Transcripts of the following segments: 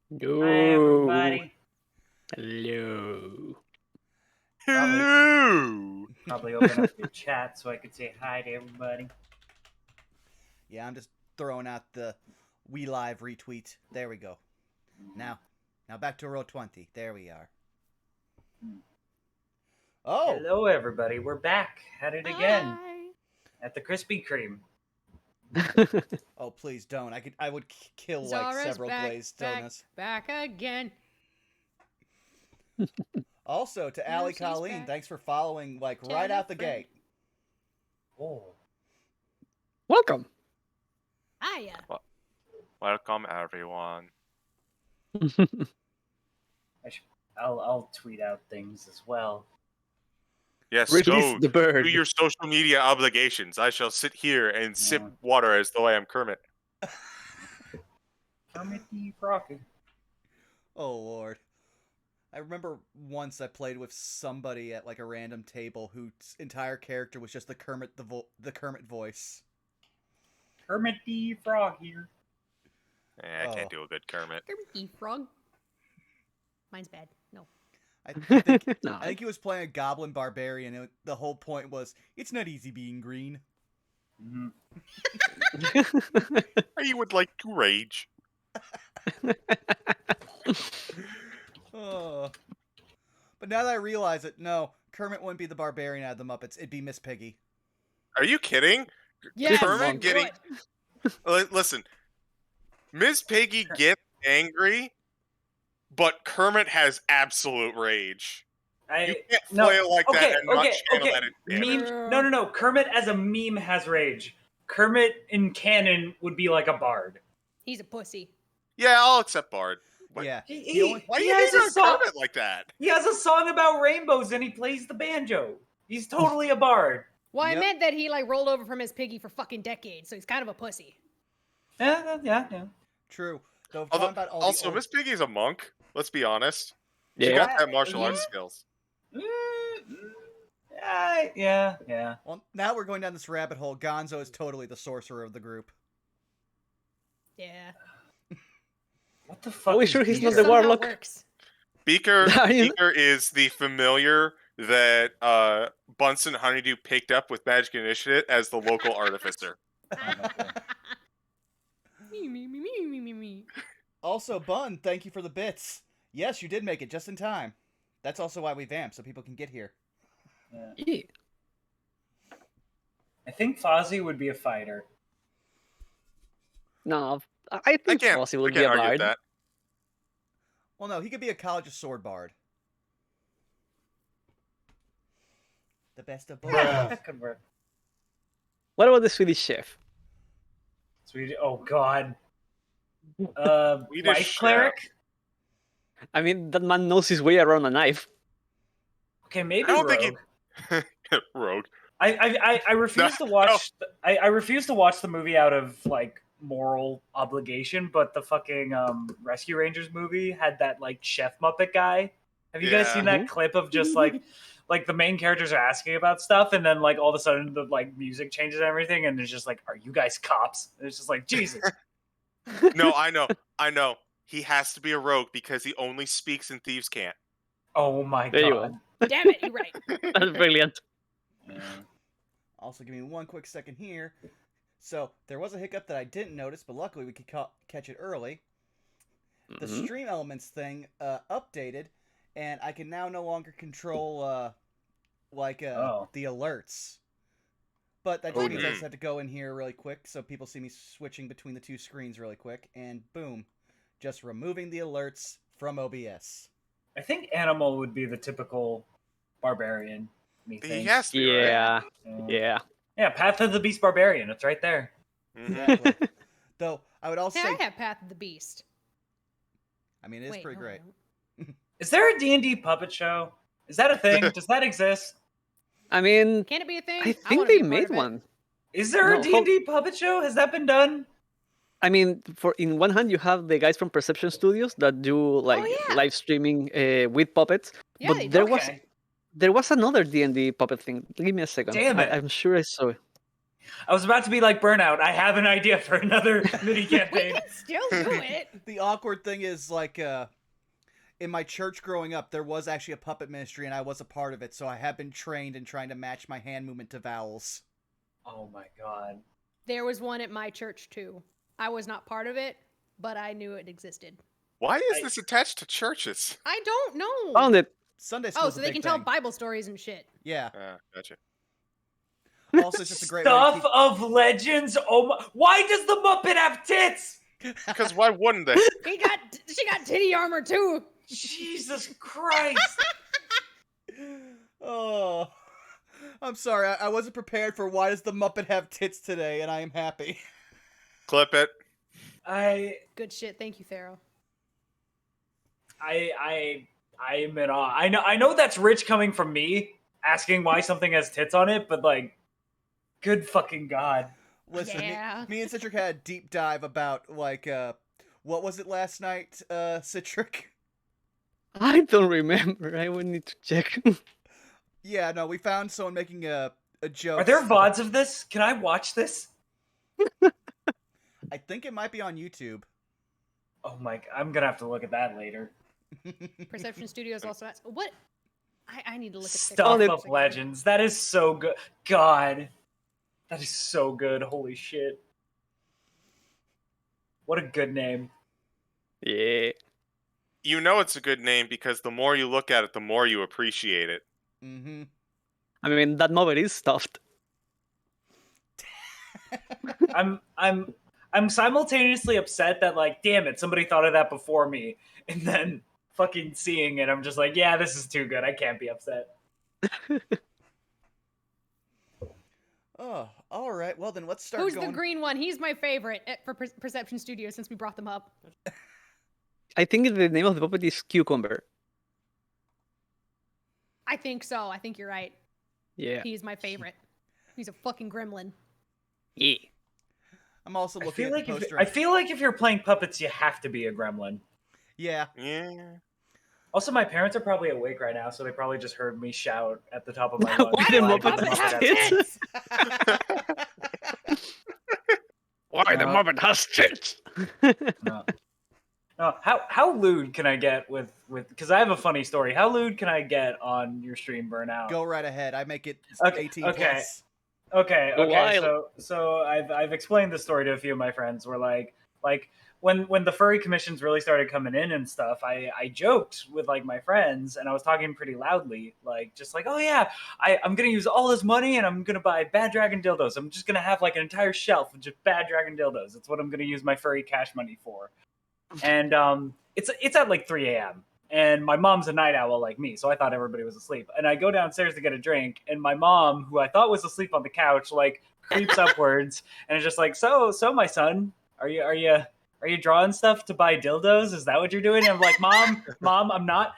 Hi, No. everybody. Hello. Probably open up your chat so I could say hi to everybody. Yeah, I'm just throwing out the We Live retweet. There we go. Now back to row 20. There we are. Oh! Hello, everybody. We're back at it again Hi. at the Krispy Kreme. Oh, please don't. I would kill like Zara's several back, glazed donuts. Back again. Also, to No, Ali she's Colleen, back. thanks for following like Tell right a out the friend. gate. Oh, Welcome. Hiya. Welcome, everyone. I'll tweet out things as well. Yes, Release go the bird. do your social media obligations. I shall sit here and sip Yeah. water as though I am Kermit. Kermit the Froggy. Oh lord. I remember once I played with somebody at like a random table whose entire character was just the Kermit voice. Kermit the Frog here. I can't do a good Kermit. Kermit frog. Mine's bad. No. I think No. I think he was playing a goblin barbarian, and the whole point was it's not easy being green. Mhm. You would like to rage. Oh. But now that I realize it, no, Kermit wouldn't be the barbarian out of the Muppets. It'd be Miss Piggy. Are you kidding? Yes. Kermit getting... Good. Listen, Miss Piggy gets angry, but Kermit has absolute rage. You can't flail like that and not channel that in damage. Meme. No. Kermit as a meme has rage. Kermit in canon would be like a bard. He's a pussy. Yeah, I'll accept Bard. What? Yeah. Why he you has hate a on song. Kermit like that? He has a song about rainbows and he plays the banjo. He's totally a bard. Well, Yep. I meant that he like rolled over from his piggy for fucking decades, so he's kind of a pussy. Yeah. True. Though, Although, about all also, the old... Miss Piggy's a monk. Let's be honest. She Yeah. got that martial arts skills. Yeah. Well, now we're going down this rabbit hole. Gonzo is totally the sorcerer of the group. Yeah. What the fuck? Are we is sure he's not Beaker? the Warlock? Works. Beaker Are you- Beaker is the familiar that Bunsen Honeydew picked up with Magic Initiative as the local artificer. Me. Also, Bun, thank you for the bits. Yes, you did make it just in time. That's also why we vamp, so people can get here. Yeah. I think Fozzie would be a fighter. No, I I think can't, possible I would be a can't argue with bard. that. Well, no, he could be a college of sword bard. The best of both. That could work. What about the Swedish chef? Oh God. Swedish Life chef. cleric. I mean, that man knows his way around a knife. Okay, maybe I don't rogue. think he... Rogue. I refuse No, to watch. I refuse to watch the movie out of like moral obligation, but the fucking Rescue Rangers movie had that like chef Muppet guy. Have you guys Yeah. seen that clip of just like the main characters are asking about stuff, and then like all of a sudden the like music changes and everything, and it's just like, are you guys cops? And it's just like Jesus. No, I know. He has to be a rogue because he only speaks and thieves can't. Oh my There you God. Damn it, you're right. That's brilliant. Also, give me one quick second here. So, there was a hiccup that I didn't notice, but luckily we could catch it early. The Mhm. stream elements thing updated, and I can now no longer control the alerts. But that just means I just had to go in here really quick so people see me switching between the two screens really quick, and boom, just removing the alerts from OBS. I think Animal would be the typical barbarian. He Methinks. has to, right? Yeah, yeah. Yeah, Path of the Beast Barbarian. It's right there. Exactly. Though, I would also Hey, say... I have Path of the Beast. I mean, it is Wait, pretty no, great. I don't. Is there a D&D puppet show? Is that a thing? Does that exist? I mean, Can it be a thing? I think wanna they be a part made of it. one. Is there a No, D&D puppet show? Has that been done? I mean, in one hand, you have the guys from Perception Studios that do like yeah. live streaming with puppets. Yeah, but they there do. was another D&D puppet thing. Give me a second. Damn it. I'm sure I saw it. I was about to be like Burnout. I have an idea for another mini campaign. We can still do it. The awkward thing is, like, in my church growing up, there was actually a puppet ministry, and I was a part of it, so I have been trained in trying to match my hand movement to vowels. Oh my god. There was one at my church, too. I was not part of it, but I knew it existed. Why is this attached to churches? I don't know. Found it. Sunday school. Oh, so they can tell Bible stories and shit. Yeah. Gotcha. Also, it's just a great Stuff way to of legends. Oh my! Why does the Muppet have tits? Because why wouldn't they? She got titty armor too. Jesus Christ! Oh, I'm sorry. I wasn't prepared for why does the Muppet have tits today, and I am happy. Clip it. Good shit. Thank you, Thero. I'm in awe. I know that's rich coming from me asking why something has tits on it, but like, good fucking god. Listen, Yeah. me and Citric had a deep dive about like what was it last night, Citric? I don't remember. I would need to check. Yeah, no, we found someone making a joke. Are there VODs of this? Can I watch this? I think it might be on YouTube. Oh my! I'm gonna have to look at that later. Perception Studios also has what? I need to look at Stuff of Legends. That is so good. God, that is so good. Holy shit! What a good name. Yeah. You know it's a good name because the more you look at it, the more you appreciate it. Mm-hmm. I mean, that Muppet is stuffed. I'm simultaneously upset that, like, damn it, somebody thought of that before me, and then fucking seeing it, I'm just like, yeah, this is too good. I can't be upset. Oh, all right. Well, then let's start. Who's the green one? He's my favorite for Perception Studios since we brought them up. I think the name of the puppet is Cucumber. I think so. I think you're right. Yeah. He's my favorite. He's a fucking gremlin. Yeah. I'm also looking at the poster. I feel like if you're playing puppets, you have to be a gremlin. Yeah. Yeah. Also, my parents are probably awake right now, so they probably just heard me shout at the top of my lungs. Why the Muppet has tits? Why the Muppet has tits? No, how lewd can I get with because I have a funny story. How lewd can I get on your stream, Burnout? Go right ahead. I make it 18 plus. Okay. So I've explained the story to a few of my friends. Where like when the furry commissions really started coming in and stuff, I joked with like my friends, and I was talking pretty loudly, like just like, oh yeah, I'm gonna use all this money and I'm gonna buy Bad Dragon dildos. I'm just gonna have like an entire shelf of just Bad Dragon dildos. That's what I'm gonna use my furry cash money for. And it's at like 3 a.m. and my mom's a night owl like me, so I thought everybody was asleep. And I go downstairs to get a drink, and my mom, who I thought was asleep on the couch, like creeps upwards and is just like, so my son, are you drawing stuff to buy dildos? Is that what you're doing? And I'm like, mom, I'm not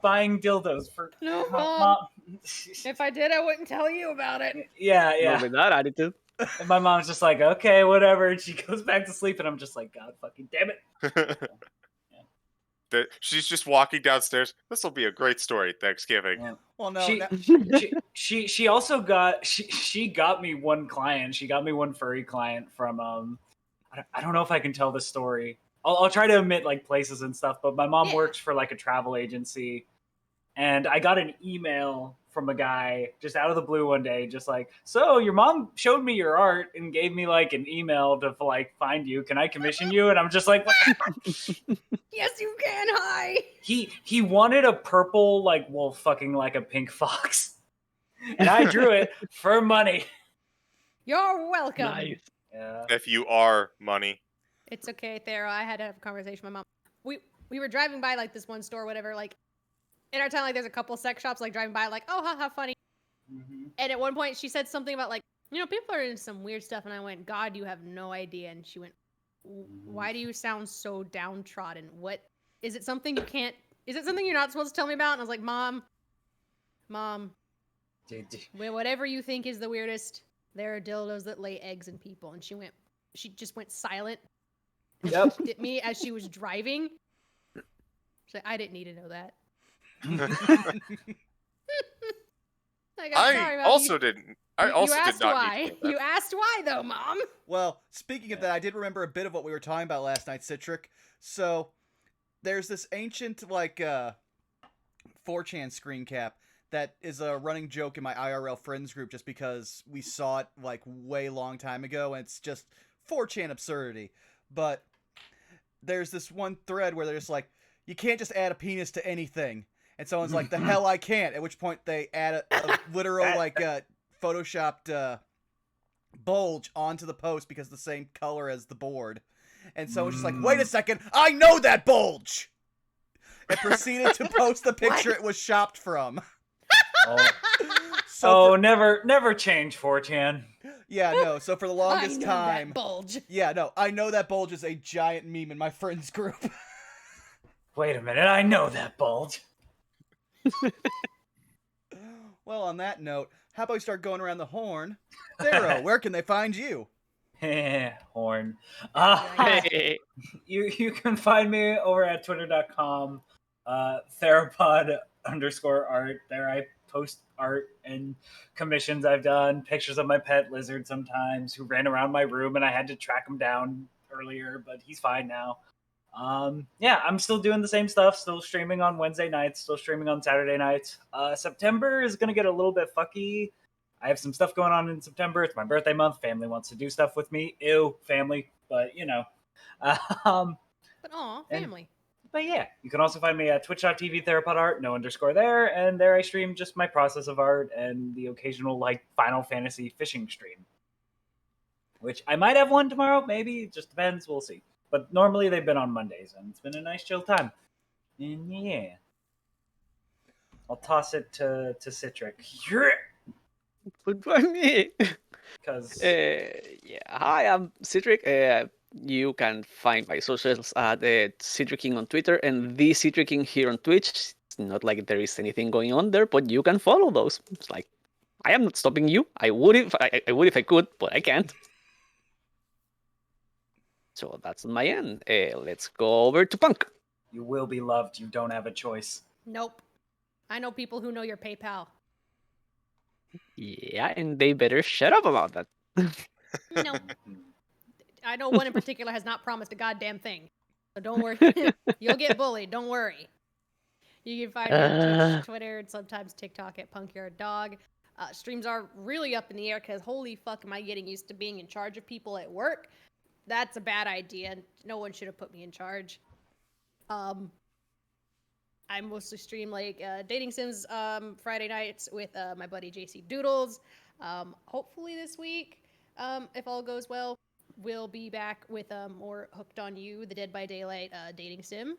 buying dildos for no, mom. If I did, I wouldn't tell you about it. Yeah. Not with that attitude. And my mom's just like, okay, whatever. And she goes back to sleep, and I'm just like, God fucking damn it. She's just walking downstairs. This will be a great story. Thanksgiving. Yeah. Well, no. She also got she got me one client. She got me one furry client from I don't know if I can tell this story. I'll try to omit like places and stuff. But my mom works for like a travel agency, and I got an email from a guy just out of the blue one day, just like, so your mom showed me your art and gave me like an email to like find you. Can I commission you? And I'm just like, what? Yes, you can. Hi. He wanted a purple like wolf fucking like a pink fox, and I drew it for money. You're welcome. Nice. Yeah. If you are money. It's okay, Thera. I had to have a conversation with my mom. We were driving by like this one store, whatever, like in our town, like there's a couple sex shops, like driving by, like, oh, how funny. Mm-hmm. And at one point, she said something about like, you know, people are into some weird stuff, and I went, God, you have no idea. And she went, why do you sound so downtrodden? What is it? Something you can't? Is it something you're not supposed to tell me about? And I was like, Mom, whatever you think is the weirdest, there are dildos that lay eggs in people. And she just went silent. And she looked at me as she was driving. She's like, I didn't need to know that. I also didn't I also you asked did not why. need to know that. You asked why, though, Mom. Well, speaking of that, I did remember a bit of what we were talking about last night, Citric. So, there's this ancient, 4chan screen cap that is a running joke in my IRL friends group just because we saw it, way long time ago, and it's just 4chan absurdity. But there's this one thread where they're just like, you can't just add a penis to anything. And someone's like, the hell I can't. At which point they add a literal, photoshopped bulge onto the post because the same color as the board. And someone's just like, wait a second, I know that bulge! And proceeded to post the picture it was shopped from. Never change 4chan. Yeah, no, so for the longest time... that bulge. Yeah, no, I know that bulge is a giant meme in my friends group. Wait a minute, I know that bulge. Well, on that note, how about we start going around the horn? Thero, where can they find you? Horn. Hey. You can find me over at twitter.com, theropod_art. There I post art and commissions I've done, pictures of my pet lizard sometimes who ran around my room and I had to track him down earlier, but he's fine now. I'm still doing the same stuff, still streaming on Wednesday nights, still streaming on Saturday nights. September is going to get a little bit fucky. I have some stuff going on in September. It's my birthday month. Family wants to do stuff with me. Ew, family. But, you know. But family. But yeah, you can also find me at twitch.tv theropodart, no underscore there. And there I stream just my process of art and the occasional, Final Fantasy fishing stream. Which I might have one tomorrow, maybe. It just depends. We'll see. But normally they've been on Mondays, and it's been a nice chill time. And yeah. I'll toss it to Citric. Goodbye, me. Because hi, I'm Citric. You can find my socials at Citric King on Twitter and the Citric King here on Twitch. It's not like there is anything going on there, but you can follow those. It's like, I am not stopping you. I would if I could, but I can't. So that's on my end. Let's go over to Punk. You will be loved. You don't have a choice. Nope. I know people who know your PayPal. Yeah, and they better shut up about that. No. I know one in particular has not promised a goddamn thing. So don't worry. You'll get bullied. Don't worry. You can find me on Twitch, Twitter, and sometimes TikTok at PunkYardDog. Streams are really up in the air because holy fuck am I getting used to being in charge of people at work. That's a bad idea. No one should have put me in charge. I mostly stream dating sims Friday nights with my buddy JC Doodles. Hopefully this week, if all goes well, we'll be back with more Hooked on You, the Dead by Daylight dating sim.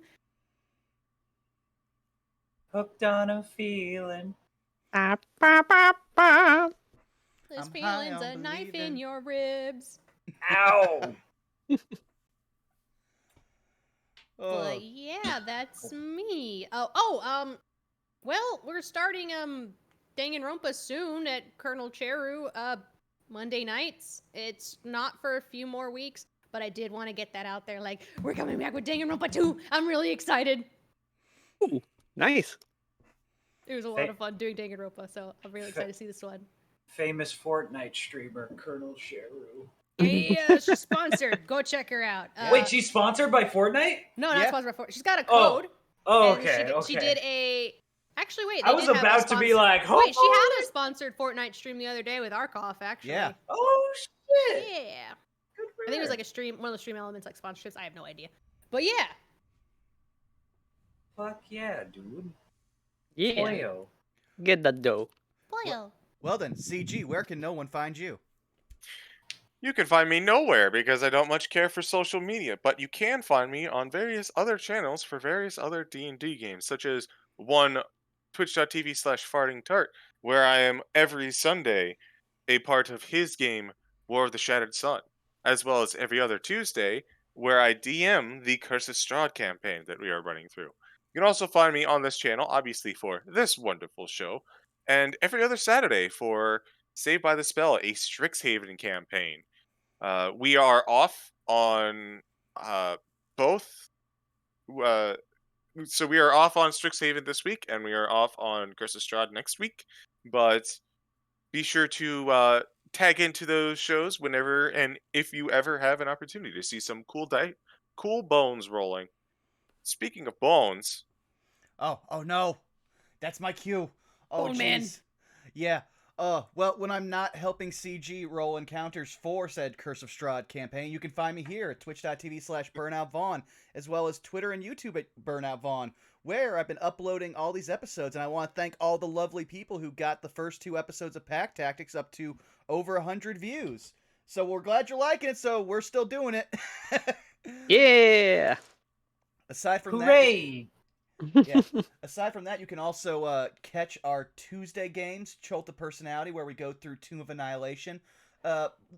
Hooked on a feeling. This feeling's a knife in your ribs. Ow! But yeah, that's me. Well, we're starting Danganronpa soon at Colonel Cheru Monday nights. It's not for a few more weeks, but I did want to get that out there. We're coming back with Danganronpa 2. I'm really excited. Ooh, nice. It was a lot of fun doing Danganronpa, so I'm really excited to see this one. Famous Fortnite streamer, Colonel Cheru. Yeah, she's sponsored. Go check her out. Wait, she's sponsored by Fortnite? No, not sponsored by Fortnite. She's got a code. Oh, okay, She did a... Actually, wait. I was about to be like, wait, she had a sponsored Fortnite stream the other day with Arkoff, actually. Yeah. Oh, shit. Yeah. I think it was like a stream, one of the stream elements, like sponsorships. I have no idea. But yeah. Fuck yeah, dude. Yeah. Playo. Get that dough. Playo. Well then, CG, where can no one find you? You can find me nowhere because I don't much care for social media, but you can find me on various other channels for various other D&D games, such as one twitch.tv/fartingtart, where I am every Sunday a part of his game, War of the Shattered Sun, as well as every other Tuesday, where I DM the Curse of Strahd campaign that we are running through. You can also find me on this channel, obviously for this wonderful show, and every other Saturday for Saved by the Spell, a Strixhaven campaign. We are off on both. So we are off on Strixhaven this week, and we are off on Curse of Strahd next week. But be sure to tag into those shows whenever and if you ever have an opportunity to see some cool bones rolling. Speaking of bones, Oh no, that's my cue. Oh Bone Man. jeez, yeah. Well, when I'm not helping CG roll encounters for said Curse of Strahd campaign, you can find me here at twitch.tv/BurnoutVaughn, as well as Twitter and YouTube at BurnoutVaughn, where I've been uploading all these episodes, and I want to thank all the lovely people who got the first 2 episodes of Pact Tactics up to over 100 views. So we're glad you're liking it, so we're still doing it. Yeah. Aside from Hooray! yeah. Aside from that, you can also catch our Tuesday games, Cholt the Personality, where we go through Tomb of Annihilation.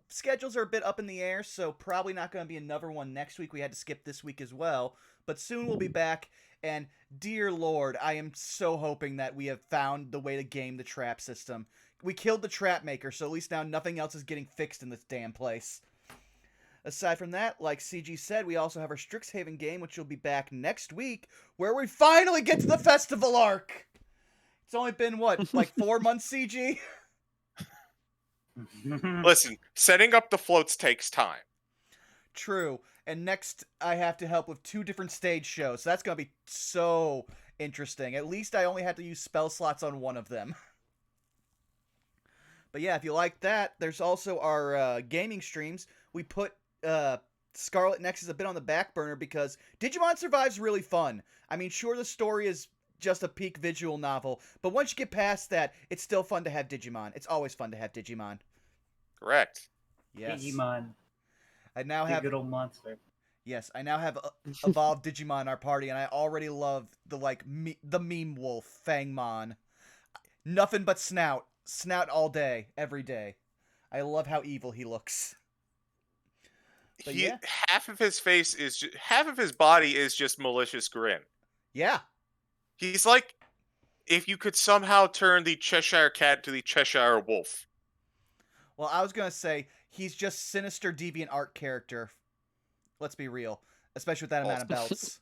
Schedules are a bit up in the air, so probably not going to be another one next week. We had to skip this week as well. But soon we'll be back, and dear Lord, I am so hoping that we have found the way to game the trap system. We killed the trap maker, so at least now nothing else is getting fixed in this damn place. Aside from that, like CG said, we also have our Strixhaven game, which will be back next week, where we finally get to the festival arc! It's only been, what, like 4 months, CG? listen, setting up the floats takes time. True. And next, I have to help with 2 different stage shows, so that's going to be so interesting. At least I only had to use spell slots on one of them. But yeah, if you like that, there's also our gaming streams. We put Scarlet Nexus a bit on the back burner because Digimon Survive's really fun. I mean, sure, the story is just a peak visual novel, but once you get past that, it's still fun to have Digimon. It's always fun to have Digimon. Correct. Yes. Digimon. I now have good old monster. Yes, I now have evolved Digimon in our party, and I already love the meme wolf Fangmon. Nothing but snout all day, every day. I love how evil he looks. But yeah. Half of his body is just malicious grin. Yeah. He's like if you could somehow turn the Cheshire Cat to the Cheshire Wolf. Well, I was going to say, he's just sinister deviant art character. Let's be real. Especially with that amount of belts.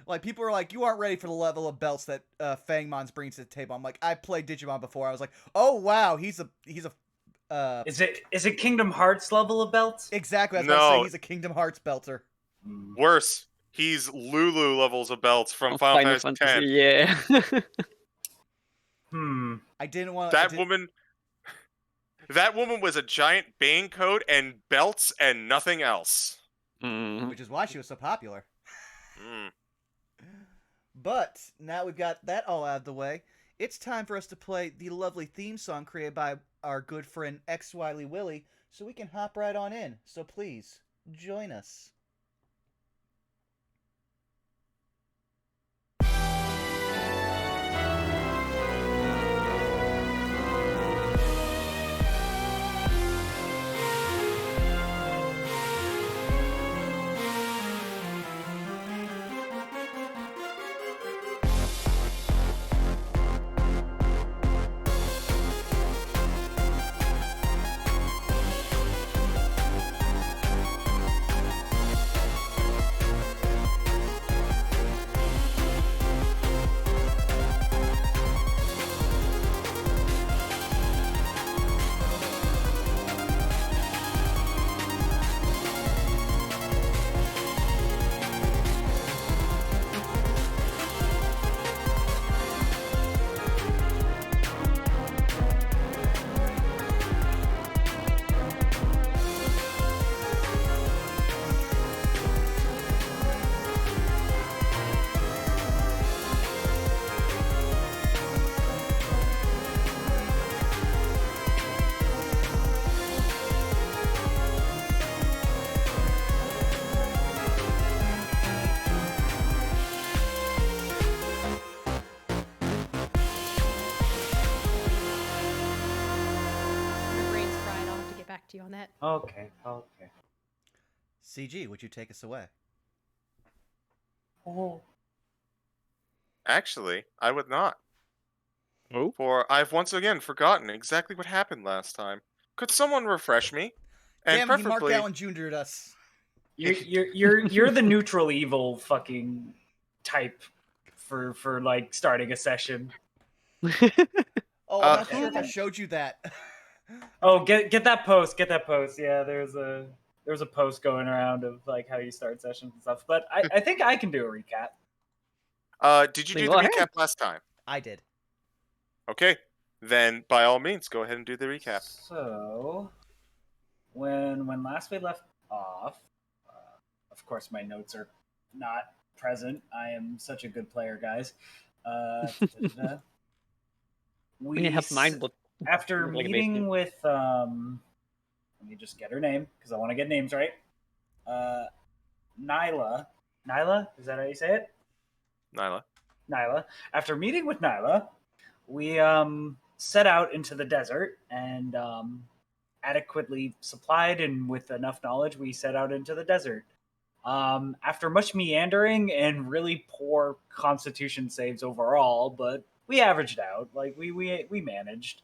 Like, people are like, you aren't ready for the level of belts that Fangmon's brings to the table. I'm like, I played Digimon before. I was like, oh, wow, he's a Is it Kingdom Hearts level of belts? Exactly. I was about to say he's a Kingdom Hearts belter. Worse, he's Lulu levels of belts from Final Fantasy X. Yeah. I didn't want woman. That woman was a giant Bane coat and belts and nothing else. Which is why she was so popular. Mm. But now we've got that all out of the way. It's time for us to play the lovely theme song created by our good friend X Wiley Willie, so we can hop right on in. So please, join us. To you on that. Okay. CG, would you take us away? Oh. Actually, I would not. Oh. For I've once again forgotten exactly what happened last time. Could someone refresh me? And Damn, preferably, he Mark Allen Jr.'d us. You're the neutral evil fucking type for like starting a session. Oh, I'm not sure if I showed you that. Oh, get that post. Get that post. Yeah, there's a post going around of like how you start sessions and stuff. But I think I can do a recap. Did you do the recap last time? I did. Okay, then by all means, go ahead and do the recap. So, when last we left off, of course my notes are not present. I am such a good player, guys. We have mine, but after meeting with let me just get her name because I want to get names right. Nayla, is that how you say it? Nayla. After meeting with Nayla, we set out into the desert and adequately supplied and with enough knowledge, we set out into the desert. After much meandering and really poor constitution saves overall, but we averaged out. Like we managed.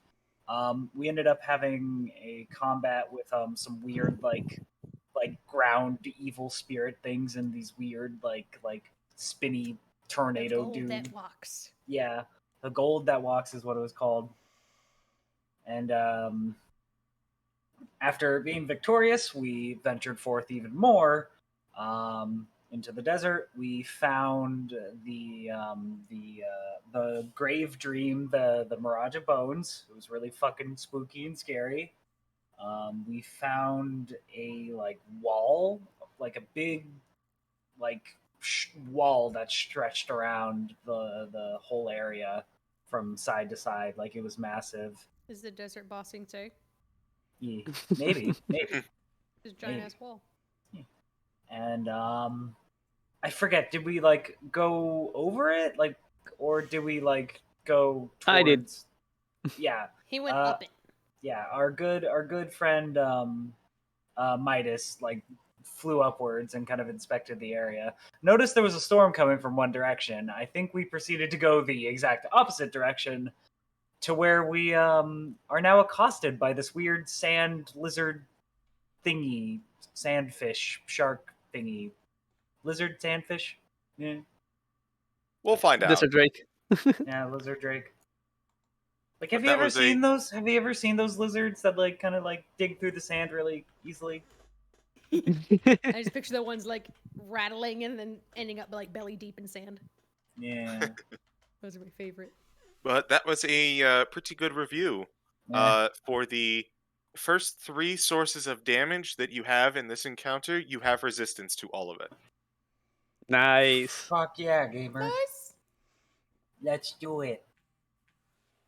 We ended up having a combat with some weird like ground evil spirit things and these weird like spinny tornado dude that walks. Yeah, the gold that walks is what it was called. And after being victorious, we ventured forth even more into the desert. We found the grave dream, the Mirage of Bones. It was really fucking spooky and scary. We found a wall, like a big wall that stretched around the whole area from side to side, like it was massive. Is the desert bossing too? Yeah, maybe. Just giant ass wall. Yeah. And I forget. Did we go over it, or did we go towards? I did. Yeah. He went up it. Yeah, our good friend Midas flew upwards and kind of inspected the area. Noticed there was a storm coming from one direction. I think we proceeded to go the exact opposite direction to where we are now accosted by this weird sand lizard thingy, sandfish, shark thingy. Lizard, sandfish? Yeah. We'll find out. Lizard Drake. Yeah, lizard drake. Have you ever seen those? Have you ever seen those lizards that kind of dig through the sand really easily? I just picture the ones rattling and then ending up belly deep in sand. Yeah. Those are my favorite. But that was a pretty good review. Yeah. For the first 3 sources of damage that you have in this encounter, you have resistance to all of it. Nice. Fuck yeah, gamer. Nice. Let's do it.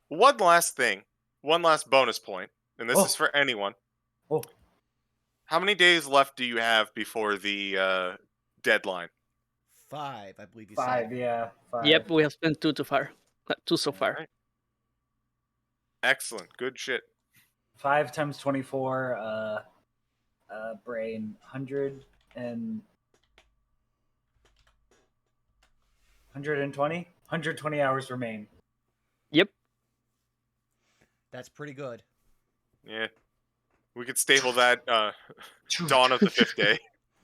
One last thing. One last bonus point. And this is for anyone. Oh. How many days left do you have before the deadline? 5, I believe you 5, said. yeah. 5. Yep, we have spent 2 so far. 2 so far. Right. Excellent. Good shit. 5 times 24, brain, 100 and 120? 120 hours remain. Yep. That's pretty good. Yeah. We could staple that dawn of the 5th day.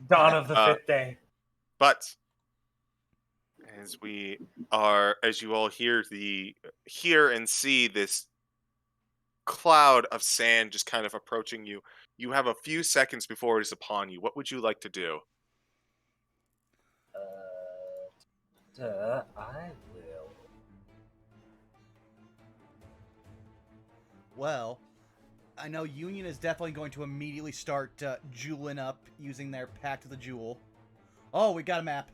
Dawn of the 5th day. But as you all hear and see this cloud of sand just kind of approaching you, you have a few seconds before it is upon you. What would you like to do? I will. Well, I know Union is definitely going to immediately start jeweling up using their Pact of the Jewel. Oh, we got a map.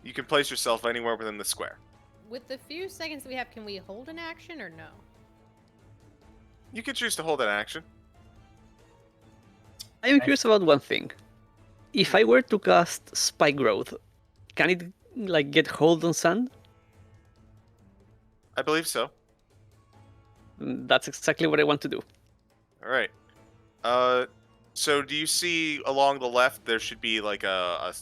You can place yourself anywhere within the square. With the few seconds we have, can we hold an action or no? You can choose to hold an action. I am curious about one thing. If I were to cast Spike Growth, can it get hold on sand? I believe so. That's exactly what I want to do. All right. So do you see along the left there should be a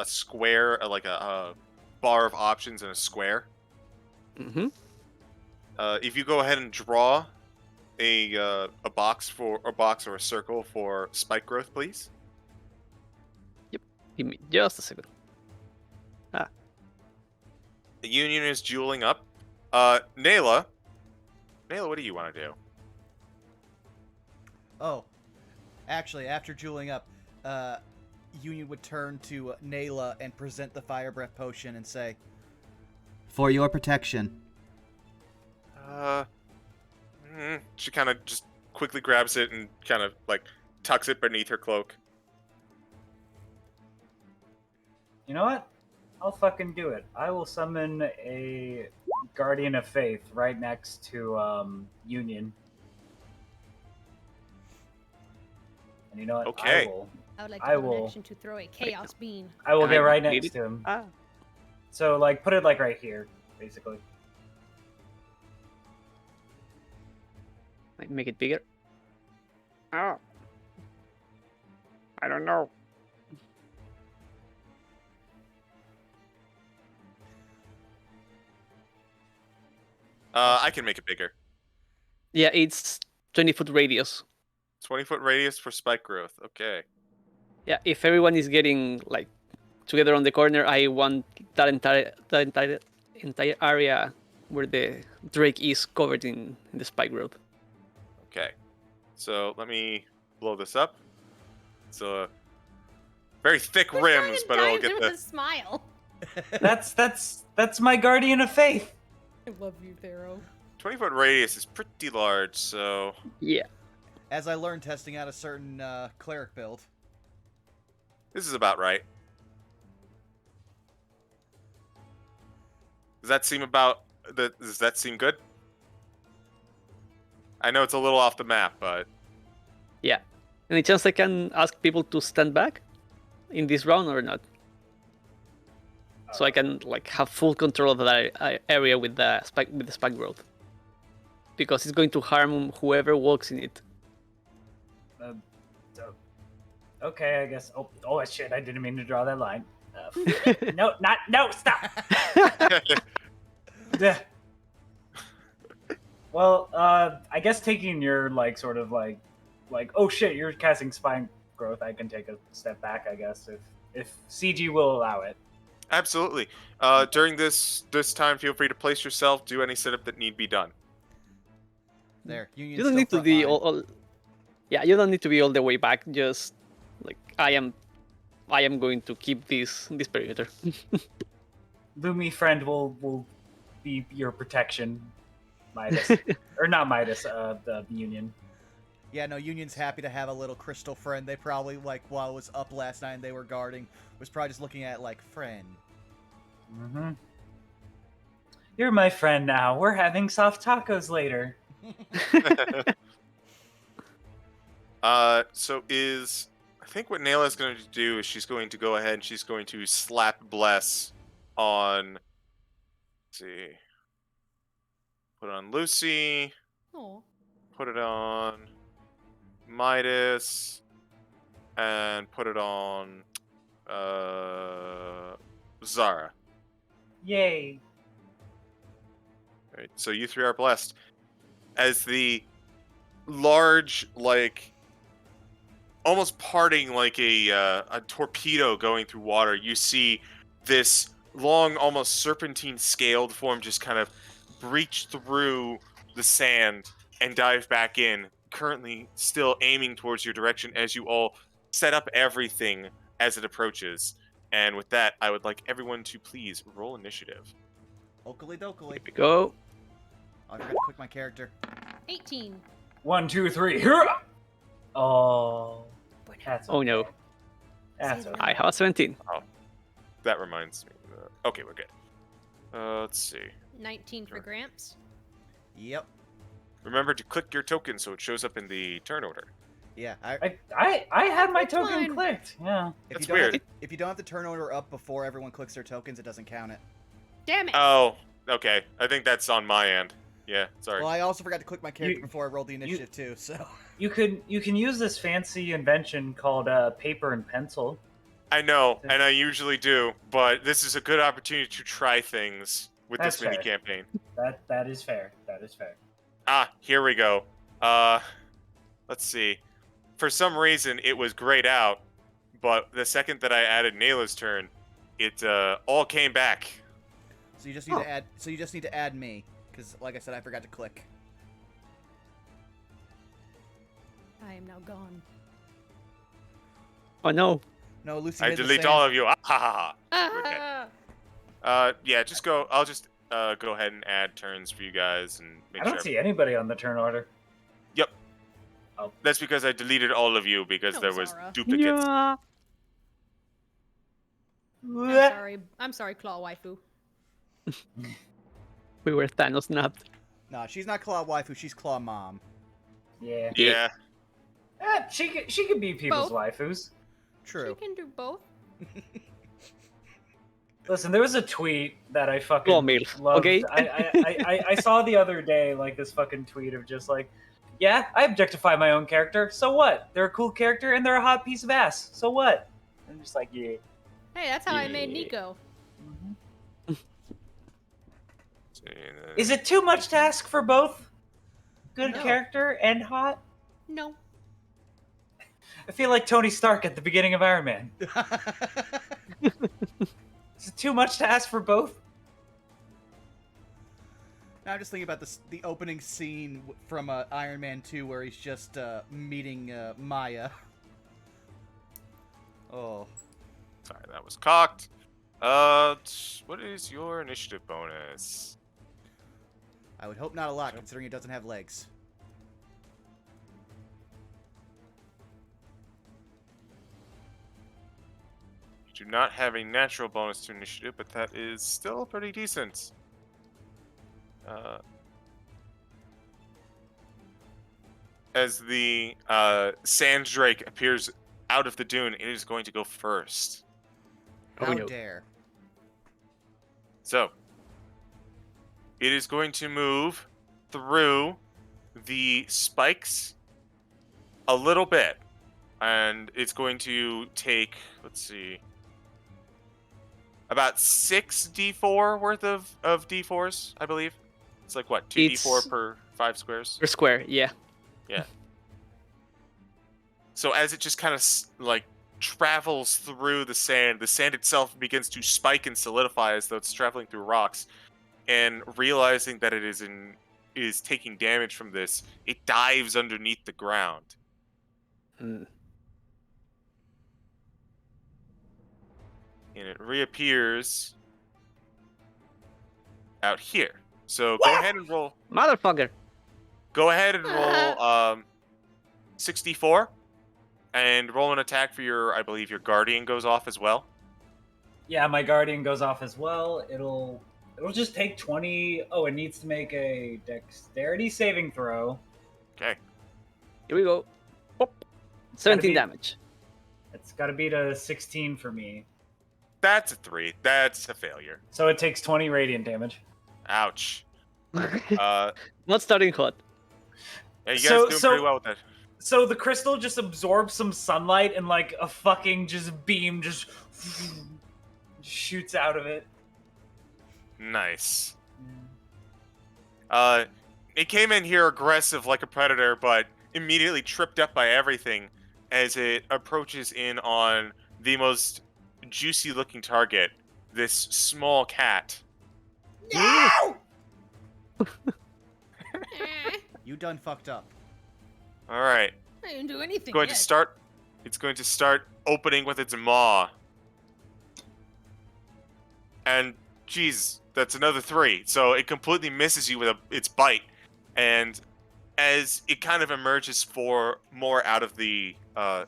square, a bar of options and a square? Mm-hmm. If you go ahead and draw a box or a circle for spike growth, please. Yep. Give me just a second. The Union is jeweling up. Nayla, what do you want to do? Oh, actually, after jeweling up, Union would turn to Nayla and present the fire breath potion and say, "For your protection." She kind of just quickly grabs it and kind of like tucks it beneath her cloak. You know what? I'll fucking do it. I will summon a Guardian of Faith right next to Union. And you know what? Okay. I would like to have an action to throw a chaos beam. I will get right next to him. So like put it like right here, basically. Like make it bigger. Oh. I don't know. I can make it bigger. Yeah, it's 20-foot radius. 20-foot radius for spike growth. Okay. Yeah, if everyone is getting like together on the corner, I want that entire area where the Drake is covered in the spike growth. Okay. So let me blow this up. It's a very thick rims, but it'll get with a smile. That's my Guardian of Faith. I love you, Thero. 20-foot radius is pretty large, so yeah. As I learned testing out a certain cleric build. This is about right. Does that seem good? I know it's a little off the map, but yeah. Any chance I can ask people to stand back in this round or not? So I can like have full control of that area with the spike growth, because it's going to harm whoever walks in it. Okay, I guess. Oh shit! I didn't mean to draw that line. No, stop. Well, I guess taking your like sort of like oh shit, you're casting spine growth. I can take a step back, I guess, if CG will allow it. Absolutely. During this time, feel free to place yourself. Do any setup that need be done. There, Union's you don't need to be all. Yeah, you don't need to be all the way back. Just like I am going to keep this perimeter. Lumi friend will be your protection, Midas, or not Midas. The Union. Yeah, no, Union's happy to have a little crystal friend. They probably, like, while it was up last night and they were guarding, was probably just looking at, like, friend. Mm-hmm. You're my friend now. We're having soft tacos later. So I think what Nayla's going to do is she's going to go ahead and she's going to slap Bless on, let's see, put it on Lucy. Oh. Put it on Midas, and put it on Zara. Yay. Right, so you three are blessed. As the large, like, almost parting like a torpedo going through water, you see this long, almost serpentine scaled form just kind of breach through the sand and dive back in, currently still aiming towards your direction as you all set up everything as it approaches. And with that, I would like everyone to please roll initiative. Oakley dokley. Here we go. I forgot to click my character. 18. 1, 2, 3. Oh, that's okay. Oh no. That's okay. I have a 17. Oh, that reminds me. Okay, we're good. Let's see. 19 for Gramps. Yep. Remember to click your token so it shows up in the turn order. Yeah, I had my token clicked. Yeah. That's weird. If you don't have the turn order up before everyone clicks their tokens, it doesn't count it. Damn it. Oh, okay. I think that's on my end. Yeah, sorry. Well, I also forgot to click my character before I rolled the initiative too, so. You can use this fancy invention called paper and pencil. I know, and I usually do, but this is a good opportunity to try things with That's this mini fair. campaign. That is fair. That is fair. Here we go. Let's see. For some reason, it was grayed out, but the second that I added Nayla's turn, it all came back. So you just need to add. So you just need to add me. Because, like I said, I forgot to click. I am now gone. Oh no. No, Lucy I hid the delete sand. all of you. Ah, ha, ha, Ah! ha. Okay. Yeah, just go. I'll just go ahead and add turns for you guys and make I don't sure. see anybody on the turn order. Yep. Oh. That's because I deleted all of you because No, there was Zara. duplicates. Yeah. I'm sorry, Claw Waifu. We were Thanos snapped. No, she's not Claw Waifu, she's Claw Mom. Yeah. Yeah. She could be people's Both. waifus. True. She can do both. Listen, there was a tweet that I fucking Claw MILF, loved. okay? I saw the other day like this fucking tweet of just like, yeah, I objectify my own character. So what? They're a cool character and they're a hot piece of ass. So what? I'm just like, yeah. Hey, that's how I made Yeah. Nico. Is it too much to ask for both good No. character and hot? No. I feel like Tony Stark at the beginning of Iron Man. Is it too much to ask for both? Now I'm just thinking about the opening scene from Iron Man 2 where he's just meeting Maya. Oh. Sorry, that was cocked. What is your initiative bonus? I would hope not a lot, considering it doesn't have legs. You do not have a natural bonus to initiative, but that is still pretty decent. As the sand drake appears out of the dune, it is going to go first. How dare. So, it is going to move through the spikes a little bit. And it's going to take, let's see, about 6 d4 worth of d4s, I believe. It's like, what, 2d4 per 5 squares? Per square, yeah. Yeah. So as it just kind of, like, travels through the sand itself begins to spike and solidify as though it's traveling through rocks. And realizing that it is taking damage from this, it dives underneath the ground. Mm. And it reappears out here. So go ahead and roll. Motherfucker. Go ahead and roll 64 and roll an attack for your, I believe your guardian goes off as well. Yeah, my guardian goes off as well. It'll just take 20. Oh, it needs to make a dexterity saving throw. Okay. Here we go. Pop. 17 damage. It's got to beat a 16 for me. That's a 3. That's a failure. So it takes 20 radiant damage. Ouch. Not starting hot. Yeah, you guys doing pretty well with that. So the crystal just absorbs some sunlight and like a fucking just beam just shoots out of it. Nice. It came in here aggressive like a predator, but immediately tripped up by everything as it approaches in on the most juicy-looking target, this small cat. No! You done fucked up. All right. I didn't do anything It's going to start opening with its maw. And, geez, that's another 3. So it completely misses you with its bite. And as it kind of emerges for more out of the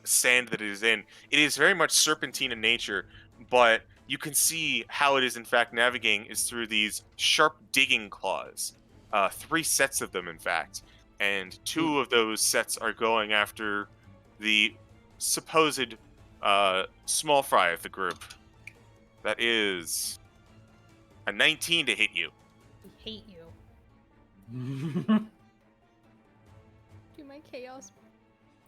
sand that it is in, it is very much serpentine in nature, but you can see how it is in fact navigating is through these sharp digging claws. 3 sets of them, in fact. And 2 of those sets are going after the supposed small fry of the group. That is a 19 to hit you. I hate you. Do my chaos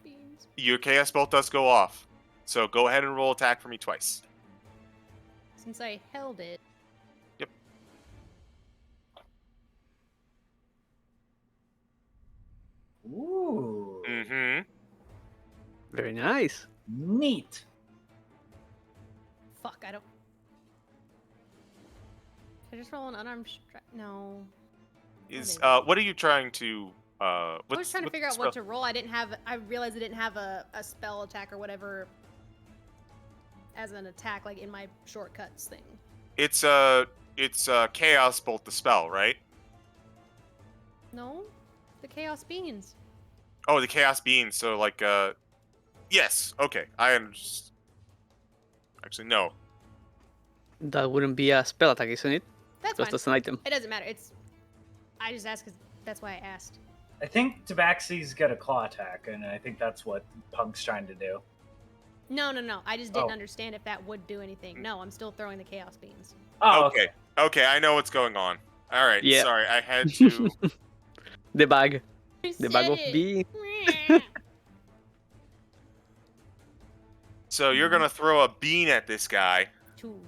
beams. Your chaos bolt does go off. So go ahead and roll attack for me twice. Since I held it. Yep. Ooh. Mm-hmm. Very nice. Neat. Fuck, I don't. Did I just roll an unarmed strike? No. What are you trying to? I was trying to figure out what to roll. I realized I didn't have a spell attack or whatever as an attack, like in my shortcuts thing. It's Chaos Bolt the spell, right? No, the Chaos Beans. Oh, the Chaos Beans. So like yes. Okay, I understand. Actually, no. That wouldn't be a spell attack, isn't it? That's Just fine. as an item. It doesn't matter. I just asked because that's why I asked. I think Tabaxi's got a claw attack, and I think that's what Punk's trying to do. No. I just didn't understand if that would do anything. No, I'm still throwing the Chaos Beans. Oh, okay. Okay, I know what's going on. All right. Yeah. Sorry, I had to. The bag. The bag of beans. So you're gonna throw a bean at this guy. 2.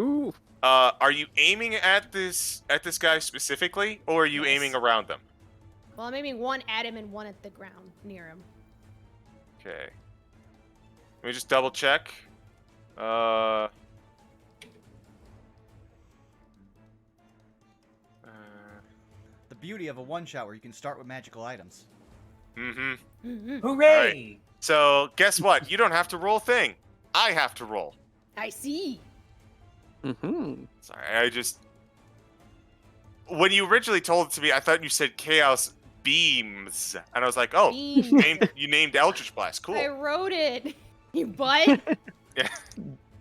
Ooh. Are you aiming at this guy specifically, or are you aiming around them? Well, I'm aiming one at him and one at the ground near him. Okay. Let me just double check. The beauty of a one-shot where you can start with magical items. Mm-hmm. Hooray! Right. So guess what? You don't have to roll a thing. I have to roll. I see. Mm-hmm. Sorry, when you originally told it to me, I thought you said Chaos Beams, and I was like, oh, you named Eldritch Blast. Cool. I wrote it. You butt. Yeah.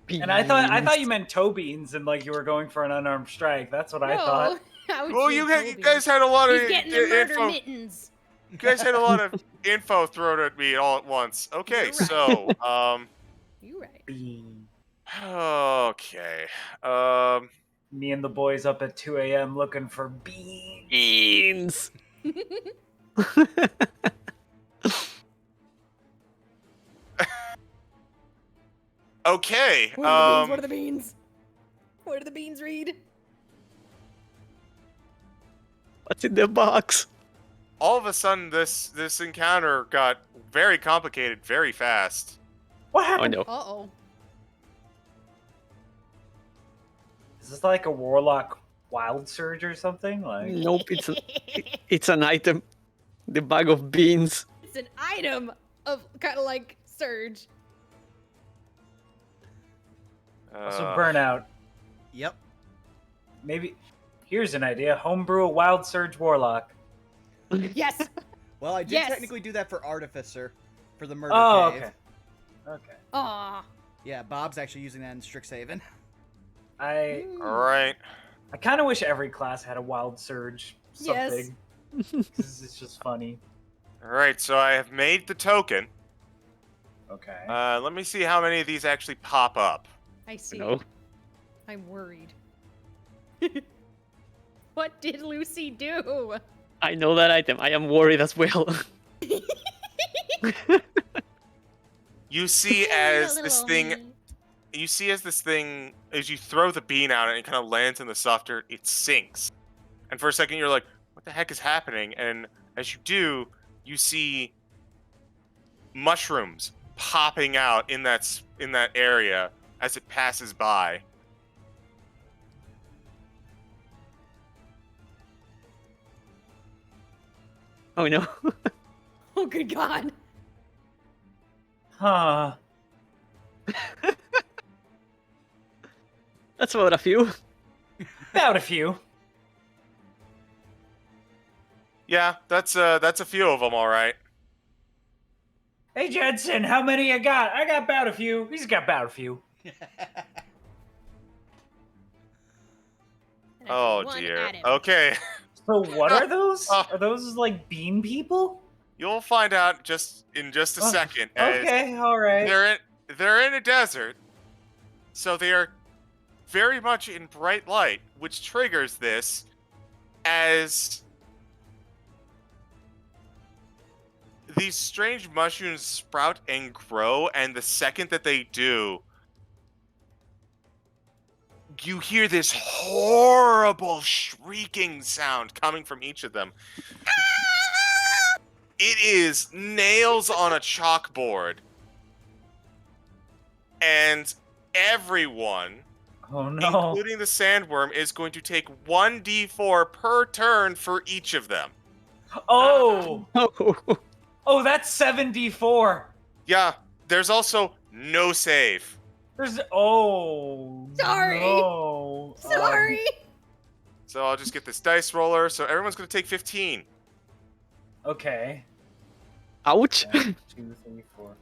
And I thought you meant toe beans, and like you were going for an unarmed strike. That's what I thought. Well, you guys had a lot of He's getting the murder info. mittens. You guys had a lot of info thrown at me all at once. Okay, You're right. so You right. okay. Me and the boys up at 2 a.m. looking for beans. Beans. Okay. What are the beans? What do the beans read? What's in the box? All of a sudden, this encounter got very complicated very fast. What happened? Oh no. Uh-oh. Is this like a Warlock Wild Surge or something? Like, Nope, it's an item. The bag of beans. It's an item of kind of like Surge. also burnout. Yep. Maybe here's an idea: homebrew a Wild Surge Warlock. Yes. Well, I did Yes. technically do that for Artificer, for the murder cave. Okay. Okay. Aw. Yeah, Bob's actually using that in Strixhaven. I All right. kind of wish every class had a Wild Surge Yes. something. It's just funny. All right. So I have made the token. Okay. Let me see how many of these actually pop up. I see. No. I'm worried. What did Lucy do? I know that item. I am worried as well. You see as this thing, as you throw the bean out and it kind of lands in the soft dirt, it sinks. And for a second you're like, what the heck is happening? And as you do, you see mushrooms popping out in that area as it passes by. Oh no. Oh, good God. Huh. That's about a few. About a few. Yeah, that's a few of them, all right. Hey Jensen, how many you got? I got about a few. He's got about a few. And I Oh threw one dear. at him. Okay. So what are those? Are those like bean people? You'll find out in just a second. As Okay, all right. They're in a desert, so they are very much in bright light, which triggers this as these strange mushrooms sprout and grow, and the second that they do, you hear this horrible shrieking sound coming from each of them. It is nails on a chalkboard. And everyone Oh no. including the sandworm, is going to take 1d4 per turn for each of them. Oh! Oh, that's 7d4. Yeah, there's also no save. There's Sorry. No. Sorry. So I'll just get this dice roller. So everyone's going to take 15. Okay. Ouch. 1, 2, 3, 4, 5.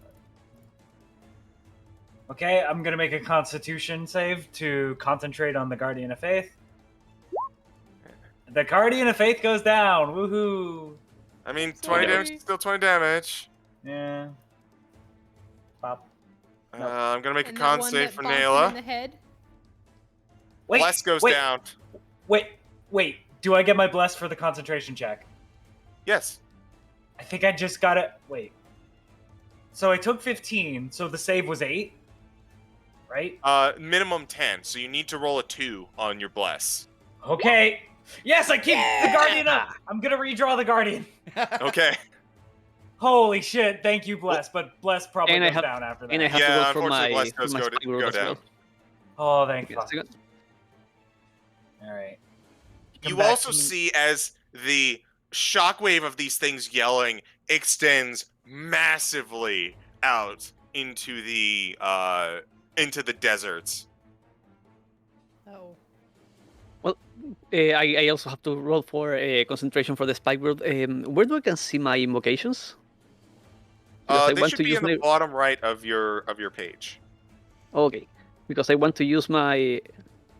Okay, I'm gonna make a Constitution save to concentrate on the Guardian of Faith. The Guardian of Faith goes down. Woohoo! I mean, 20 damage, still 20 damage. Yeah. Pop. I'm going to make And a that con one save that for bonked him in Nayla. the head. Bless goes down. Wait. Do I get my bless for the concentration check? Yes. I think I just got it. Wait. So I took 15, so the save was 8? Right? Minimum 10, so you need to roll a 2 on your bless. Okay. Yes, I keep the Guardian up! I'm gonna redraw the Guardian. Okay. Holy shit, thank you, Bless, but Bless probably goes down after that. And I have Yeah, to go for unfortunately, my, Bless does spike roll go as well. down. Oh, thank Give me a fuck. second. Alright. You also see as the shockwave of these things yelling extends massively out into the deserts. Oh. Well, I also have to roll for concentration for the spike world. Where do I can see my invocations? They should be in the bottom right of your page. Okay, because I want to use my...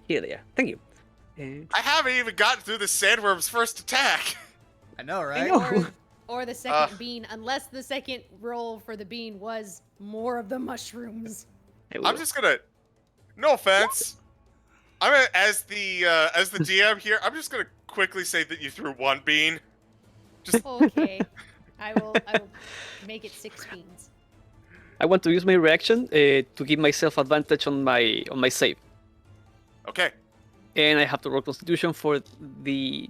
Here they are. Thank you. I haven't even gotten through the sandworm's first attack. I know, right? Or the second bean, unless the second roll for the bean was more of the mushrooms. I'm just gonna... No offense. As the DM here, I'm just gonna quickly say that you threw 1 bean. Just... Okay. I will make it 6 beans. I want to use my reaction to give myself advantage on my save. Okay. And I have to roll Constitution for the...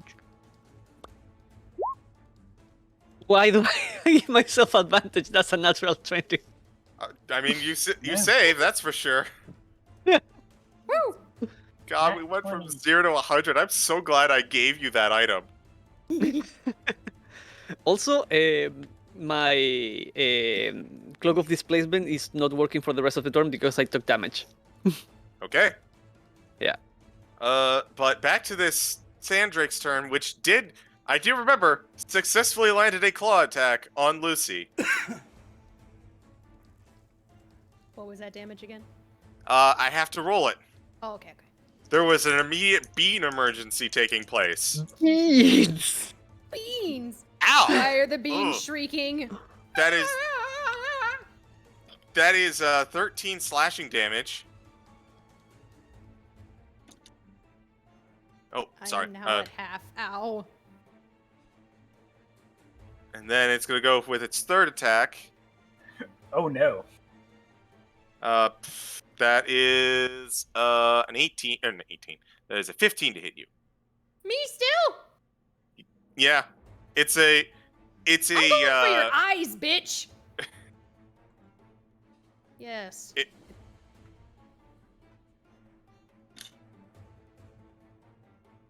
Why do I give myself advantage? That's a natural 20. I mean, you save, that's for sure. Woo! God, we went from 0 to 100. I'm so glad I gave you that item. Also, my Cloak of Displacement is not working for the rest of the turn because I took damage. Okay. Yeah. But back to this Sandrake's turn, which I do remember, successfully landed a claw attack on Lucy. What was that damage again? I have to roll it. Oh, okay. There was an immediate bean emergency taking place. Beans! Beans! Ow! Why are the beans shrieking? That is 13 slashing damage. Oh, sorry. I am now at half. Ow. And then it's going to go with its third attack. Oh no. That is an 18. An 18. That is a 15 to hit you. Me still? Yeah. It's a. I'm going for your eyes, bitch. Yes.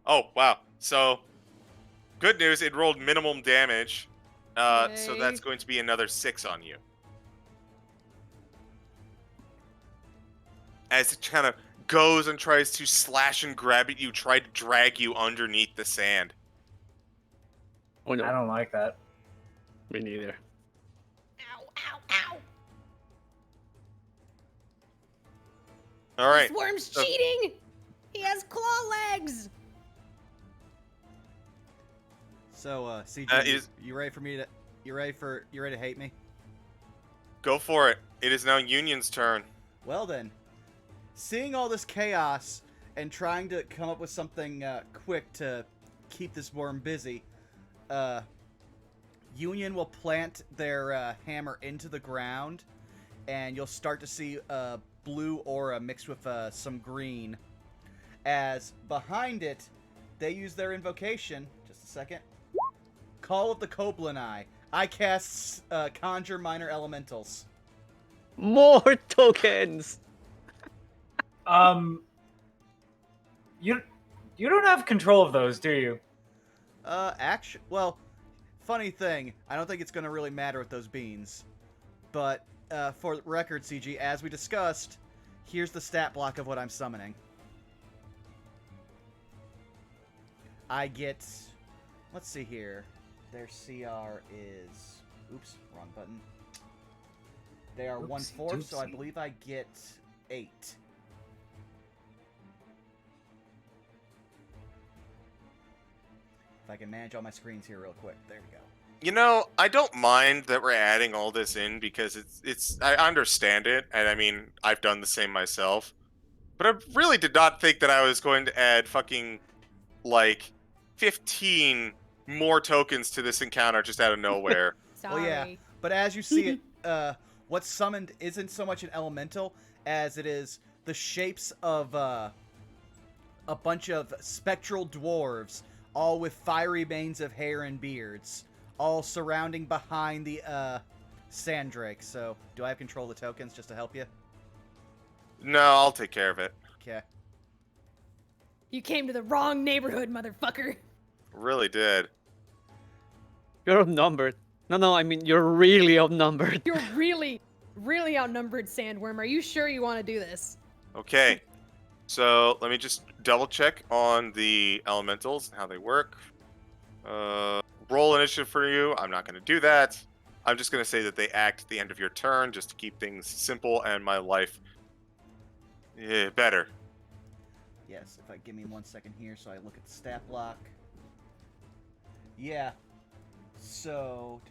Oh, wow. So, good news, it rolled minimum damage. So that's going to be another 6 on you. As it kind of goes and tries to slash and grab at you, try to drag you underneath the sand. Oh no. I don't like that. Me neither. Ow, ow, ow. All right. This worm's cheating. He has claw legs. So, CG, you ready to hate me? Go for it. It is now Union's turn. Well then, seeing all this chaos and trying to come up with something quick to keep this worm busy, Union will plant their hammer into the ground, and you'll start to see a blue aura mixed with some green. As behind it, they use their invocation. Just a second. Call of the Koblenai. I cast Conjure Minor Elementals. More tokens! You don't have control of those, do you? Well, funny thing, I don't think it's going to really matter with those beans. But, for record, CG, as we discussed, here's the stat block of what I'm summoning. I get... Let's see here. Their CR is... Oops, wrong button. They are 1/4, so I believe I get 8. If I can manage all my screens here real quick. There we go. You know, I don't mind that we're adding all this in because it's I understand it, and I mean, I've done the same myself. But I really did not think that I was going to add fucking, like, 15 more tokens to this encounter just out of nowhere. Sorry. Well, yeah, but as you see it, what's summoned isn't so much an elemental as it is the shapes of a bunch of spectral dwarves, all with fiery manes of hair and beards, all surrounding behind the Sandrake. So, do I have control of the tokens just to help you? No, I'll take care of it. Okay. You came to the wrong neighborhood, motherfucker. Really did. You're outnumbered. No, I mean, you're really outnumbered. You're really, really outnumbered, Sandworm. Are you sure you want to do this? Okay. So, let me just double check on the elementals and how they work. Roll initiative for you. I'm not going to do that. I'm just going to say that they act at the end of your turn just to keep things simple and my life better. Yes, if I give me 1 second here so I look at the stat block. Yeah. So,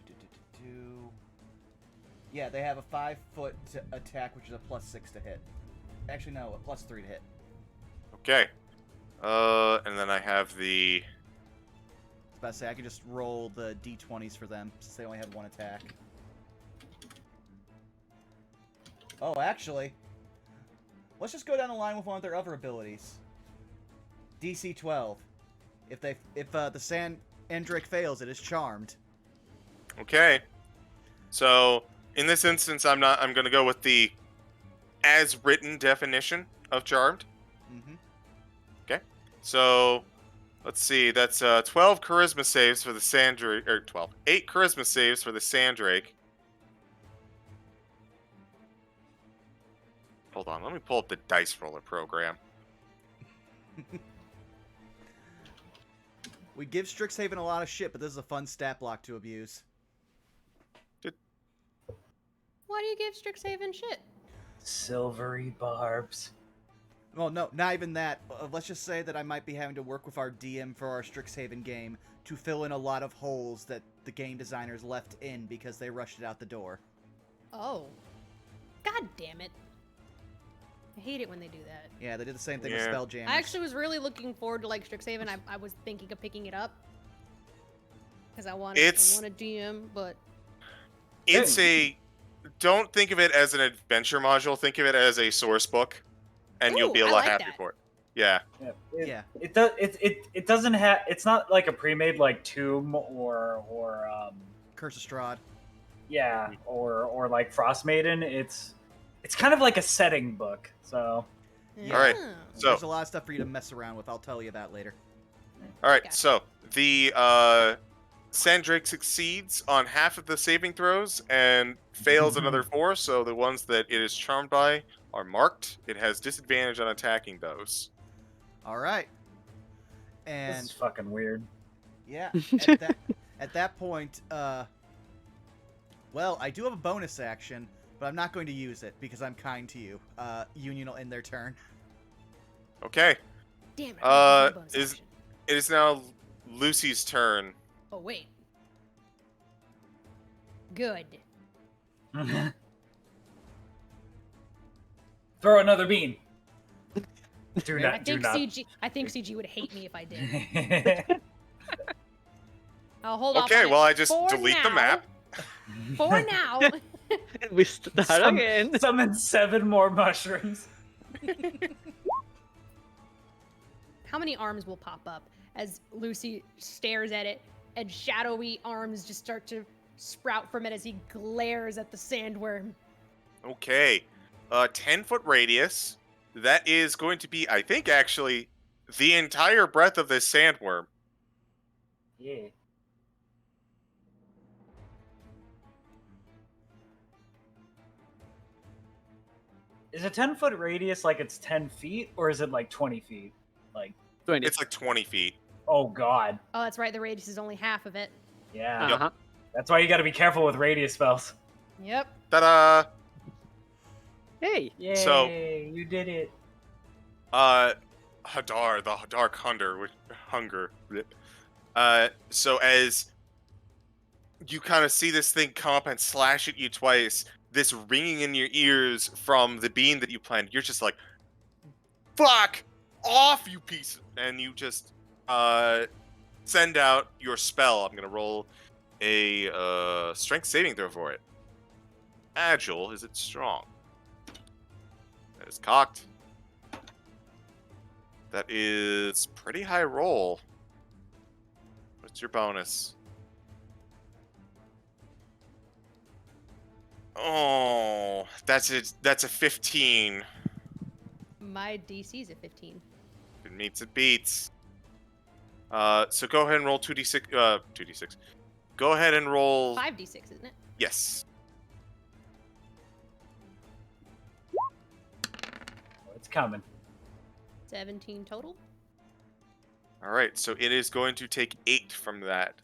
yeah, they have a 5-foot attack, which is a +6 to hit. Actually, no, a +3 to hit. Okay. And then I have the... I was about to say, I could just roll the d20s for them, since they only had 1 attack. Oh, actually, let's just go down the line with one of their other abilities. DC 12. If the Sandrake fails, it is charmed. Okay. So, in this instance, I'm going to go with the as-written definition of charmed. Mm-hmm. Okay. So, let's see. That's 12 charisma saves for the Sandrake, or 12. 8 charisma saves for the Sandrake. Hold on, let me pull up the dice roller program. We give Strixhaven a lot of shit, but this is a fun stat block to abuse. Why do you give Strixhaven shit? Silvery barbs. Well, no, not even that. Let's just say that I might be having to work with our DM for our Strixhaven game to fill in a lot of holes that the game designers left in because they rushed it out the door. Oh. God damn it. I hate it when they do that. Yeah, they did the same thing with Spelljammers. I actually was really looking forward to like Strixhaven. I was thinking of picking it up because I want a DM, but it's a. Don't think of it as an adventure module. Think of it as a source book, and you'll be a lot happier for it. Yeah. It does. It doesn't have. It's not like a pre-made like Tomb or Curse of Strahd. Yeah, or like Frost Maiden. It's kind of like a setting book. So. Yeah. All right. So there's a lot of stuff for you to mess around with. I'll tell you that later. All right. So the Sandrake succeeds on half of the saving throws and fails another 4. So the ones that it is charmed by are marked. It has disadvantage on attacking those. All right. And this is fucking weird. Yeah. At that point, well, I do have a bonus action, but I'm not going to use it because I'm kind to you. Union will end their turn. Okay. Damn it. It is now Lucy's turn. Oh, wait. Good. Throw another bean. I think CG would hate me if I did. I'll hold off. Okay, well, I just delete the map. For now. We start again. Summon 7 more mushrooms. How many arms will pop up as Lucy stares at it and shadowy arms just start to sprout from it as he glares at the sandworm? Okay. 10-foot radius. That is going to be, I think, actually, the entire breadth of this sandworm. Yeah. Is a 10-foot radius like it's 10 feet, or is it like 20 feet? Like 20. It's like 20 feet. Oh god. Oh, that's right. The radius is only half of it. Yeah. Uh-huh. That's why you got to be careful with radius spells. Yep. Ta-da! Hey. Yay! So- you did it. Hadar, the dark hunger. So as you kind of see this thing come up and slash at you twice, this ringing in your ears from the beam that you planted, you're just like, fuck off, you piece! And you just send out your spell. I'm gonna roll a strength saving throw for it. Agile, is it strong? That is cocked. That is pretty high roll. What's your bonus? Oh, that's a 15. My DC's at 15. It meets it beats. So go ahead and roll 2d6. 2d6. Go ahead and roll. 5d6, isn't it? Yes. It's coming. 17 total. All right. So it is going to take 8 from that,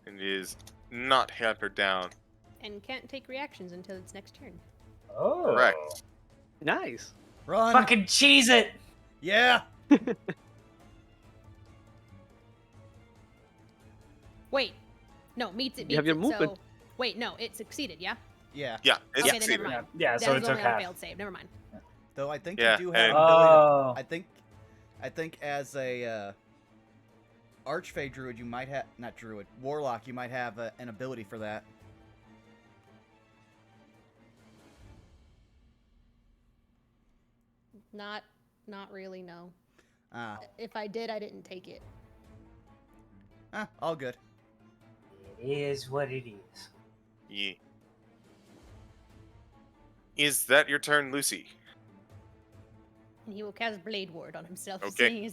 and it is not hampered down. And can't take reactions until its next turn. Oh. Correct. Nice. Run. Fucking cheese it. Yeah. Wait. No, meets it. You have beats your it, movement. So... Wait, no, it succeeded, yeah? Yeah. Yeah. It's Okay, then succeeded. never mind. Yeah, so that it was took only on a half. failed save. Never mind. Though I think Yeah, you do have and- an ability. Oh. I think as a Archfey druid, you might have not druid warlock. You might have an ability for that. Not really, no. Ah, If I did, I didn't take it. all good. It is what it is. Yeah. Is that your turn, Lucy? And he will cast Blade Ward on himself. Okay.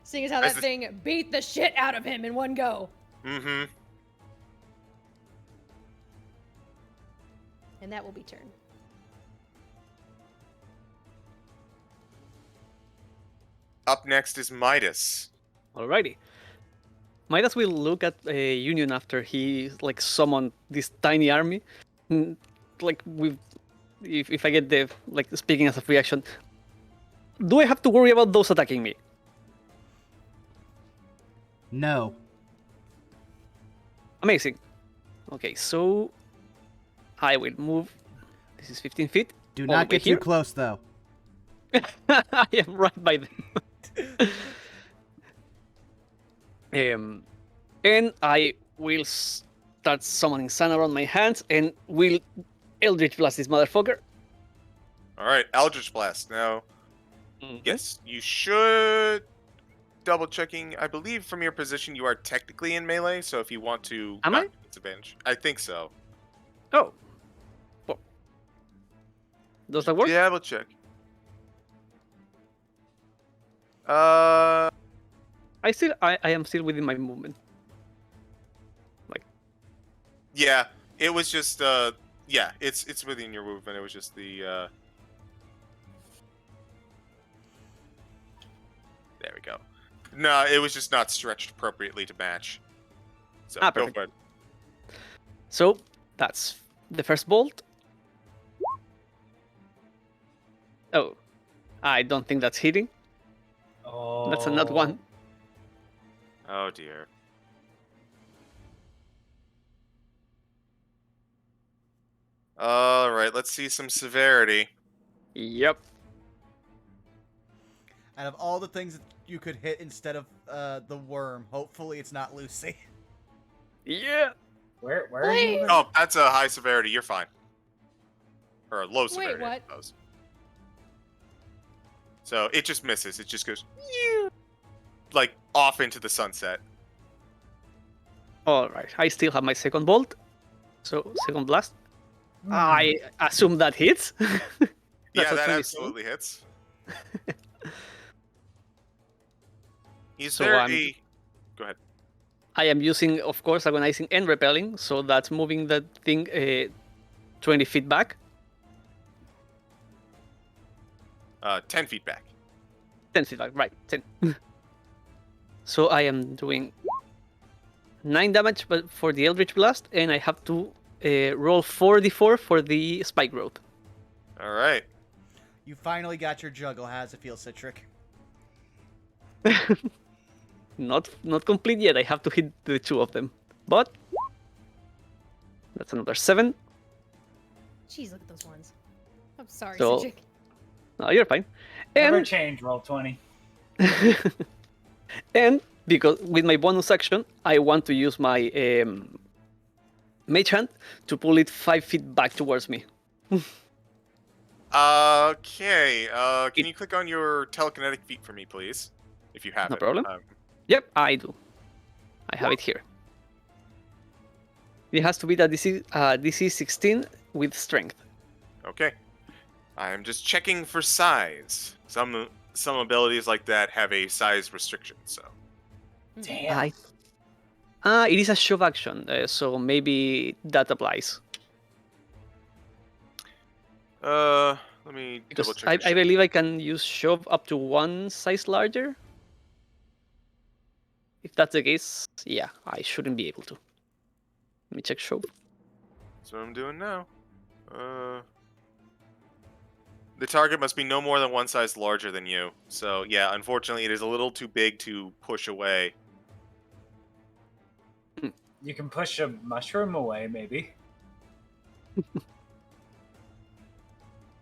Seeing as how As that the- thing beat the shit out of him in one go. Mm-hmm. And that will be turn. Up next is Midas. Alrighty. Midas will look at a Union after he like summoned this tiny army. Like with, if I get the like speaking as a free action, do I have to worry about those attacking me? No. Amazing. Okay, so I will move. This is 15 feet. Do all not the way get too here. close, though. I am right by them. And I will start summoning sun around my hands and will Eldritch Blast this motherfucker. All right, Eldritch Blast. Now, yes, you should double checking. I believe from your position you are technically in melee, so if you want to, Am I? Disadvantage. I think so. Oh. Well, does that work? Yeah, double check. I am still within my movement. Yeah, it was just yeah, it's within your movement. It was just the there we go. No, it was just not stretched appropriately to match. So go Perfect. for it. So that's the first bolt. Oh, I don't think that's hitting. Oh. That's a nut one. Oh dear. All right, let's see some severity. Yep. Out of all the things that you could hit instead of the worm, hopefully it's not Lucy. Yeah. Where are you? Oh, that's a high severity. You're fine. Or a low severity, I what? suppose. So it just misses. It just goes like off into the sunset. All right. I still have my second bolt. So second blast. I assume that hits. Yeah, That's a that 27. absolutely hits. Is So there I'm- a... Go ahead. I am using, of course, agonizing and repelling, so that's moving that thing 20 feet back. 10 feet back. 10 feet back, right, 10. So I am doing 9 damage but for the Eldritch Blast, and I have to roll 4d4 for the spike growth. All right. You finally got your juggle. How does it feel, Citric? Not complete yet. I have to hit the 2 of them. But that's another 7. Jeez, look at those ones. I'm sorry, So- Citric. No, you're fine. Never And change, roll 20. and because with my bonus action, I want to use my mage hand to pull it 5 feet back towards me. Okay. Can you click on your telekinetic feat for me, please? If you have No it. problem. Yep, I do. I have it here. It has to be the DC 16 with strength. Okay. I'm just checking for size. Some abilities like that have a size restriction, so. Damn. It is a shove action, so maybe that applies. Let me Because double check. I believe I can use shove up to 1 size larger. If that's the case, yeah, I shouldn't be able to. Let me check shove. That's what I'm doing now. The target must be no more than 1 size larger than you. So, yeah, unfortunately, it is a little too big to push away. You can push a mushroom away, maybe.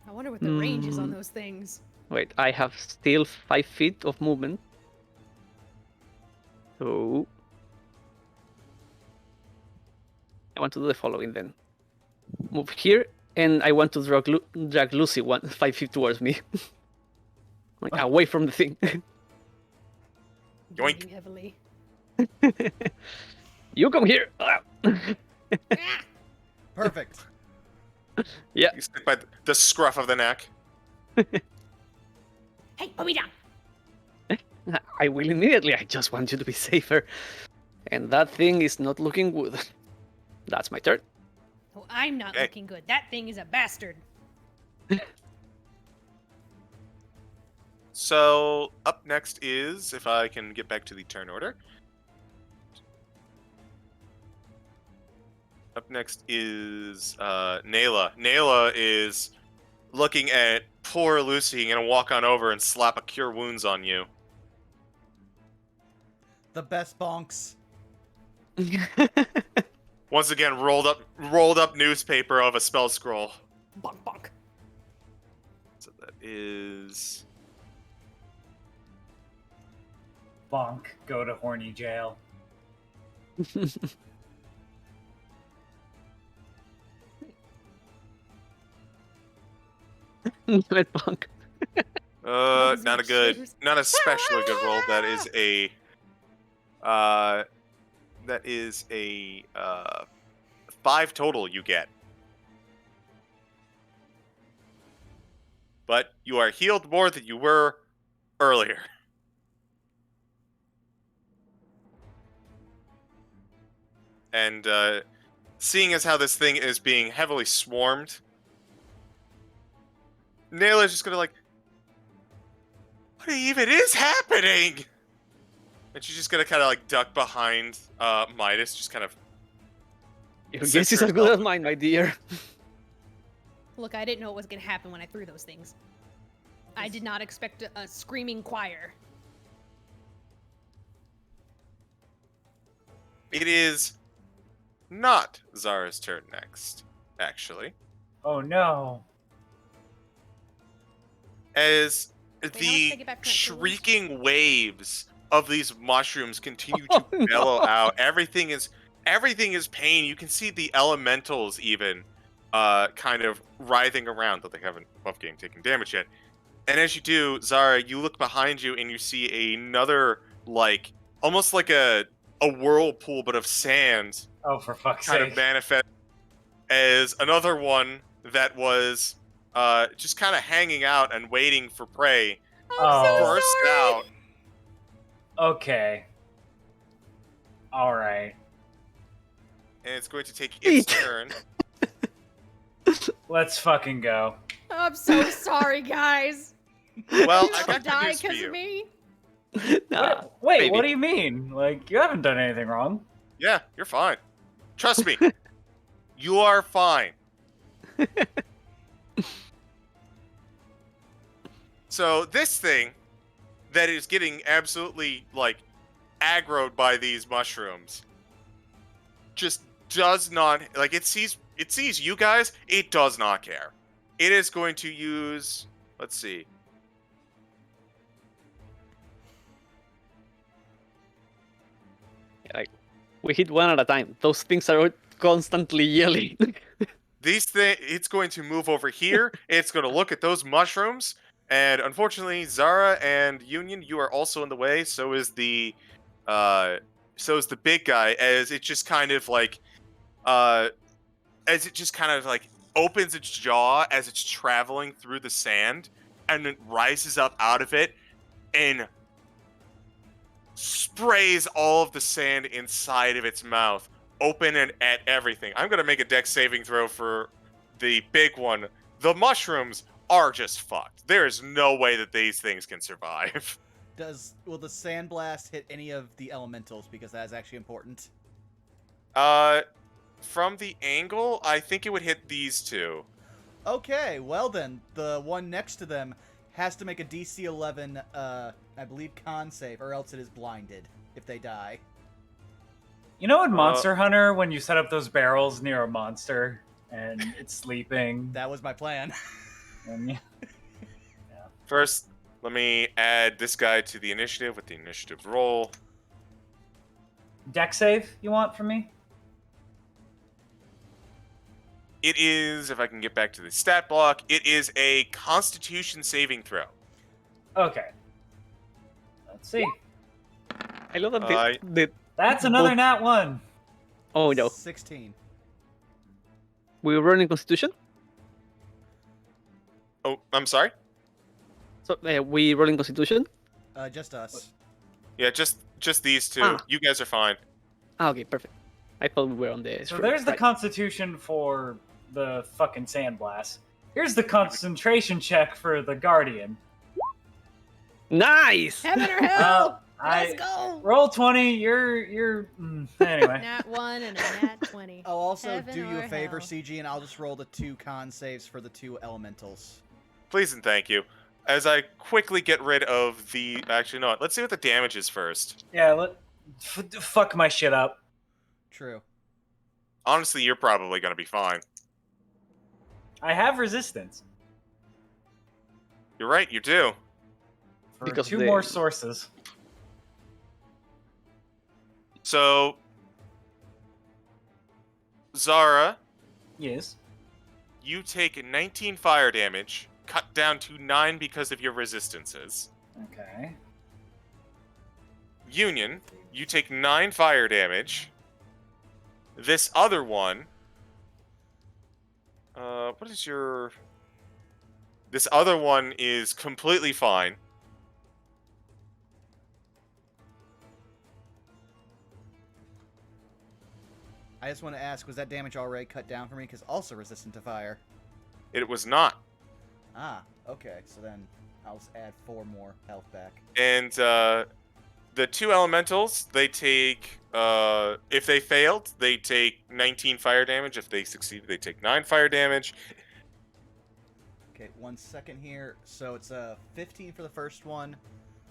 I wonder what the range is on those things. Wait, I have still 5 feet of movement. So I want to do the following then. Move here, and I want to drag Lucy 5 feet towards me. Like, away from the thing. Yoink. Breathing heavily. You come here! Perfect. Yeah. You stick by the scruff of the neck. Hey, put me down. I will immediately. I just want you to be safer. And that thing is not looking good. That's my turn. Oh, I'm not Okay. looking good. That thing is a bastard. So, up next is, if I can get back to the turn order. Up next is Nayla. Nayla is looking at poor Lucy and gonna walk on over and slap a Cure Wounds on you. The best bonks. Once again, rolled up newspaper of a spell scroll. Bonk, bonk. So that is Bonk. Go to horny jail. Let bonk. not a good, not especially good roll. That is a 5 total you get. But you are healed more than you were earlier. And seeing as how this thing is being heavily swarmed, Nayla's just gonna like, what even is happening? And she's just gonna kind of like duck behind Midas, just kind of. Your guess is as good as mine, my dear. Look, I didn't know what was going to happen when I threw those things. I did not expect a screaming choir. It is not Zara's turn next, actually. Oh no. As how much did I the get back from that shrieking waves of these mushrooms continue to bellow out, everything is pain. You can see the elementals even kind of writhing around, though they haven't buff game taken damage yet. And as you do, Zara, you look behind you and you see another, like, almost like a whirlpool, but of sand. Oh, for fuck's Kind sake. of manifest as another one that was just kind of hanging out and waiting for prey. Oh. Burst out Okay. All right. And it's going to take its turn. Let's fucking go. I'm so sorry, guys. Well, You I all got good die news for because of you. me. Nah, Wait, maybe. what do you mean? Like, you haven't done anything wrong. Yeah, you're fine. Trust me. You are fine. So this thing that is getting absolutely, like, aggroed by these mushrooms just does not, like, it sees you guys, it does not care. It is going to use, let's see. Like, we hit one at a time. Those things are constantly yelling. It's going to move over here. It's going to look at those mushrooms, and unfortunately, Zara and Union, you are also in the way. So is the big guy. As it just kind of like, opens its jaw as it's traveling through the sand, and then rises up out of it, and sprays all of the sand inside of its mouth, open and at everything. I'm gonna make a dex saving throw for the big one. The mushrooms are just fucked. There is no way that these things can survive. Will the sandblast hit any of the elementals? Because that is actually important. From the angle, I think it would hit these two. Okay, well then, the one next to them has to make a DC 11, I believe, con save, or else it is blinded if they die. You know in Monster Hunter, when you set up those barrels near a monster and it's sleeping? That was my plan. And First, let me add this guy to the initiative with the initiative roll. Dex save you want from me? It is, if I can get back to the stat block, it is a Constitution saving throw. Okay. Let's see. I love that That's another nat 1. Oh no. 16. We were running Constitution? Oh, I'm sorry? So, we rolling Constitution? Just us. Yeah, just these two. Ah. You guys are fine. Okay, perfect. I thought we were on the... So there's the Constitution for the fucking sandblast. Here's the concentration check for the Guardian. Nice! Heaven or hell! Let's go! Roll 20, you're anyway. Nat 1 and a nat 20. I'll also Heaven do you a or favor, hell. CG, and I'll just roll the 2 con saves for the 2 elementals. Please and thank you. As I quickly get rid of the... Actually, no. Let's see what the damage is first. Yeah, fuck my shit up. True. Honestly, you're probably going to be fine. I have resistance. You're right, you do. For Because 2 more sources. So, Zara, Yes. you take 19 fire damage, cut down to 9 because of your resistances. Okay. Union, you take 9 fire damage. This other one... what is your... This other one is completely fine. I just want to ask, was that damage already cut down for me? Because also resistant to fire. It was not. Ah, okay. So then I'll just add 4 more health back. And the 2 elementals, they take... if they failed, they take 19 fire damage. If they succeeded, they take 9 fire damage. Okay, 1 second here. So it's 15 for the first one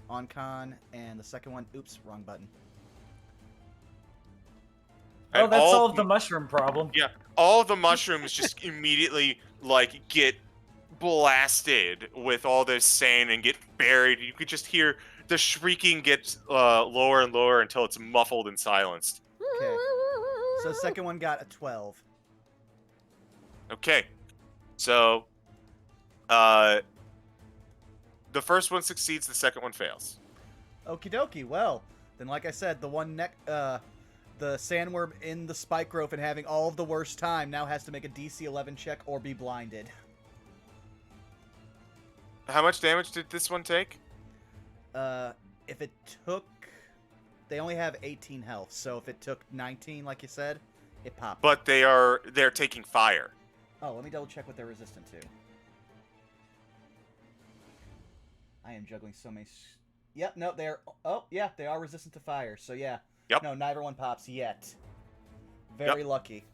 on con, and the second one... Oops, wrong button. Oh, And that all- solved the mushroom problem. Yeah, all the mushrooms just immediately, like, get blasted with all this sand and get buried. You could just hear the shrieking get lower and lower until it's muffled and silenced. Okay. So the second one got a 12. Okay, so the first one succeeds, the second one fails. Okie dokie. Well, then like I said, the one the sandworm in the spike growth and having all of the worst time now has to make a DC 11 check or be blinded. How much damage did this one take? If it took they only have 18 health, so if it took 19, like you said, it popped. But they're taking fire. Oh, let me double check what they're resistant to. I am juggling so many. Yep, no, they're. Oh, yeah, they are resistant to fire. So yeah. Yep. No, neither one pops yet. Very lucky.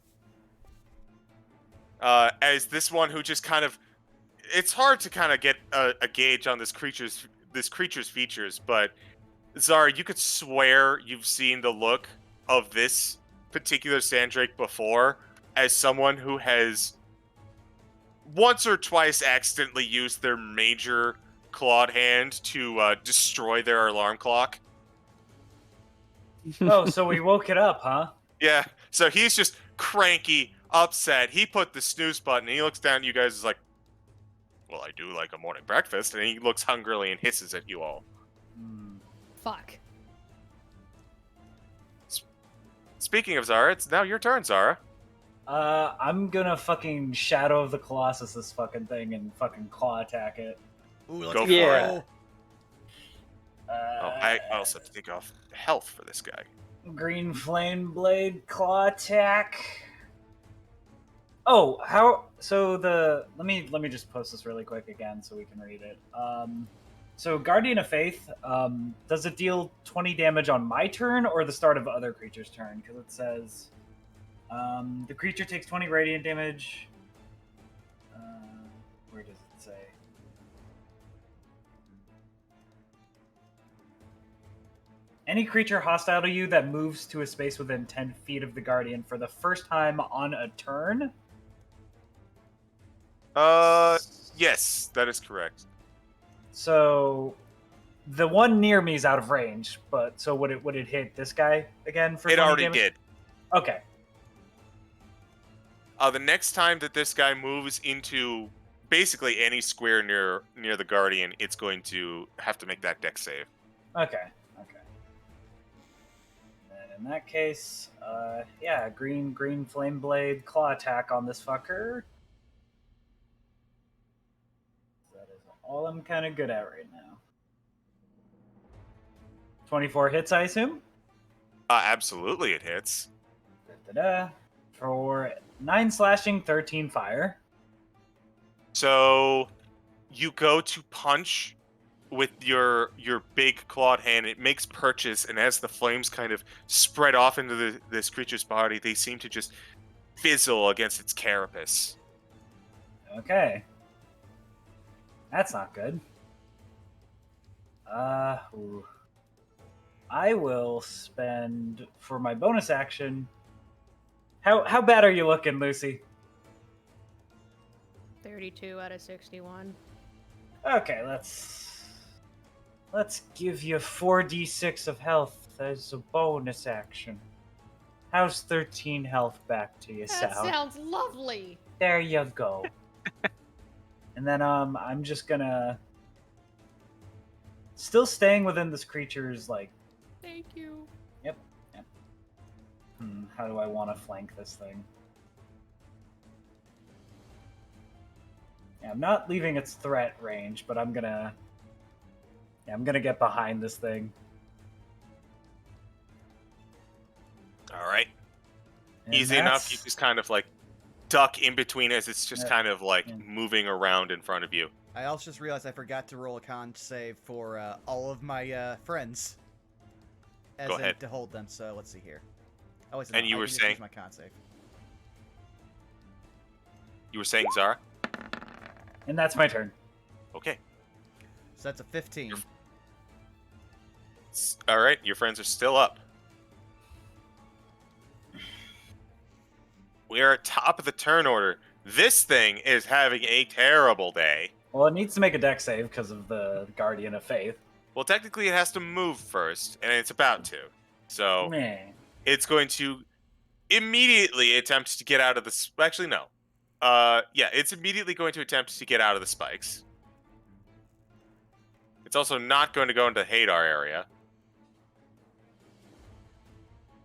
As this one who just kind of, it's hard to kind of get a gauge on this creature's features, but Zara, you could swear you've seen the look of this particular Sandrake before as someone who has once or twice accidentally used their major clawed hand to destroy their alarm clock. Oh, so we woke it up, huh? Yeah, so he's just cranky, upset. He put the snooze button, and he looks down at you guys and is like, well, I do like a morning breakfast, and he looks hungrily and hisses at you all. Fuck. Speaking of Zara, it's now your turn, Zara. I'm gonna fucking Shadow of the Colossus this fucking thing and fucking claw attack it. Ooh, let's Go go. for it. I also have to take off health for this guy. Green Flame Blade claw attack. Oh, how? So let me just post this really quick again so we can read it. So Guardian of Faith, does it deal 20 damage on my turn or the start of other creature's turn? Because it says the creature takes 20 radiant damage. Where does it say? Any creature hostile to you that moves to a space within 10 feet of the Guardian for the first time on a turn? Yes, that is correct. So the one near me is out of range, but so would it hit this guy again for 20 It already damage? did. Okay. The next time that this guy moves into basically any square near the Guardian, it's going to have to make that dex save. Okay. In that case, yeah, green flame blade claw attack on this fucker. That is all I'm kind of good at right now. 24 hits, I assume? Absolutely it hits. Da-da-da. For 9 slashing, 13 fire. So you go to punch with your big clawed hand. It makes purchase, and as the flames kind of spread off into this creature's body, they seem to just fizzle against its carapace. Okay. That's not good. Ooh. I will spend for my bonus action. How bad are you looking, Lucy? 32 out of 61. Okay, let's give you 4d6 of health as a bonus action. How's 13 health back to you, That Sal? sounds lovely. There you go. And then I'm just gonna still staying within this creature's like. Thank you. Yep. How do I want to flank this thing? Yeah, I'm not leaving its threat range, but I'm gonna get behind this thing. All right. And Easy enough. You just kind of like duck in between as it's just kind of like moving around in front of you. I also just realized I forgot to roll a con save for all of my friends. As Go ahead. To hold them, so let's see here. Oh, wait, And you I were can just saying- use my con save. You were saying, Zara? And that's my turn. Okay. So that's a 15. All right. Your friends are still up. We are at top of the turn order. This thing is having a terrible day. Well, it needs to make a dex save because of the Guardian of Faith. Well, technically, it has to move first, and it's about to. So Meh. it's going to immediately attempt to get out of the. Actually, no. Yeah, it's immediately going to attempt to get out of the spikes. It's also not going to go into the Hadar area.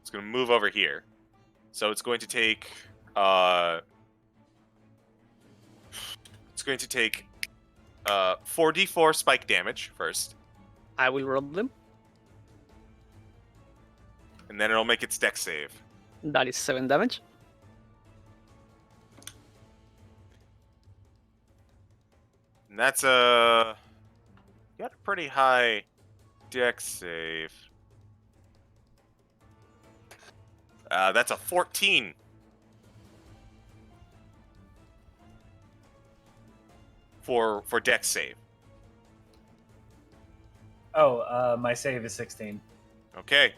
It's going to move over here. So it's going to take. It's going to take 4d4 spike damage first. I will roll them. and then it'll make its dex save. That is 7 damage. And that's got a pretty high dex save. That's a 14. For dex save. Oh, my save is 16. Okay.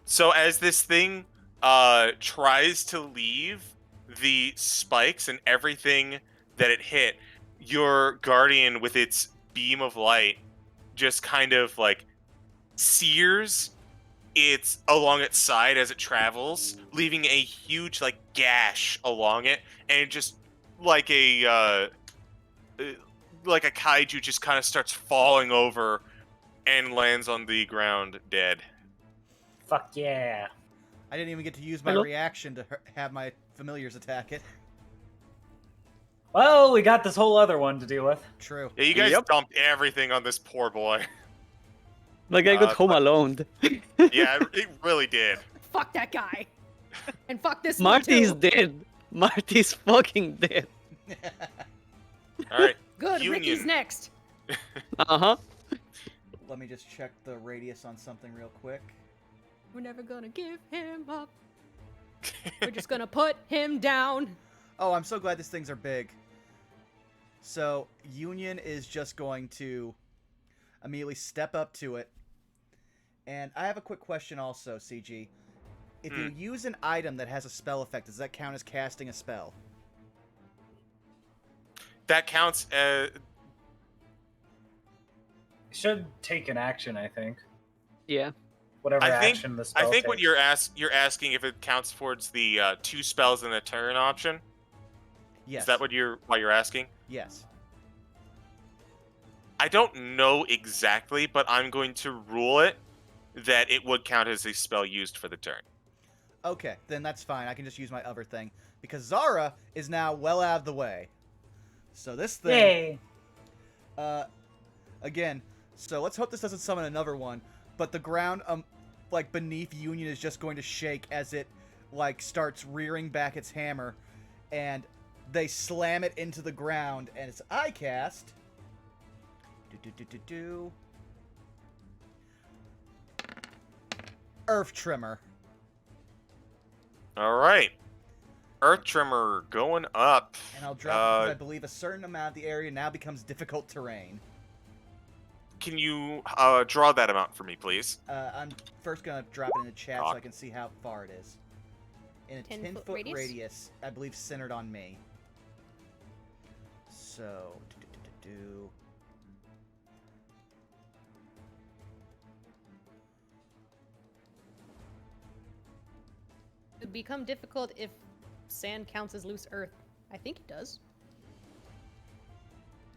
So as this thing tries to leave the spikes and everything that it hit, your guardian with its beam of light just kind of like sears along its side as it travels, leaving a huge like gash along it, and just like a kaiju just kind of starts falling over and lands on the ground dead. Fuck yeah. I didn't even get to use my reaction to have my familiars attack it. Well, we got this whole other one to deal with. True. Yeah, you guys dumped everything on this poor boy. Like I got home alone. Yeah, it really did. Fuck that guy. And fuck this Marty's one too. dead. Marty's fucking dead. Alright. Good, Union. Ricky's next. Uh-huh. Let me just check the radius on something real quick. We're never gonna give him up. We're just gonna put him down. Oh, I'm so glad these things are big. So, Union is just going to immediately step up to it. And I have a quick question also, CG. If you use an item that has a spell effect, does that count as casting a spell? That counts as... Should take an action, I think. Yeah. Whatever action the spell I think takes. what you're asking if it counts towards the 2 spells in the turn option. Yes. Is that what why you're asking? Yes. I don't know exactly, but I'm going to rule it that it would count as a spell used for the turn. Okay, then that's fine. I can just use my other thing. Because Zara is now well out of the way. So this thing... Yay! Again, so let's hope this doesn't summon another one. But the ground, like, beneath Union is just going to shake as it, like, starts rearing back its hammer. And they slam it into the ground, and it's I cast... Earth Trimmer. Alright. Earth Trimmer going up. And I'll drop it because I believe a certain amount of the area now becomes difficult terrain. Can you draw that amount for me, please? I'm first going to drop it in the chat so I can see how far it is. In a 10-foot radius, I believe centered on me. So, It would become difficult if sand counts as loose earth. I think it does.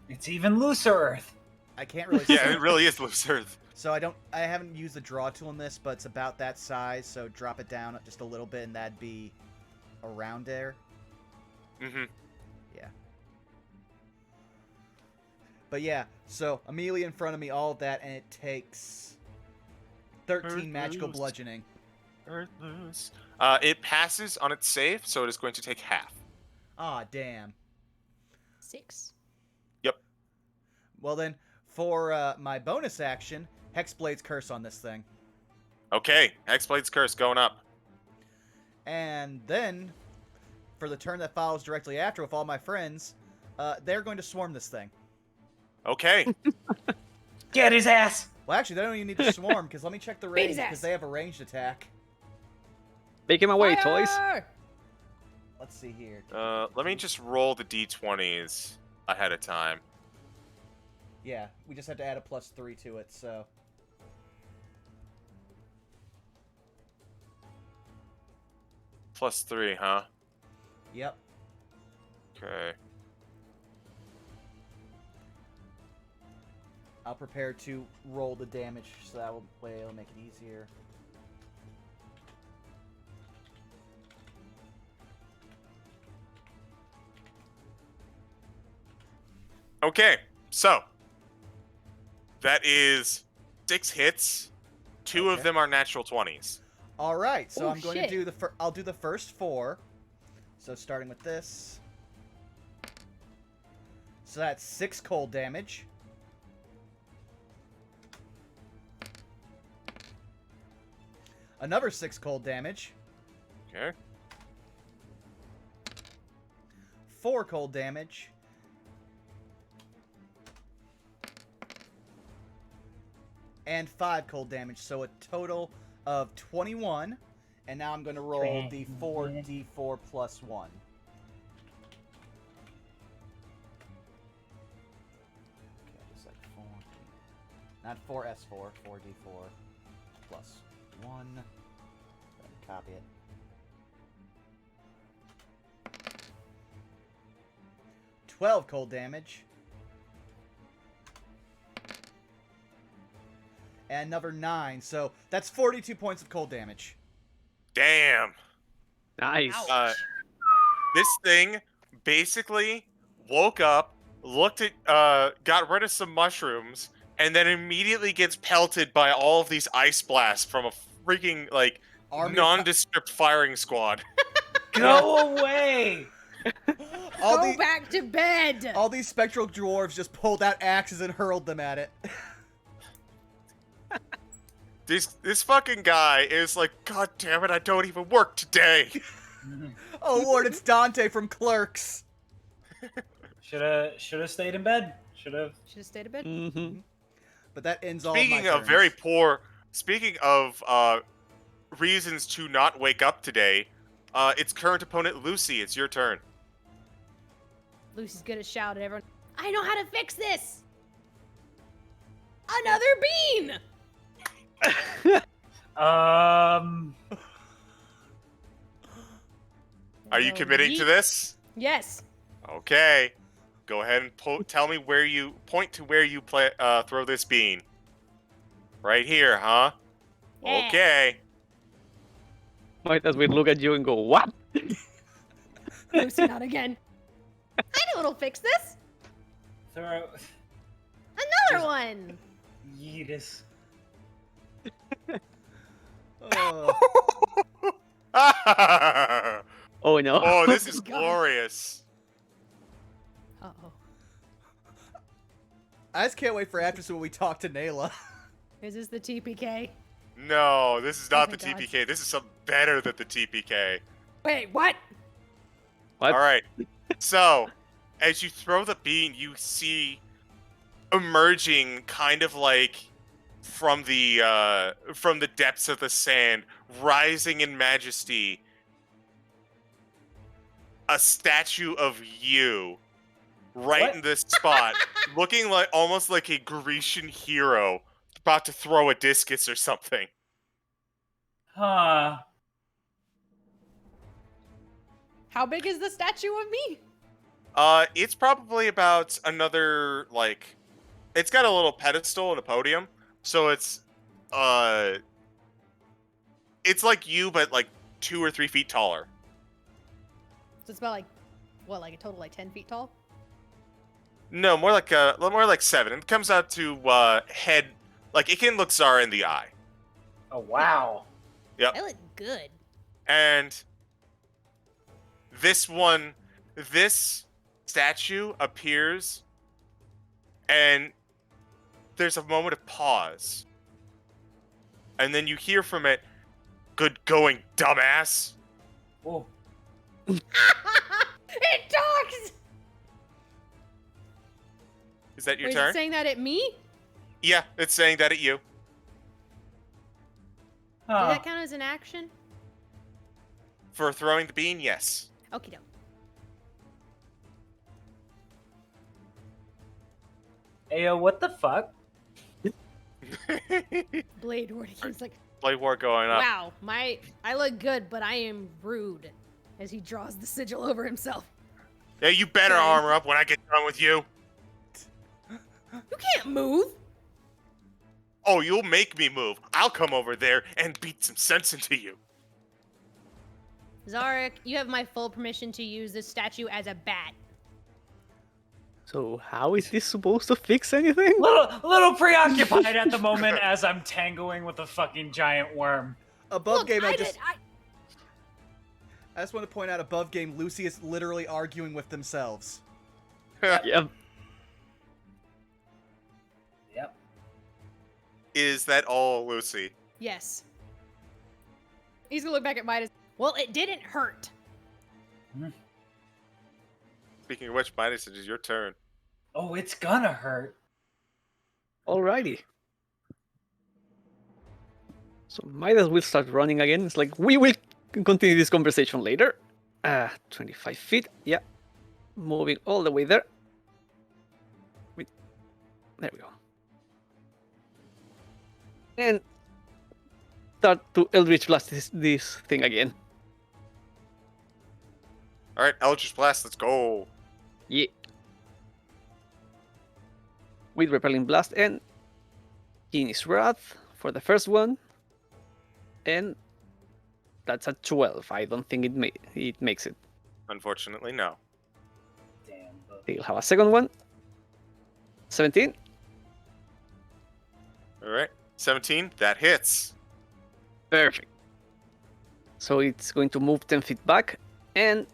It's even looser Earth. I can't really. Yeah, it really is loose earth. So I haven't used the draw tool in this, but it's about that size. So drop it down just a little bit, and that'd be around there. Mm-hmm. Yeah. But yeah, so immediately in front of me, all of that, and it takes 13 magical bludgeoning. Earth loose. It passes on its save, so it is going to take half. Ah, damn. 6. Yep. Well then, for my bonus action, Hexblade's Curse on this thing. Okay, Hexblade's Curse going up. And then, for the turn that follows directly after with all my friends, they're going to swarm this thing. Okay. Get his ass! Well, actually, they don't even need to swarm, because let me check the Beat range, his ass. because they have a ranged attack. Take him away, toys. Fire! Let's see here. Let me just roll the d20s ahead of time. Yeah, we just had to add a +3 to it, so... +3, huh? Yep. Okay. I'll prepare to roll the damage, so that way it'll make it easier. Okay, so that is 6 hits 2 of them are natural 20s. All right, so I'm going shit. to do I'll do the first 4. So starting with this. So that's 6 cold damage. Another 6 cold damage. Okay. 4 cold damage. And 5 cold damage, so a total of 21. And now I'm going to roll the 4d4 plus 1. Okay, just like 4. Not 4s4, 4d4 plus 1. Then copy it. 12 cold damage. And another 9, so that's 42 points of cold damage. Damn. Nice. This thing basically woke up, looked at, got rid of some mushrooms, and then immediately gets pelted by all of these ice blasts from a freaking, like, nondescript firing squad. Go away! Go back to bed! All these spectral dwarves just pulled out axes and hurled them at it. This fucking guy is like, God damn it, I don't even work today. Oh lord, it's Dante from Clerks. Should have stayed in bed. Should have stayed in bed. Mm-hmm. But that ends all Speaking my of turns. very poor, speaking of reasons to not wake up today, its current opponent Lucy, it's your turn. Lucy's gonna shout at everyone, I know how to fix this! Another bean! Are you committing to this? Yes. Okay. Go ahead and tell me where you point to where you throw this bean. Right here, huh? Yeah. Okay. Might as well look at you and go, what? Lucy, not again. I know what'll fix this. throw. Another one. Yeetus. Oh no. Oh, this is God. glorious. Uh-oh. I just can't wait for after so when we talk to Nayla. Is this the TPK? No, this is not my the God. TPK. This is something better than the TPK. Wait, what? What? All right. So, as you throw the bean, you see emerging kind of like from the depths of the sand, rising in majesty, a statue of you right What? in this spot, looking like almost like a Grecian hero about to throw a discus or something. Huh. How big is the statue of me? It's probably about another, like, it's got a little pedestal and a podium, so it's like you, but like 2 or 3 feet taller. So it's about like, what, like a total like 10 feet tall? No, more like 7. It comes out to head, like it can look Zara in the eye. Oh wow. Yep. I look good. And this statue appears, and there's a moment of pause. And then you hear from it, "Good going, dumbass." Whoa. It talks! Is that your Wait, turn? it's saying that at me? Yeah, it's saying that at you. Did Huh. that count as an action? For throwing the bean, yes. Okie doke. Ayo, what the fuck? Blade Warning. He's like, Blade War going up. wow, I look good, but I am rude. As he draws the sigil over himself. Yeah, you better Okay. armor up when I get done with you. You can't move. Oh, you'll make me move. I'll come over there and beat some sense into you. Zarek, you have my full permission to use this statue as a bat. So how is this supposed to fix anything? Little preoccupied at the moment as I'm tangling with a fucking giant worm. Above Look, game, I just want to point out above game, Lucy is literally arguing with themselves. Yep. Yep. Is that all, Lucy? Yes. He's gonna look back at Midas. Well, it didn't hurt. Speaking of which, Midas, it is your turn. Oh, it's gonna hurt. Alrighty. So Midas will start running again. It's like, we will continue this conversation later. 25 feet. Yeah. Moving all the way there. There we go. And start to Eldritch Blast this thing again. Alright, Eldritch Blast, let's go. Yeah. With Repelling Blast and Genie's Wrath for the first one. And that's a 12. I don't think it makes it. Unfortunately, no. Damn. They'll have a second one. 17. Alright, 17, that hits. Perfect. So it's going to move 10 feet back, and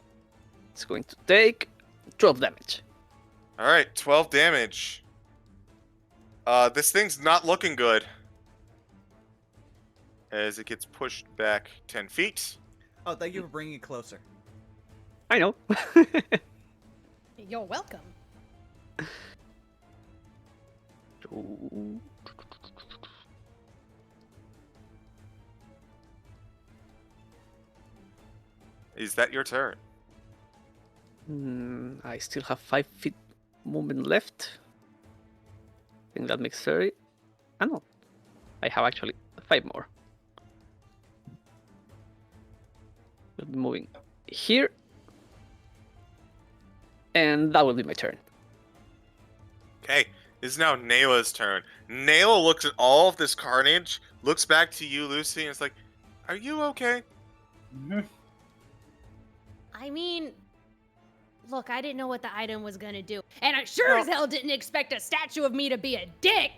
it's going to take 12 damage. Alright, 12 damage. This thing's not looking good. As it gets pushed back 10 feet. Oh, thank you for bringing it closer. I know. You're welcome. Is that your turn? I still have 5 feet movement left. I think that makes 30. I know. I have actually 5 more. We'll be moving here. And that will be my turn. Okay, this is now Nayla's turn. Nayla looks at all of this carnage, looks back to you, Lucy, and is like, are you okay? Mm-hmm. I mean, look, I didn't know what the item was gonna do. And I sure as hell didn't expect a statue of me to be a dick!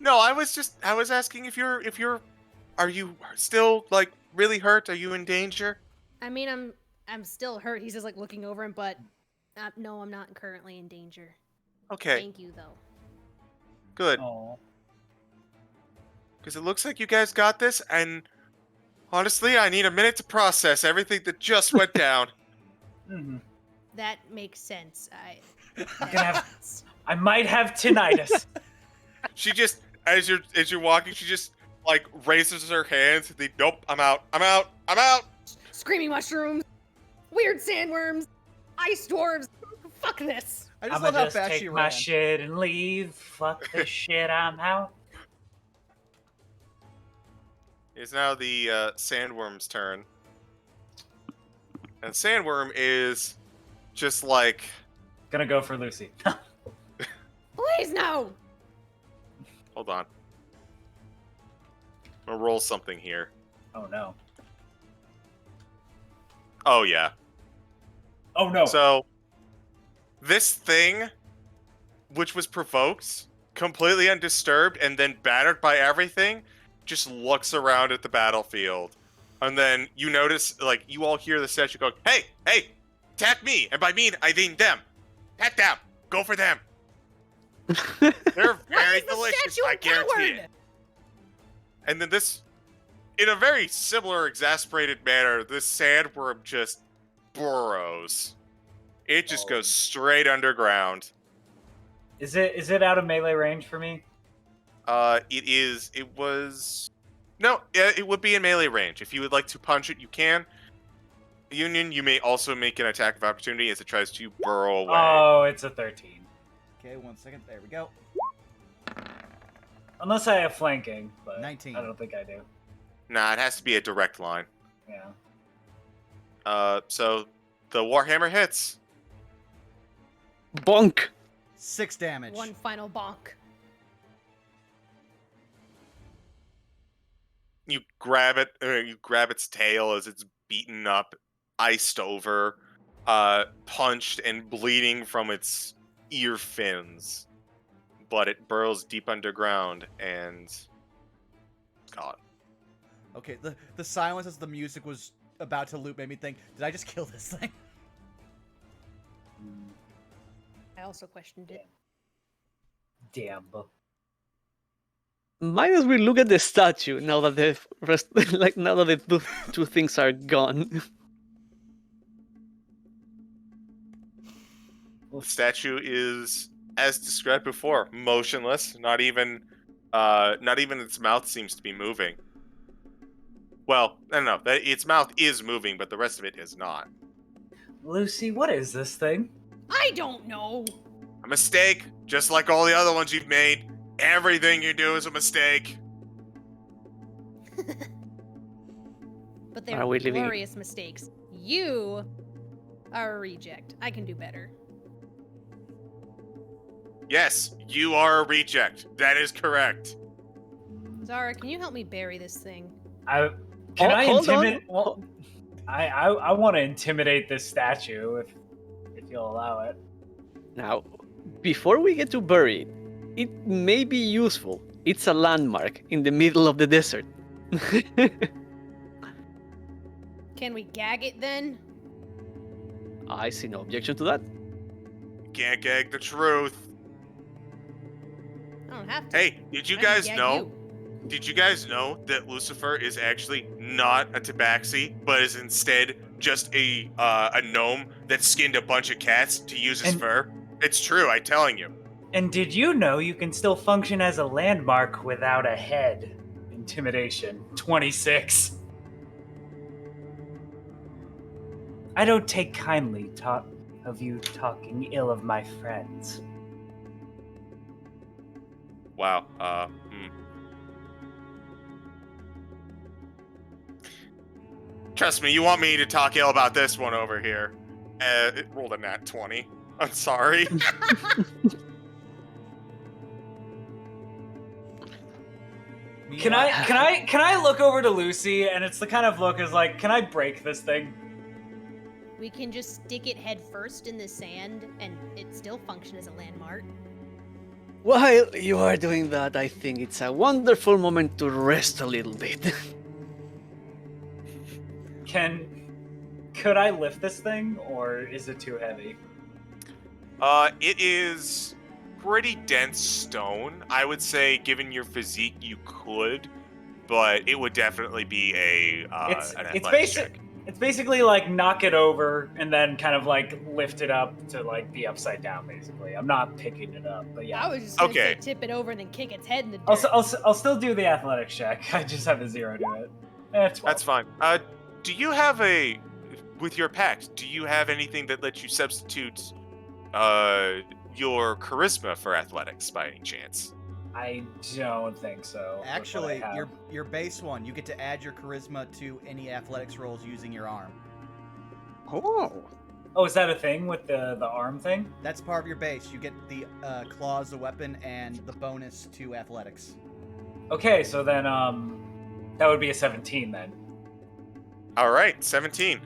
No, I was asking if are you still, like, really hurt? Are you in danger? I mean, I'm still hurt. He's just like looking over him, but no, I'm not currently in danger. Okay, Thank you, though. good. Oh. Because it looks like you guys got this, and honestly, I need a minute to process everything that just went down. Mm-hmm. That makes sense. I might have tinnitus. She just, as you're walking, she just like raises her hands. Nope, I'm out. Screaming mushrooms, weird sandworms, ice dwarves. Fuck this. I just I'ma love how just fast take she my ran. shit and leave. Fuck this shit, I'm out. It's now the sandworm's turn. And sandworm is just like... Gonna go for Lucy. Please, no! Hold on. I'm gonna roll something here. Oh no. Oh, yeah. Oh no. So, this thing, which was provoked, completely undisturbed, and then battered by everything, just looks around at the battlefield. And then you notice, like, you all hear the statue go, hey, attack me! And by me, I mean them! Attack them! Go for them! They're very delicious, I guarantee it. And then this, in a very similar, exasperated manner, this sandworm just burrows. It just goes straight underground. Is it out of melee range for me? It would be in melee range. If you would like to punch it, you can. Union, you may also make an attack of opportunity as it tries to burrow away. Oh, it's a 13. Okay, 1 second. There we go. Unless I have flanking, but 19. I don't think I do. Nah, it has to be a direct line. Yeah. So the Warhammer hits. Bonk! 6 damage. One final bonk. You grab it. You grab its tail as it's beaten up, iced over, punched and bleeding from its ear fins, but it burrows deep underground and it's gone. Okay, the silence as the music was about to loop made me think, did I just kill this thing? I also questioned it. Damn. Might as well look at the statue now that the rest, now that the two things are gone. The statue is, as described before, motionless. Not even its mouth seems to be moving. Well, I don't know. Its mouth is moving, but the rest of it is not. Lucy, what is this thing? I don't know. A mistake, just like all the other ones you've made. Everything you do is a mistake. But they're Are we living- glorious mistakes. You are a reject. I can do better. Yes, you are a reject. That is correct. Zara, can you help me bury this thing? Can I hold on. intimidate? Well, I want to intimidate this statue if you'll allow it. Now, before we get to bury it, it may be useful. It's a landmark in the middle of the desert. Can we gag it then? I see no objection to that. Can't gag the truth. I don't have to. Hey, did you I can guys gag know? you. Did you guys know that Lucifer is actually not a tabaxi, but is instead just a gnome that skinned a bunch of cats to use his fur? It's true, I'm telling you. And did you know you can still function as a landmark without a head? Intimidation 26. I don't take kindly of you talking ill of my friends. Wow. Trust me, you want me to talk ill about this one over here. It rolled a nat 20. I'm sorry. Can I look over to Lucy, and it's the kind of look is like, can I break this thing? We can just stick it head first in the sand, and it still function as a landmark. While you are doing that, I think it's a wonderful moment to rest a little bit. Could I lift this thing, or is it too heavy? It is pretty dense stone. I would say, given your physique, you could, but it would definitely be an athletics check. It's basically like knock it over and then kind of like lift it up to like be upside down. Basically, I'm not picking it up, but yeah. I was just gonna say tip it over and then kick its head in the dirt. I'll still do the athletics check. I just have a 0 to it. That's fine. Do you have with your pact? Do you have anything that lets you substitute your charisma for athletics by any chance? I don't think so. Actually, your base one, you get to add your charisma to any athletics rolls using your arm. Oh, is that a thing with the arm thing? That's part of your base. You get the claws, the weapon, and the bonus to athletics. Okay, so then that would be a 17 then. All right, 17.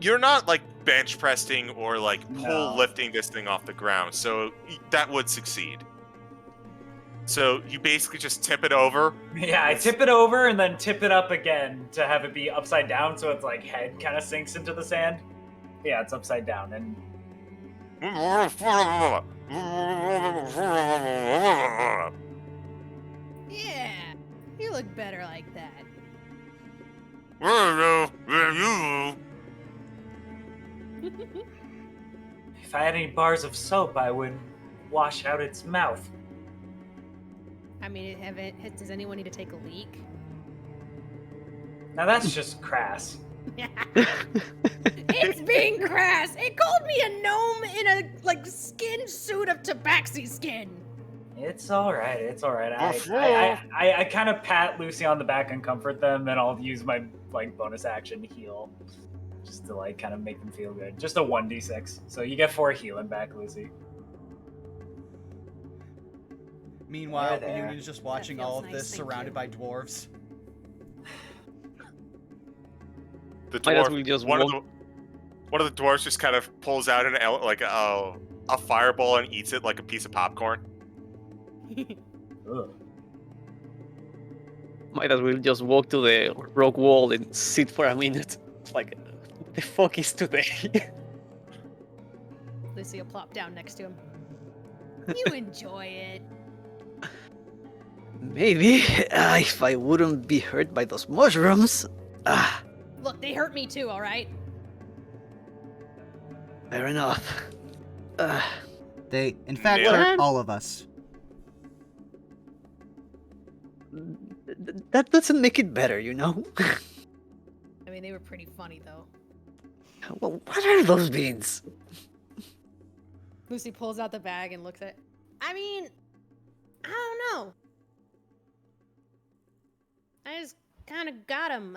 You're not like bench pressing or like pull lifting this thing off the ground, so that would succeed. So you basically just tip it over. Yeah, I tip it over and then tip it up again to have it be upside down, so its like head kind of sinks into the sand. Yeah, it's upside down and. Yeah, you look better like that. If I had any bars of soap, I would wash out its mouth. I mean, does anyone need to take a leak? Now that's just crass. It's being crass. It called me a gnome in a skin suit of tabaxi skin. It's all right. It's all right. I kind of pat Lucy on the back and comfort them, and I'll use my bonus action to heal, just to kind of make them feel good. Just a 1d6, so you get 4 healing back, Lucy. Meanwhile, the Union's just watching all of this, surrounded by dwarves. The dwarf, one of the dwarves just kind of pulls out an a fireball and eats it like a piece of popcorn. Ugh. Might as well just walk to the rock wall and sit for a minute. Like, what the fuck is today? Lucy will plop down next to him. You enjoy it. Maybe, if I wouldn't be hurt by those mushrooms. Look, they hurt me too, alright? Fair enough. They, in fact, Nayla? hurt all of us. That doesn't make it better, you know? I mean, they were pretty funny, though. Well, what are those beans? Lucy pulls out the bag and looks at it. I mean, I don't know. I just kind of got them.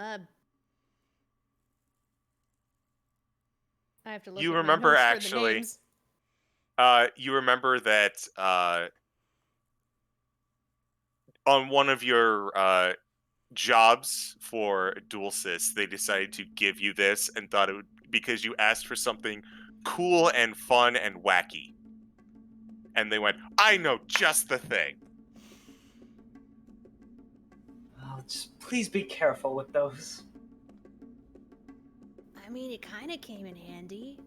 I have to look You at my remember notes for the actually. names. You remember that on one of your jobs for DualSys, they decided to give you this and thought it would because you asked for something cool and fun and wacky. And they went, I know just the thing. Oh, just please be careful with those. I mean, it kind of came in handy.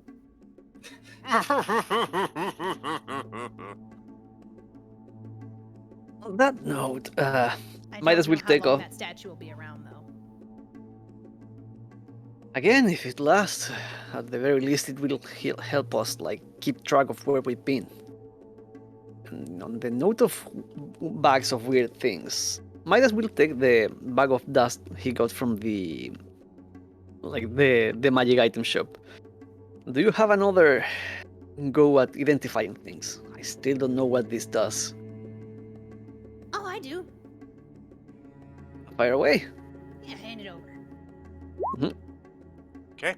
On that note, I might don't as well know how take long off. that statue will be around, though. Again, if it lasts, at the very least it will help us, like, keep track of where we've been. And on the note of bags of weird things, might as well take the bag of dust he got from the magic item shop. Do you have another go at identifying things? I still don't know what this does. Oh, I do. Fire away. Yeah, hand it over. Okay.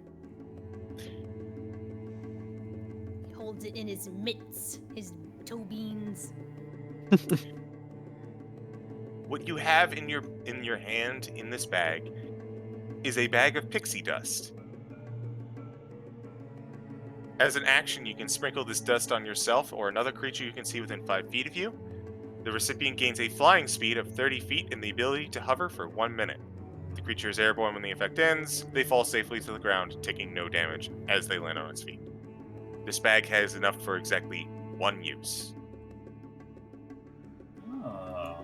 He holds it in his mitts, his toe beans. What you have in your hand in this bag is a bag of pixie dust. As an action, you can sprinkle this dust on yourself or another creature you can see within 5 feet of you. The recipient gains a flying speed of 30 feet and the ability to hover for 1 minute. The creature is airborne when the effect ends. They fall safely to the ground, taking no damage as they land on its feet. This bag has enough for exactly 1 use. Oh.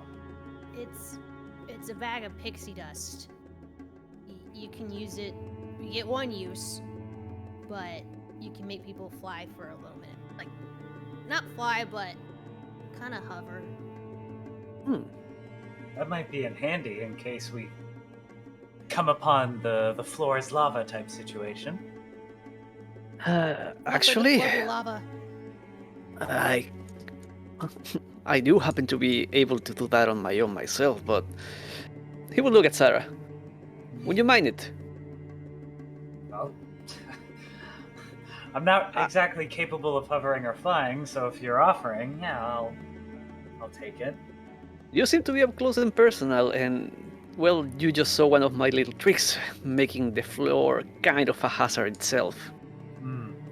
It's a bag of pixie dust. You can use it. You get 1 use, but you can make people fly for a little minute. Like, not fly, but kind of hover. That might be in handy in case we come upon the floor is lava type situation. Actually, Lava. I do happen to be able to do that on my own myself, but he will look at Sarah. Would you mind it? Well, I'm not exactly capable of hovering or flying, so if you're offering, yeah, I'll take it. You seem to be up close and personal, and, well, you just saw one of my little tricks, making the floor kind of a hazard itself.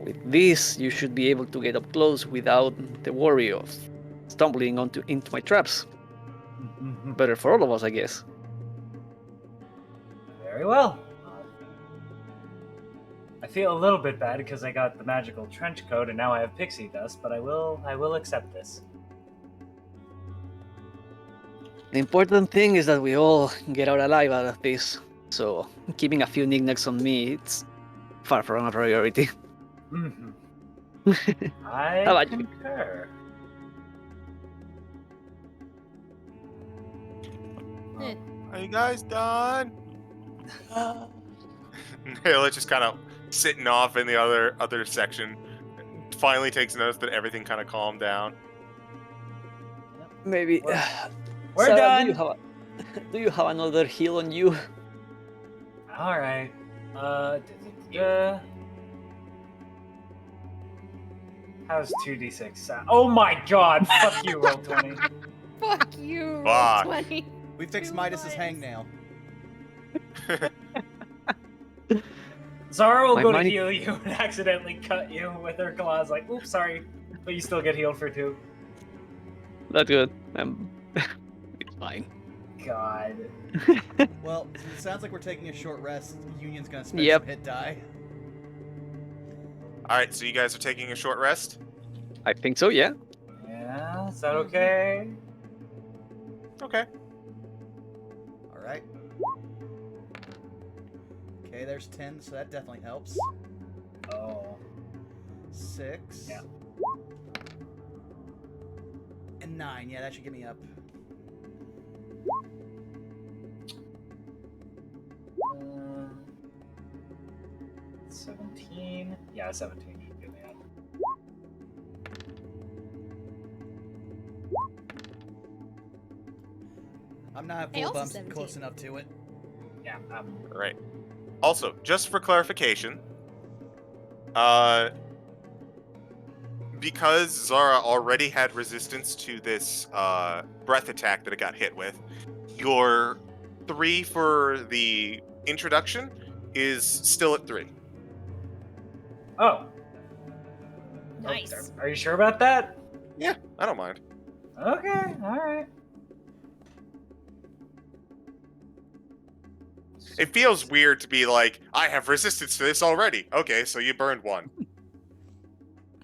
With this, you should be able to get up close without the worry of stumbling into my traps. Better for all of us, I guess. Very well. I feel a little bit bad because I got the magical trench coat and now I have pixie dust, but I will accept this. The important thing is that we all get out alive out of this, so keeping a few knickknacks on me, it's far from a priority. I How about concur. Are you guys done? Nayla just kind of sitting off in the other section. Finally takes notice that everything kind of calmed down. Maybe. We're Sarah, done. Do you have another heal on you? All right. How's 2d6 sound? Oh my god! Fuck you, roll 20. Fuck you, Fuck. 20. We fixed Midas's hangnail. Zara will My go to money- heal you and accidentally cut you with her claws. Like, oops, sorry. But you still get healed for 2. That's good. It's fine. God. Well, since it sounds like we're taking a short rest, Union's gonna spend Yep. some hit die. Alright, so you guys are taking a short rest? I think so, yeah. Yeah, is that okay? Okay. Alright. Okay, there's 10, so that definitely helps. Oh. 6. Yeah. And 9. Yeah, that should get me up. 17. Yeah, 17 should get me up. I'm not Hey, full also bumps 17. close enough to it. Yeah, Right. Also, just for clarification, because Zara already had resistance to this breath attack that it got hit with, your 3 for the introduction is still at 3. Oh. Nice. Are you sure about that? Yeah, I don't mind. Okay, alright. It feels weird to be like, I have resistance to this already. Okay, so you burned 1.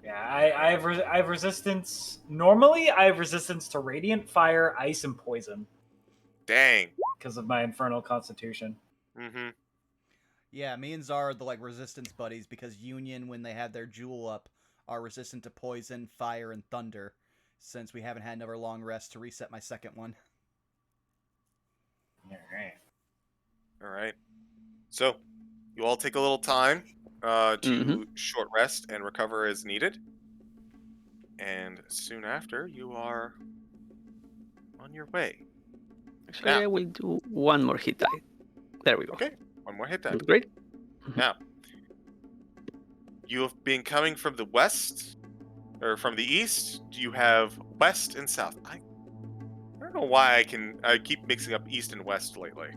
Yeah, I have resistance. Normally, I have resistance to radiant, fire, ice, and poison Dang. because of my infernal constitution. Mm-hmm. Yeah, me and Zara are the resistance buddies because Union, when they have their jewel up, are resistant to poison, fire, and thunder. Since we haven't had another long rest to reset my second one. Alright. So, you all take a little time to short rest and recover as needed. And soon after, you are on your way. Actually, I will do one more hit die. There we go. Okay, one more hit die. That's great. Now, you have been coming from the west, or from the east. You have west and south. I don't know why I keep mixing up east and west lately.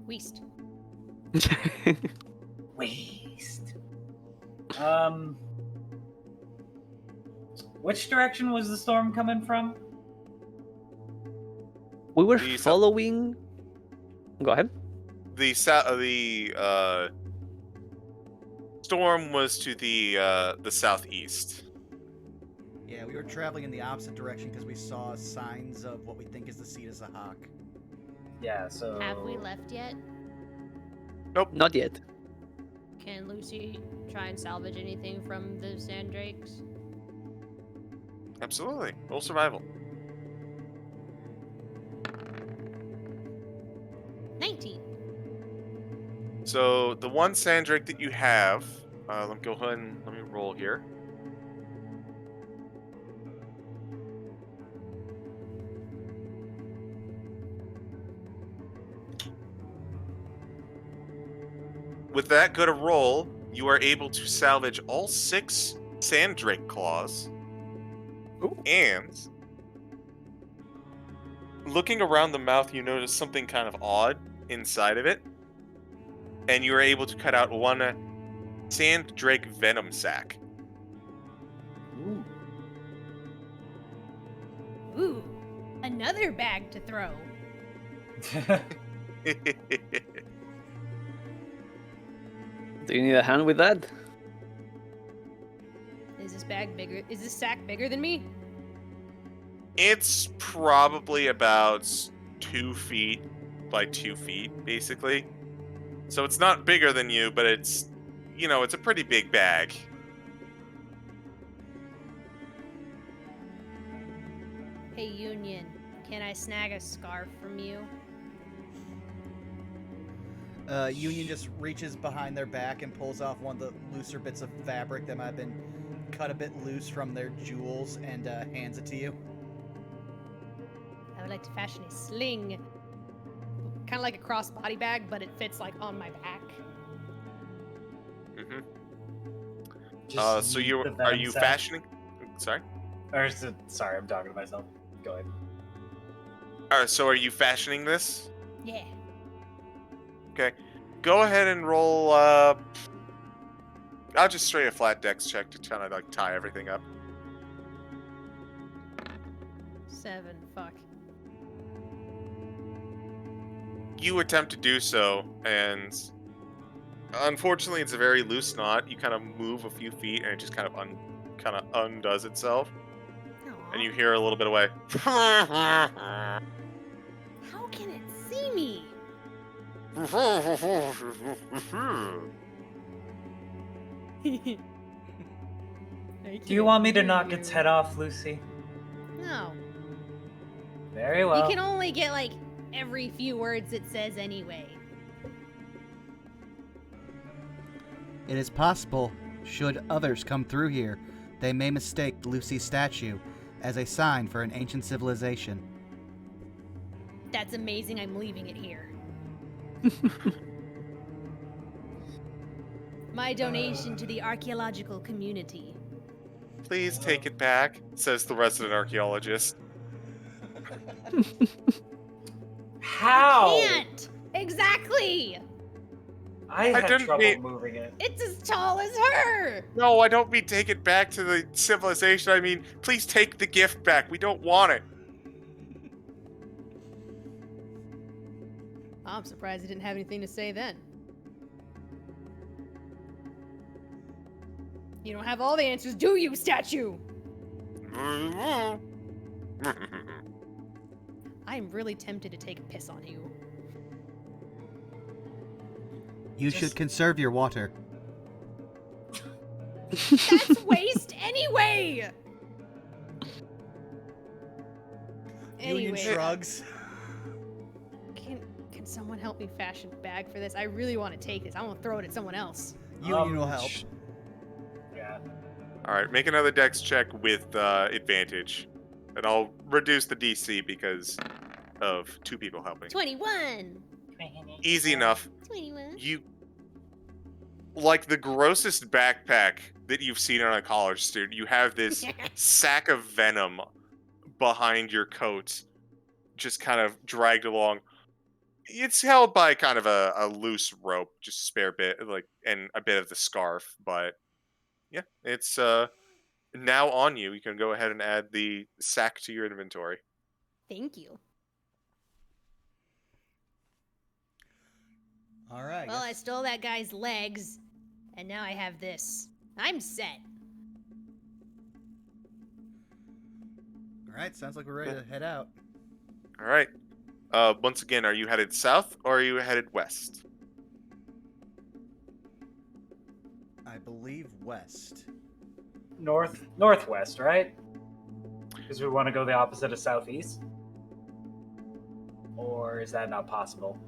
West. Waste. Which direction was the storm coming from? We were The following. Go ahead. The storm was to the southeast. Yeah, we were traveling in the opposite direction because we saw signs of what we think is the Seat of Zihak. Yeah, so... Have we left yet? Nope. Not yet. Can Lucy try and salvage anything from the Sandrakes? Absolutely. Roll survival. 19. So the one Sandrake that you have, let me go ahead and let me roll here. With that good a roll, you are able to salvage all 6 Sandrake claws. Ooh. And looking around the mouth, you notice something kind of odd inside of it. And you are able to cut out one Sandrake venom sac. Ooh. Ooh, another bag to throw. Do you need a hand with that? Is this bag bigger? Is this sack bigger than me? It's probably about 2 feet by 2 feet, basically. So it's not bigger than you, but it's, it's a pretty big bag. Hey, Union, can I snag a scarf from you? Union just reaches behind their back and pulls off one of the looser bits of fabric that might have been cut a bit loose from their jewels and hands it to you. I would like to fashion a sling. Kind of like a crossbody bag, but it fits like on my back. Mm-hmm. Just So yeet the are venom you sac. fashioning? Sorry? Sorry, I'm talking to myself. Go ahead. Alright, so are you fashioning this? Yeah. Okay. Go ahead and roll, I'll just straight a flat dex check to kind of, tie everything up. 7. Fuck. You attempt to do so, and unfortunately, it's a very loose knot. You kind of move a few feet, and it just kind of undoes itself. Aww. And you hear a little bit away. How can it see me? Do you want me to knock its head off, Lucy? No. Very well. You can only get like every few words it says anyway. It is possible, should others come through here, they may mistake Lucy's statue as a sign for an ancient civilization. That's amazing. I'm leaving it here. My donation to the archaeological community. Please take it back, says the resident archaeologist. How? I can't! Exactly! I had didn't trouble mean- moving it. It's as tall as her! No, I don't mean take it back to the civilization. I mean, please take the gift back. We don't want it. I'm surprised he didn't have anything to say then. You don't have all the answers, do you, statue? I'm really tempted to take a piss on you. You should conserve your water. That's waste anyway! Union Anyway, shrugs. can someone help me fashion a bag for this? I really want to take this. I want to throw it at someone else. Union will help. Yeah. All right, make another dex check with advantage. And I'll reduce the DC because of 2 people helping. 21! Easy enough. 21. You, like the grossest backpack that you've seen on a college student, you have this sack of venom behind your coat, just kind of dragged along. It's held by kind of a loose rope, just a spare bit, like, and a bit of the scarf. But yeah, it's now on you. You can go ahead and add the sack to your inventory. Thank you. All right. Well, I stole that guy's legs, and now I have this. I'm set. All right. Sounds like we're ready to head out. All right. Once again, are you headed south or are you headed west? I believe west. Northwest, right? Because we want to go the opposite of southeast? Or is that not possible?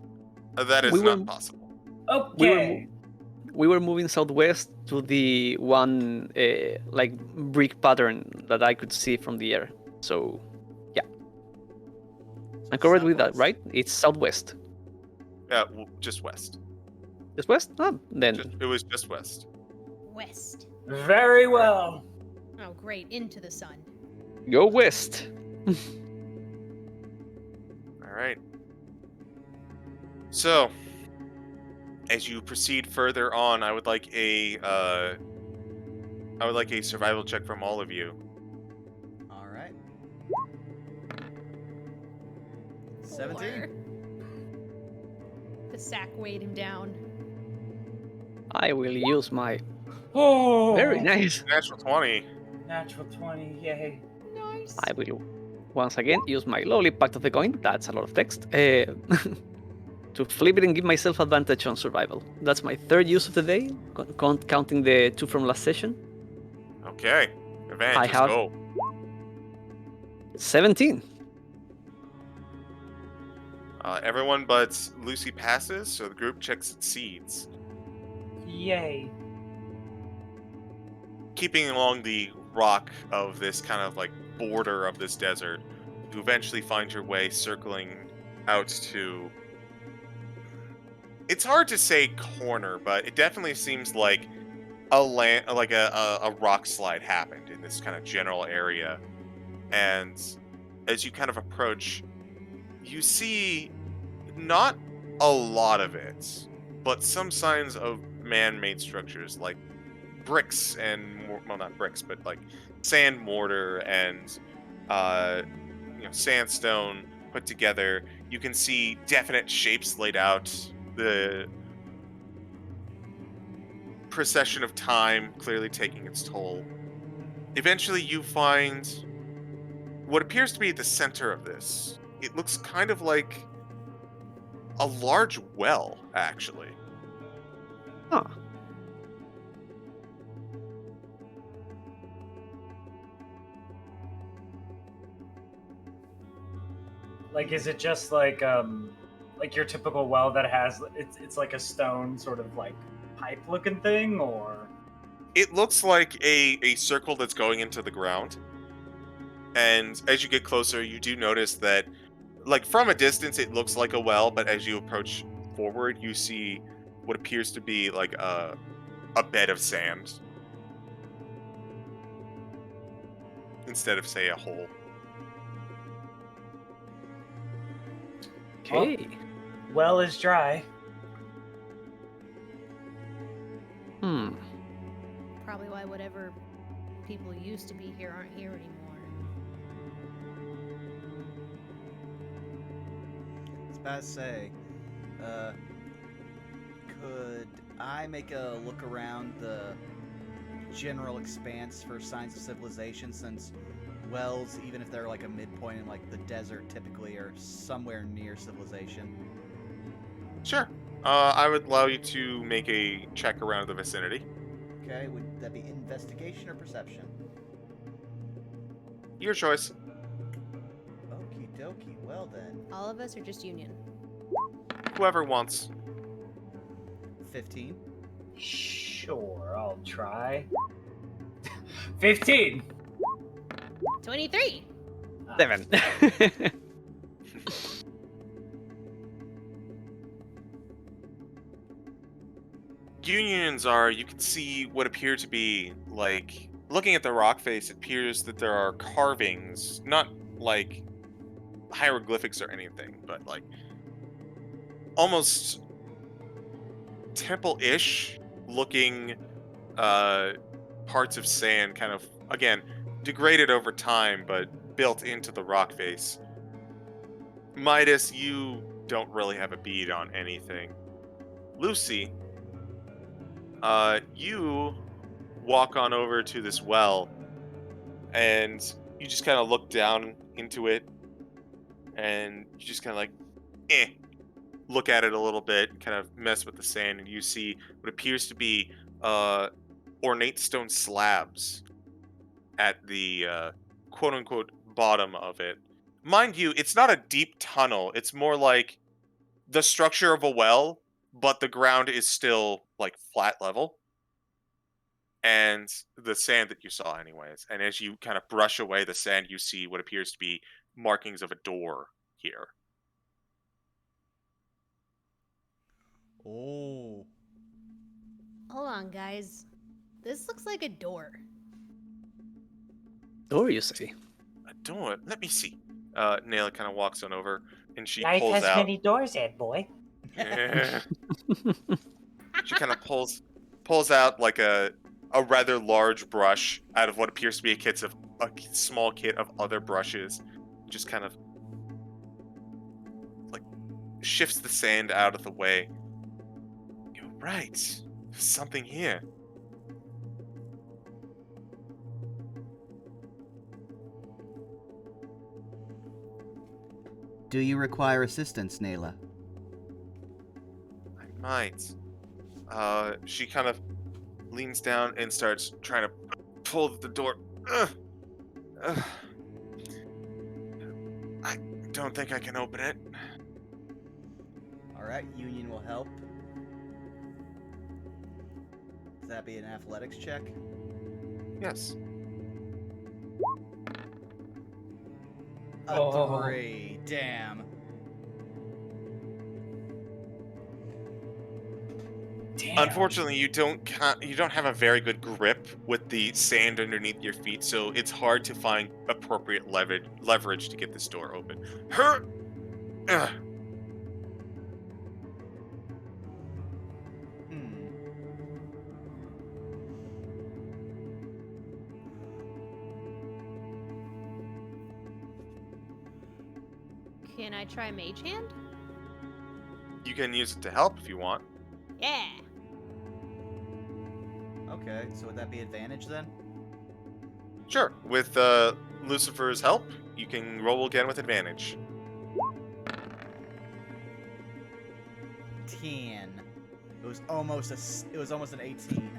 That is not possible. Okay. We were moving southwest to the one like brick pattern that I could see from the air. So, yeah. I'm correct with that, right? It's southwest. Yeah, just west. Just west? Oh, then. It was just west. West. Very well. Oh, great. Into the sun. Go west. All right. So, as you proceed further on, I would like a survival check from all of you. All right. 17. Or... The sack weighed him down. I will use my... Oh, Very nice. Natural 20. Natural 20, yay. Nice. I will once again use my lovely Pact of the Coin. That's a lot of text. To flip it and give myself advantage on survival. That's my 3rd use of the day, counting the 2 from last session. Okay. Advantage, I have- go. 17. Everyone but Lucy passes, so the group checks its seeds. Yay. Keeping along the rock of this kind of like border of this desert, you eventually find your way circling out to... It's hard to say corner, but it definitely seems like a rock slide happened in this kind of general area. And as you kind of approach, you see not a lot of it, but some signs of man-made structures like bricks and, well, not bricks, but like sand mortar and sandstone put together. You can see definite shapes laid out. The procession of time clearly taking its toll. Eventually, you find what appears to be the center of this. It looks kind of like a large well, actually. Huh. Like, is it just like your typical well that has it's like a stone sort of like pipe looking thing, or? It looks like a circle that's going into the ground. And as you get closer, you do notice that, like, from a distance, it looks like a well, but as you approach forward, you see what appears to be like a bed of sand instead of, say, a hole. Okay. Well is dry. Probably why whatever people used to be here aren't here anymore. I was about to say, could I make a look around the general expanse for signs of civilization, since wells, even if they're like a midpoint in like the desert, typically are somewhere near civilization? Sure. I would allow you to make a check around the vicinity. Okay, would that be investigation or perception? Your choice. Okie dokie, well then. All of us are just Union. Whoever wants. 15. Sure, I'll try. 15. 23. 7. Unions are, you can see what appear to be, like, looking at the rock face, it appears that there are carvings, not like hieroglyphics or anything, but like almost temple-ish looking parts of sand, kind of, again, degraded over time, but built into the rock face. Midas, you don't really have a bead on anything. Lucy, you walk on over to this well, and you just kind of look down into it, and you just kind of like, look at it a little bit, kind of mess with the sand, and you see what appears to be ornate stone slabs at the quote-unquote bottom of it. Mind you, it's not a deep tunnel. It's more like the structure of a well, but the ground is still like flat level. And the sand that you saw anyways. And as you kind of brush away the sand, you see what appears to be markings of a door here. Oh. Hold on, guys. This looks like a door. Door, you say? A door? Let me see. Nayla kind of walks on over, and she Life pulls has out. many doors, Ed boy. She kind of pulls out like a rather large brush out of what appears to be a small kit of other brushes. Just kind of like shifts the sand out of the way. You're right. There's something here. Do you require assistance, Nayla? I might. She kind of leans down and starts trying to pull the door. I don't think I can open it. Alright, Union will help. Does that be an athletics check? Yes. A 3. Damn. Unfortunately, you don't have a very good grip with the sand underneath your feet, so it's hard to find appropriate leverage to get this door open. Can I try Mage Hand? You can use it to help if you want. Yeah. Okay, so would that be advantage then? Sure. With Lucifer's help, you can roll again with advantage. 10. It was almost an 18.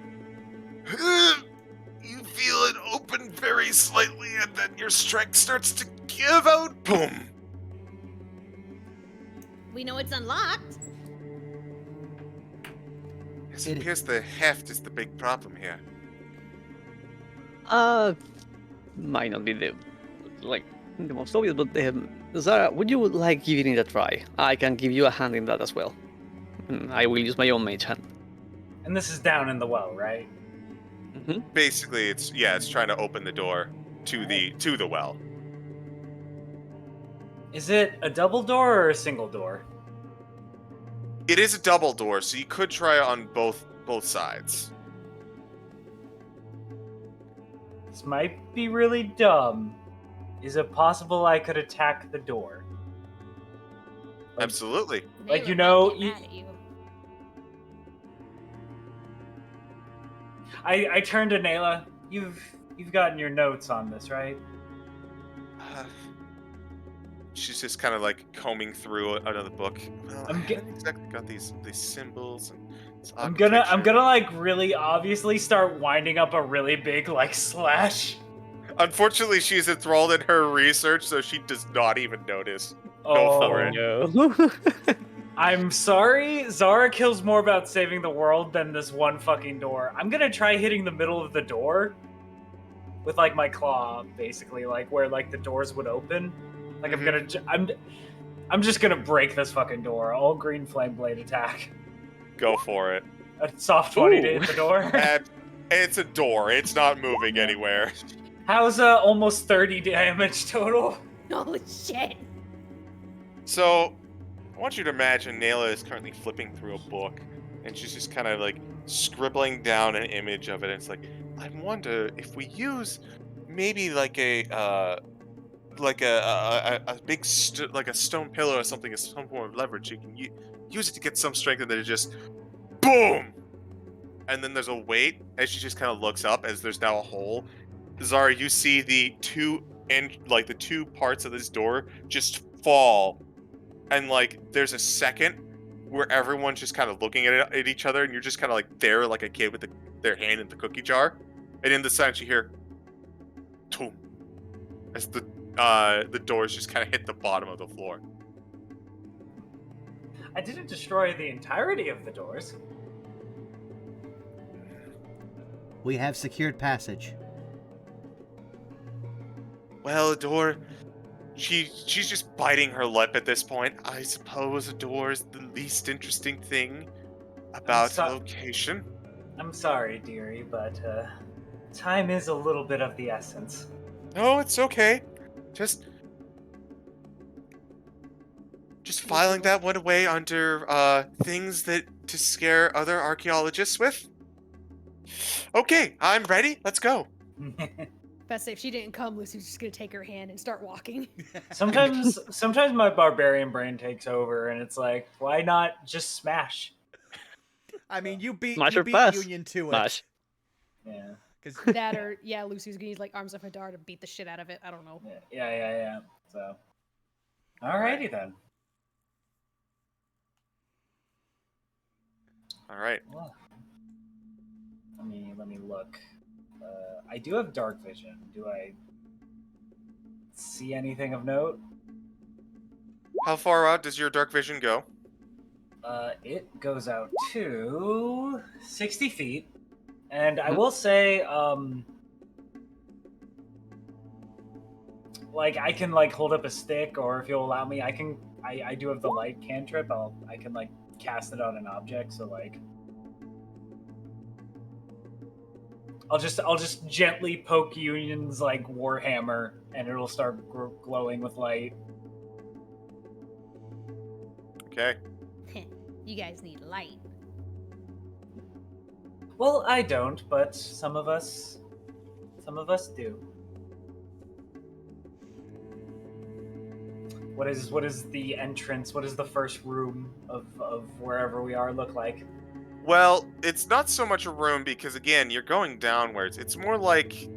You feel it open very slightly, and then your strength starts to give out. Boom. We know it's unlocked. Yes, it appears the heft is the big problem here. Might not be the most obvious, but Zara, would you like giving it a try? I can give you a hand in that as well. I will use my own mage hand. And this is down in the well, right? Mm-hmm. Basically, it's trying to open the door to the well. Is it a double door or a single door? It is a double door, so you could try on both sides. This might be really dumb. Is it possible I could attack the door? Absolutely. Like, Nayla you know, might get mad at you. I turned to Nayla. You've gotten your notes on this, right? She's just kind of like combing through another book. Well, I I'm haven't exactly got these symbols and I'm gonna like really obviously start winding up a really big like slash. Unfortunately, she's enthralled in her research, so she does not even notice. Oh, Go for it. No. I'm sorry. Zara cares more about saving the world than this one fucking door. I'm gonna try hitting the middle of the door with like my claw, basically, like where like the doors would open. Like I'm just gonna break this fucking door. All green flame blade attack. Go for it. A soft 20 to Ooh. hit the door. And it's a door. It's not moving anywhere. How's almost 30 damage total? Holy shit. So, I want you to imagine Nayla is currently flipping through a book, and she's just kind of like scribbling down an image of it. And it's like, I wonder if we use maybe like a big like a stone pillar or something as some form of leverage. You can use it to get some strength, and then it just boom. And then there's a wait as she just kind of looks up as there's now a hole. Zara, you see the two parts of this door just fall, and like there's a second where everyone's just kind of looking at each other, and you're just kind of like there like a kid with their hand in the cookie jar, and in the silence you hear, "Toom," as the doors just kind of hit the bottom of the floor. I didn't destroy the entirety of the doors. We have secured passage. Well, a door. She's just biting her lip at this point. I suppose a door is the least interesting thing about location. I'm sorry, dearie, but time is a little bit of the essence. No, it's okay. Just filing that one away under things that to scare other archaeologists with. Okay, I'm ready. Let's go. Best say if she didn't come, Lucy's just gonna take her hand and start walking. Sometimes my barbarian brain takes over, and it's like, why not just smash? I mean, you beat Smash or pass? Union to it. Smash. Yeah. That or Lucy's gonna use like arms of Hadar to beat the shit out of it. I don't know. Yeah. So, alrighty then. All right. Well, let me look. I do have dark vision. Do I see anything of note? How far out does your dark vision go? It goes out to 60 feet. And I will say, like, I can, like, hold up a stick, or if you'll allow me, I do have the light cantrip. I can, like, cast it on an object, so, like, I'll just gently poke Union's, like, warhammer, and it'll start glowing with light. Okay. You guys need light. Well, I don't, but some of us do. What is the entrance? What does the first room of wherever we are look like? Well, it's not so much a room because, again, you're going downwards. It's more like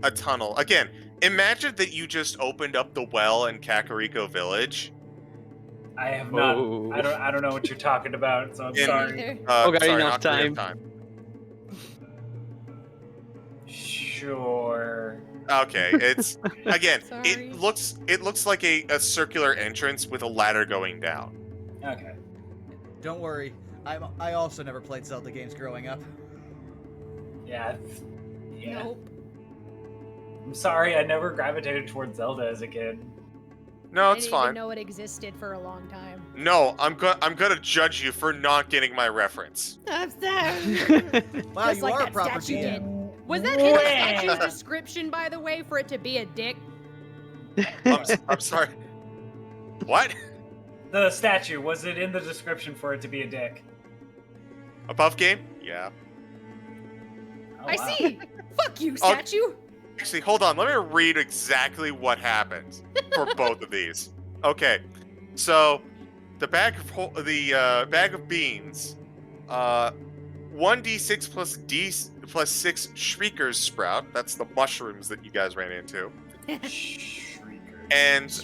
a tunnel. Again, imagine that you just opened up the well in Kakariko Village. I have not. I don't know what you're talking about, so I'm sorry. Ocarina of Time. Sure. Okay, it's again. Sorry. It looks like a circular entrance with a ladder going down. Okay. Don't worry. I also never played Zelda games growing up. Yeah. Nope. I'm sorry. I never gravitated towards Zelda as a kid. No, I it's didn't even fine. know it existed for a long time. No, I'm gonna judge you for not getting my reference. I'm sorry. Wow, Just you like are a that proper statue DM. did. Was that in the statue's description, by the way, for it to be a dick? I'm sorry. What? The statue, was it in the description for it to be a dick? Above game? Yeah. Oh, I wow. see. Fuck you, statue. Actually, hold on. Let me read exactly what happened for both of these. Okay, so the bag of beans, 1d6 plus d plus 6 shriekers sprout. That's the mushrooms that you guys ran into. And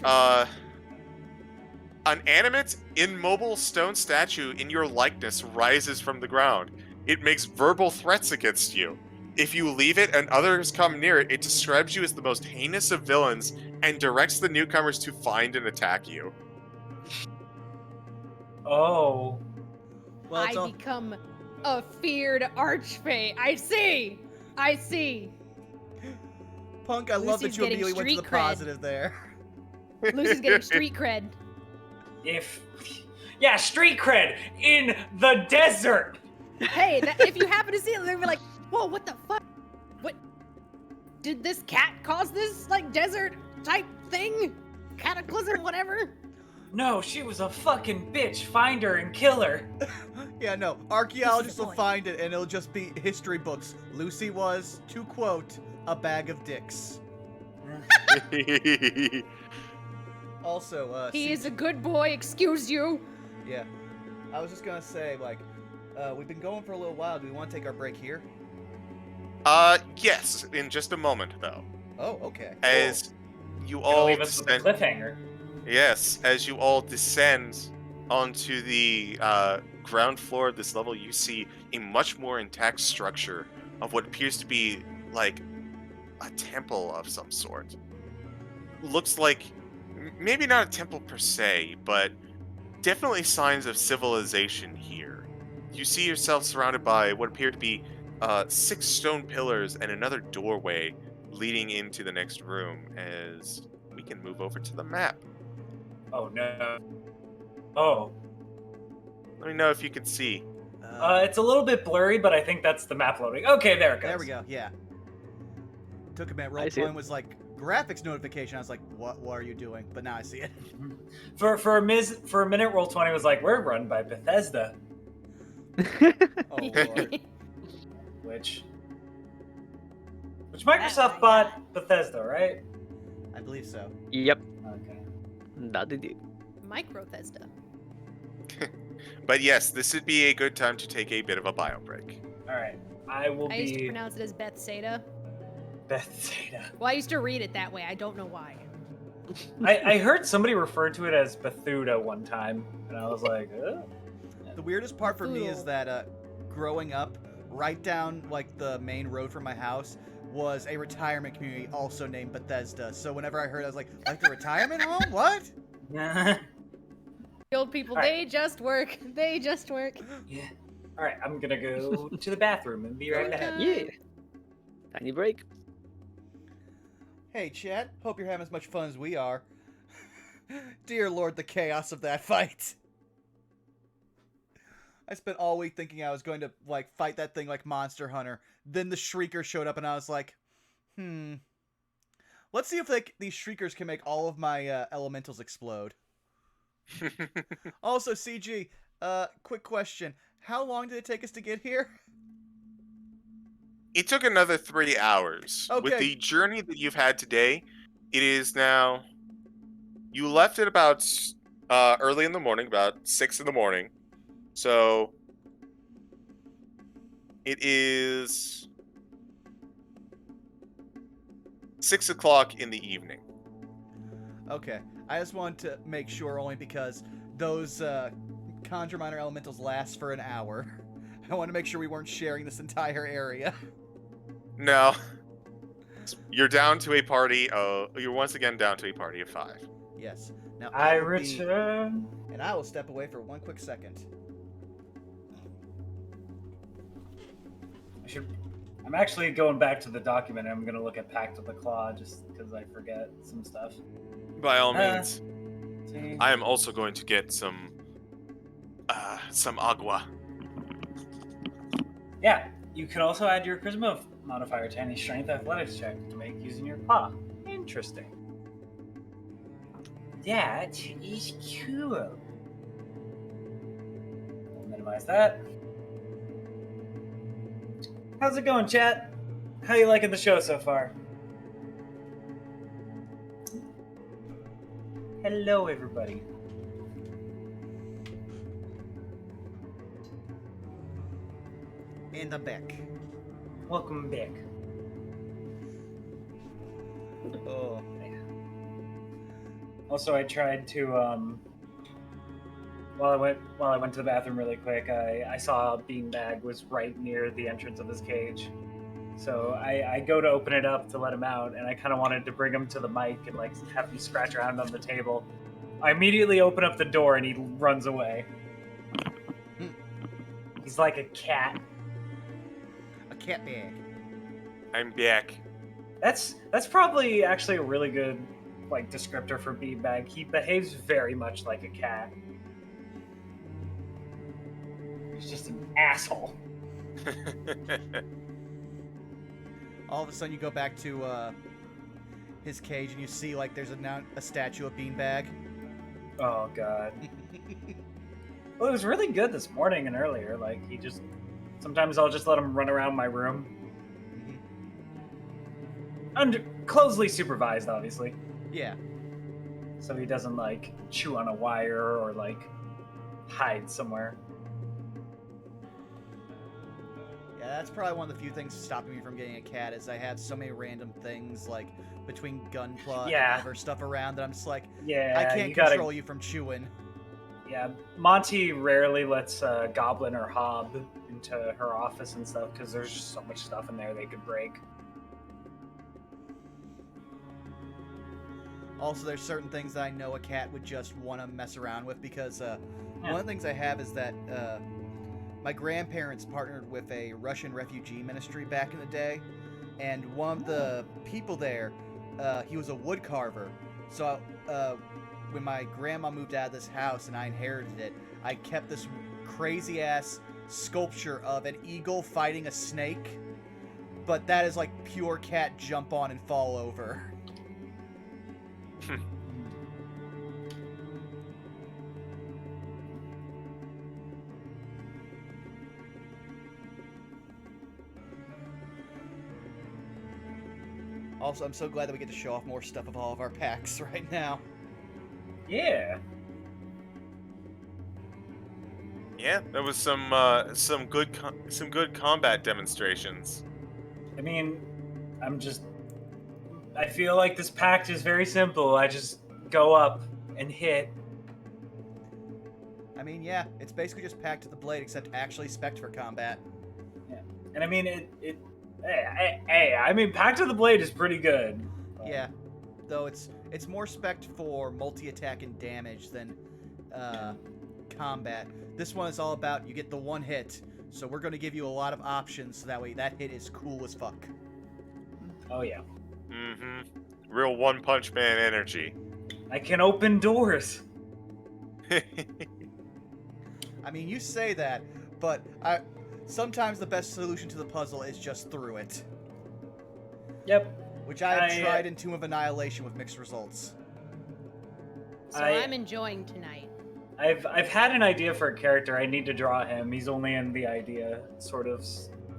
an animate, immobile stone statue in your likeness rises from the ground. It makes verbal threats against you. If you leave it and others come near it, it describes you as the most heinous of villains and directs the newcomers to find and attack you. Oh. Well, it's I become a feared archfey. I see. Punk, I love that Lucy's you getting immediately went to the street cred. positive there. Lucy's getting street cred. Street cred in the desert. Hey, if you happen to see it, they'll be like, "Whoa, what the fuck? What? Did this cat cause this like desert type thing? Cataclysm, whatever?" No, she was a fucking bitch. Find her and kill her. Yeah, no. Archaeologists will point. find it, and it'll just be history books. Lucy was, to quote, a bag of dicks. Also, He is a good boy. Excuse you. Yeah. I was just gonna say, like, we've been going for a little while. Do we want to take our break here? Yes, in just a moment, though. Oh, okay. As you Gonna all leave us with a descend, cliffhanger. yes, as you all descend onto the ground floor of this level, you see a much more intact structure of what appears to be like a temple of some sort. Looks like maybe not a temple per se, but definitely signs of civilization here. You see yourself surrounded by what appear to be 6 stone pillars and another doorway leading into the next room. As we can move over to the map. Oh no. Oh. Let me know if you can see. It's a little bit blurry, but I think that's the map loading. Okay, there it goes. There we go. Yeah. Took a minute. I see Roll.point it. was like graphics notification. I was like, what are you doing? But now I see it. For a minute, Roll20 was like, we're run by Bethesda, Oh lord. which Microsoft bought Bethesda, right? I believe so. Yep, Okay. that it did. Microthesda. But yes, this would be a good time to take a bit of a bio break. All right. I will I used to be pronounce it as Bethsaida. Bethesda. Well, I used to read it that way. I don't know why. I heard somebody refer to it as Bethuda one time, and I was like, The weirdest part for me is Boodle. that growing up, right down like the main road from my house was a retirement community also named Bethesda. So whenever I heard, I was like the retirement home? What? yeah. The old people, All right. they just work. They just work. All right, I'm gonna go to the bathroom and be right back. Yeah. Tiny break. Hey, Chad. Hope you're having as much fun as we are. Dear Lord, the chaos of that fight. I spent all week thinking I was going to like fight that thing like Monster Hunter. Then the Shrieker showed up, and I was like, let's see if these Shriekers can make all of my elementals explode. Also, CG, quick question. How long did it take us to get here? It took another 3 hours. Okay. With the journey that you've had today, it is now... You left at about early in the morning, about 6 in the morning. So it is 6 o'clock in the evening. Okay, I just want to make sure only because those Conjure Minor Elementals last for an hour. I want to make sure we weren't sharing this entire area. No. You're down to a party. You're once again down to a party of 5. Yes. Now I return. And I will step away for one quick second. I'm actually going back to the document. I'm going to look at Pact of the Claw just because I forget some stuff. By all means. I am also going to get some agua. Yeah, you can also add your charisma modifier to any strength athletics check to make using your claw. Interesting. That is cool. I'll minimize that. How's it going, chat? How you liking the show so far? Hello, everybody. And I'm back. Welcome back. Oh. Also, I tried to while I went to the bathroom really quick, I saw Beanbag was right near the entrance of his cage. So I go to open it up to let him out, and I kind of wanted to bring him to the mic and like have him scratch around on the table. I immediately open up the door and he runs away. He's like a cat. A cat bag. I'm back. That's probably actually a really good like descriptor for Beanbag. He behaves very much like a cat. He's just an asshole. All of a sudden you go back to his cage and you see like there's a statue of Beanbag. Oh god. Well, it was really good this morning and earlier. Like sometimes I'll just let him run around my room. Closely supervised, obviously. Yeah. So he doesn't like chew on a wire or like hide somewhere. Yeah, that's probably one of the few things stopping me from getting a cat is I have so many random things like between Gunpla and other stuff around that I'm just like, I can't control you from chewing. Yeah, Monty rarely lets Goblin or Hob into her office and stuff because there's just so much stuff in there they could break. Also, there's certain things that I know a cat would just want to mess around with because one of the things I have is that my grandparents partnered with a Russian refugee ministry back in the day, and one of the people there, he was a wood carver. So when my grandma moved out of this house and I inherited it, I kept this crazy-ass sculpture of an eagle fighting a snake, but that is like pure cat jump on and fall over. Also, I'm so glad that we get to show off more stuff of all of our packs right now. Yeah. Yeah, there was some good combat demonstrations. I mean, I feel like this pact is very simple. I just go up and hit. I mean, yeah, it's basically just Pact of the Blade, except actually spec'd for combat. Yeah, and I mean I mean, Pact of the Blade is pretty good. Yeah, though it's more spec'd for multi-attack and damage than combat. This one is all about you get the one hit, so we're going to give you a lot of options, so that way that hit is cool as fuck. Oh yeah. Mm-hmm. Real One Punch Man energy. I can open doors. I mean, you say that, but sometimes the best solution to the puzzle is just through it. Yep. Which I have tried in Tomb of Annihilation with mixed results. So I'm enjoying tonight. I've had an idea for a character. I need to draw him. He's only in the idea sort of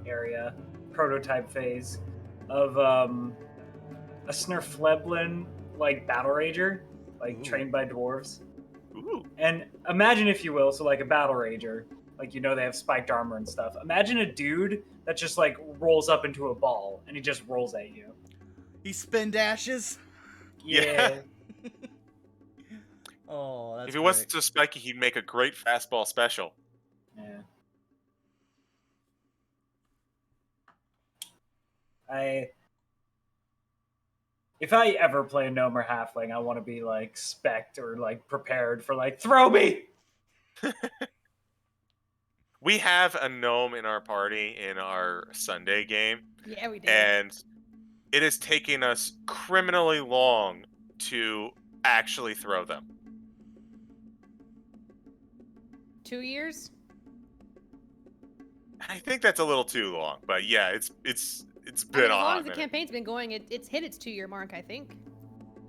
area, prototype phase of a Snurfleblin like Battle Rager. like trained by dwarves. Ooh. And imagine, if you will, so like a battle rager, like they have spiked armor and stuff. Imagine a dude that just like rolls up into a ball and he just rolls at you. He spin dashes. Yeah. Oh, that's If he great. wasn't so spiky, he'd make a great fastball special. Yeah. If I ever play a gnome or halfling, I want to be like spec'd or like prepared for like throw me. We have a gnome in our party in our Sunday game. Yeah, we did. And it is taking us criminally long to actually throw them. 2 years? I think that's a little too long, but yeah, it's been as a long hot as the minute. campaign's been going, it's hit its 2-year mark, I think.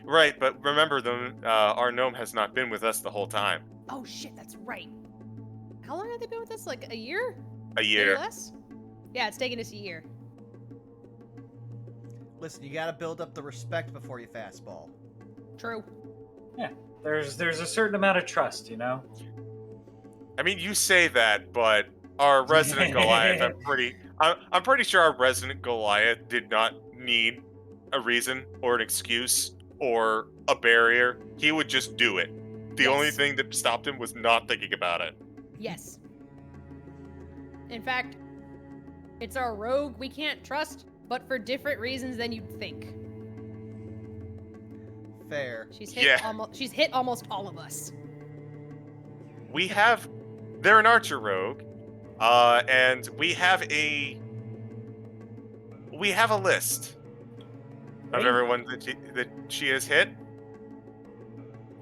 Right, but remember, our gnome has not been with us the whole time. Oh shit, that's right. How long have they been with us? Like a year? A Maybe year. less? Yeah, it's taken us a year. Listen, you gotta build up the respect before you fastball. True. Yeah. There's a certain amount of trust, I mean, you say that, but our resident Goliath, I'm pretty sure our resident Goliath did not need a reason or an excuse or a barrier. He would just do it. The Yes. only thing that stopped him was not thinking about it. Yes. In fact, it's our rogue we can't trust, but for different reasons than you'd think. Fair. She's hit Yeah. almost all of us. They're an archer rogue, and we have a list of everyone that she has hit.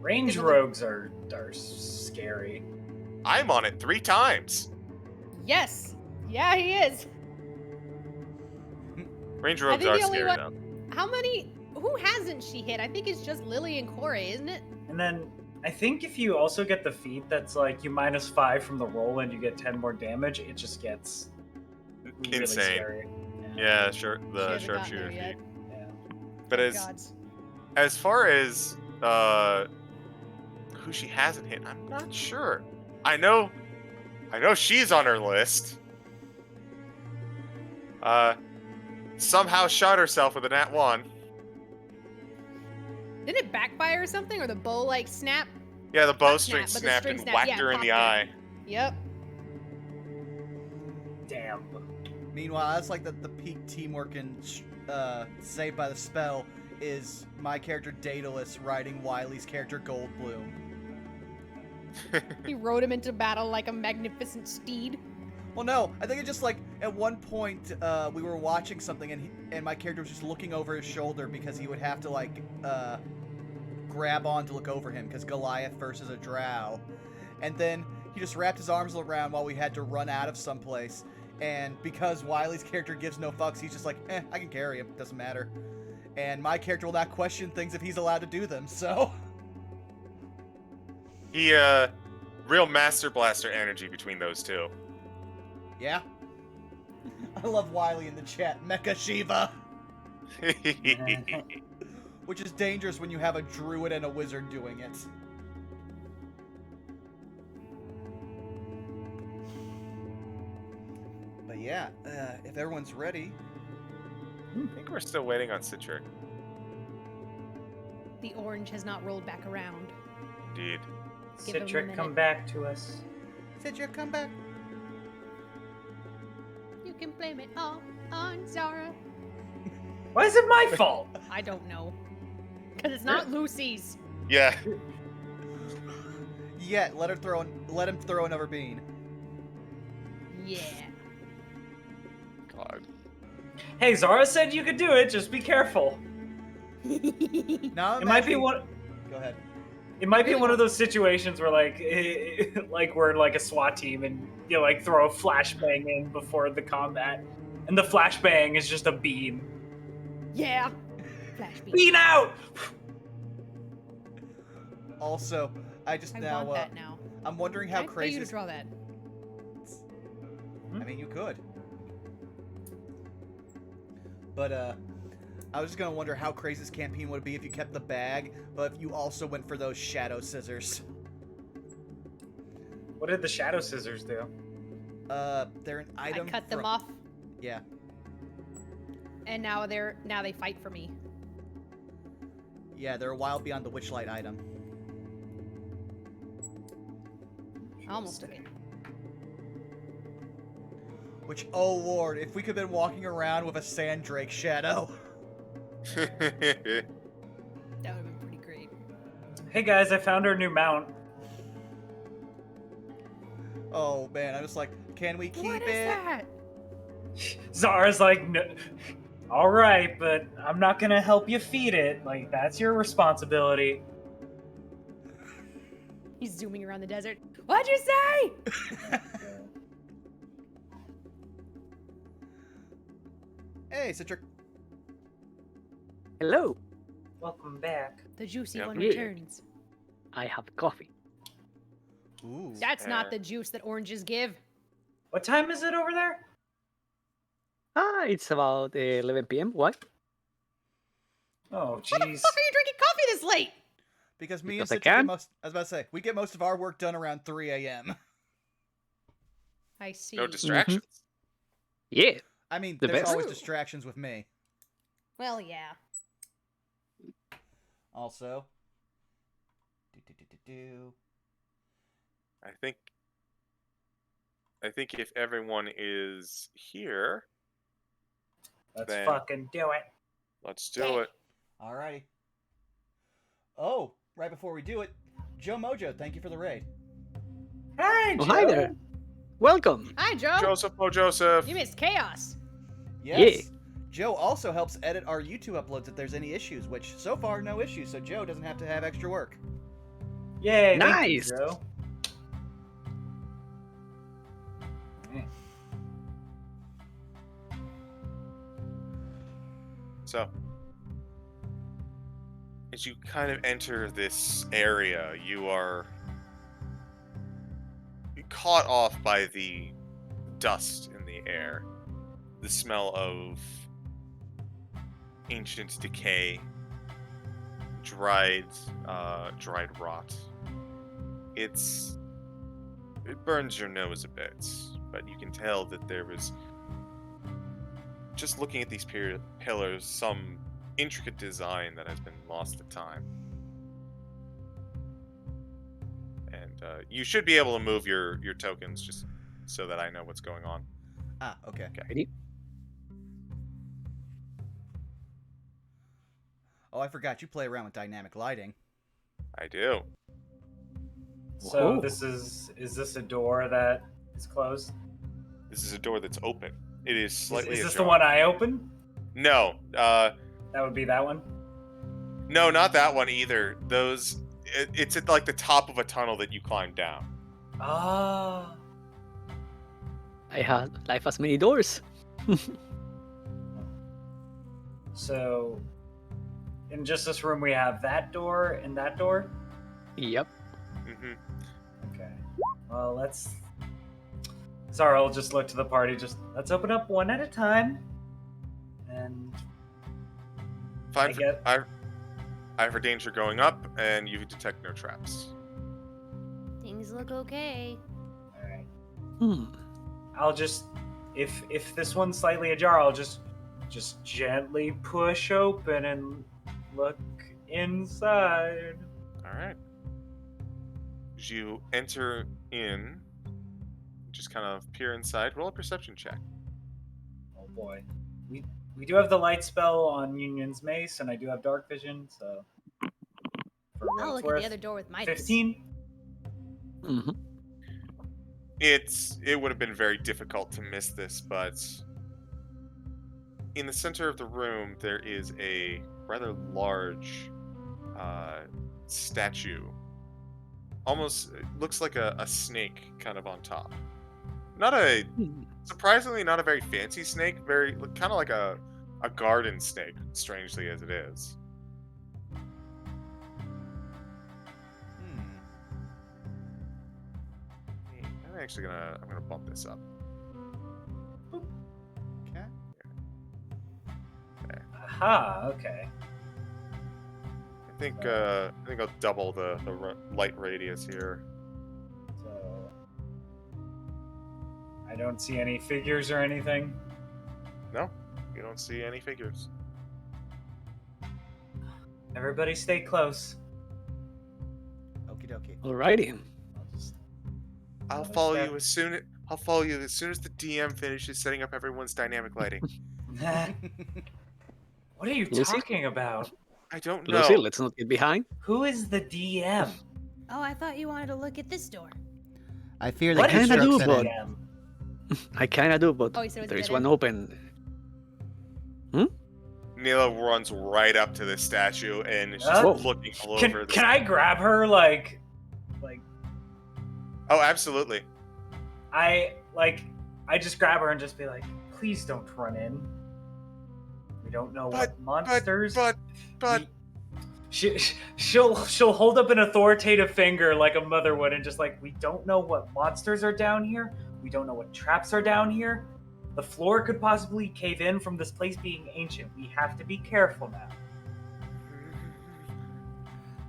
Range rogues are scary. I'm on it 3 times. Yes. Yeah, he is. Range I rogues think are the only scary, one- though. Who hasn't she hit? I think it's just Lily and Corey, isn't it? And then I think if you also get the feat that's like you -5 from the roll and you get 10 more damage, it just gets really Insane. scary. Yeah, sure. She The hasn't gotten sharpshooter there yet. feat. Yeah. But Gods. as far as who she hasn't hit, I'm not sure. I know she's on her list. Somehow shot herself with a nat 1. Didn't it backfire or something, or the bow like snap? Yeah, the Not bowstring snap, but the snapped string and snapped. whacked Yeah, her in the popped her. eye. Yep. Damn. Meanwhile, that's like the peak teamwork in Saved by the Spell is my character Daedalus riding Wiley's character Goldblum. He rode him into battle like a magnificent steed. Well, no, I think it just like at one point we were watching something and my character was just looking over his shoulder because he would have to like grab on to look over him because Goliath versus a drow, and then he just wrapped his arms around while we had to run out of someplace. And because Wiley's character gives no fucks, he's just like, I can carry him, doesn't matter. And my character will not question things if he's allowed to do them, so... He, real Master Blaster energy between those two. Yeah. I love Wiley in the chat, Mecha Shiva! Which is dangerous when you have a druid and a wizard doing it. But yeah, if everyone's ready... I think we're still waiting on Citric. The orange has not rolled back around. Indeed. Give him a Citric, come minute. back to us. Citric, come back. You can blame it all on Zara. Why is it my fault? I don't know. Because it's not Lucy's. Yeah. Yeah, let him throw another bean. Yeah. God. Hey, Zara said you could do it. Just be careful. Now It might be one. Go ahead. It might be one of those situations where, like, like we're like a SWAT team, and you like throw a flashbang in before the combat, and the flashbang is just a beam. Yeah. Flash beam. Beam out. Also, I just I now, want that now. I'm wondering how Can I pay crazy. you to draw that? I mean, you could. But I was just gonna wonder how crazy this campaign would be if you kept the bag, but if you also went for those shadow scissors. What did the shadow scissors do? They're an item. I cut them off, Yeah. and now they fight for me. Yeah, they're a Wild Beyond the Witchlight item. I almost took it. Which, oh lord, if we could have been walking around with a Sandrake shadow. That would have been pretty great. Hey guys, I found our new mount. Oh man, I was like, can we keep What is it? that? Zara's like, no, all right, but I'm not gonna help you feed it. Like, that's your responsibility. He's zooming around the desert. What'd you say? Hey, Citric. Hello. Welcome back. The juicy Yep. one Yeah. returns. I have coffee. Ooh. That's not the juice that oranges give. What time is it over there? It's about 11 p.m. Why? Oh, Why the fuck are jeez. you drinking coffee this late? Because me Because and I Citric get can. most, I was about to say, we get most of our work done around 3 a.m. I see. No distractions. Yeah. I mean, The there's best. always distractions with me. Well, yeah. Also. I think if everyone is here, Let's Then- fucking do it. let's do it. Alrighty. Oh, right before we do it, Joe Mojo, thank you for the raid. Hi, Oh, Joe. hi there. Welcome. Hi, Joe. Joseph. You missed chaos. Yes. Joe also helps edit our YouTube uploads if there's any issues, which so far no issues, so Joe doesn't have to have extra work. Yay, thank Nice. you, Joe. So, as you kind of enter this area, you are caught off by the dust in the air, the smell of ancient decay, dried rot. It burns your nose a bit, but you can tell that there was, just looking at these pillars, some intricate design that has been lost to time. And you should be able to move your tokens just so that I know what's going on. Ah, okay. Ready? Oh, I forgot, you play around with dynamic lighting. I do. So Whoa. is this a door that is closed? This is a door that's open. It is slightly Is this ajar. the one I opened? No. That would be that one? No, not that one either. It's at like the top of a tunnel that you climb down. Ah. Life has many doors. So, in just this room, we have that door and that door? Yep. hmm Okay. Well, let's... Zara will just look to the party, let's open up one at a time. And... Fine. I get- I for danger going up, and you detect no traps. Things look okay. Alright. Hmm. I'll just... If this one's slightly ajar, I'll just gently push open and look inside. All right. As you enter in, just kind of peer inside. Roll a perception check. Oh boy. We do have the light spell on Union's Mace, and I do have dark vision, so... For what I'll it's look at worth, the other door with Midas. 15? Mm-hmm. It would have been very difficult to miss this, but in the center of the room there is a rather large statue. Almost it looks like a snake kind of on top. Surprisingly not a very fancy snake, very kind of like a garden snake, strangely as it is. I'm gonna bump this up. Okay. Aha, okay. I think I'll double the light radius here. So I don't see any figures or anything. No, you don't see any figures. Everybody stay close. Okie dokie. Alrighty. I'll follow you as soon as the DM finishes setting up everyone's dynamic lighting. What are you Lucy? talking about? I don't know. Lucy, let's not get behind. Who is the DM? Oh, I thought you wanted to look at this door. I fear the What is kinda your construct do, set but- in. DM? I kinda do, but Oh, you said it was there is dead one end? open. Nayla runs right up to this statue and is Whoa. just looking all over. Can, this. can I grab her like Oh, absolutely. I just grab her and just be like, please don't run in. We don't know what monsters. But She'll hold up an authoritative finger like a mother would and just like, we don't know what monsters are down here. We don't know what traps are down here. The floor could possibly cave in from this place being ancient. We have to be careful now.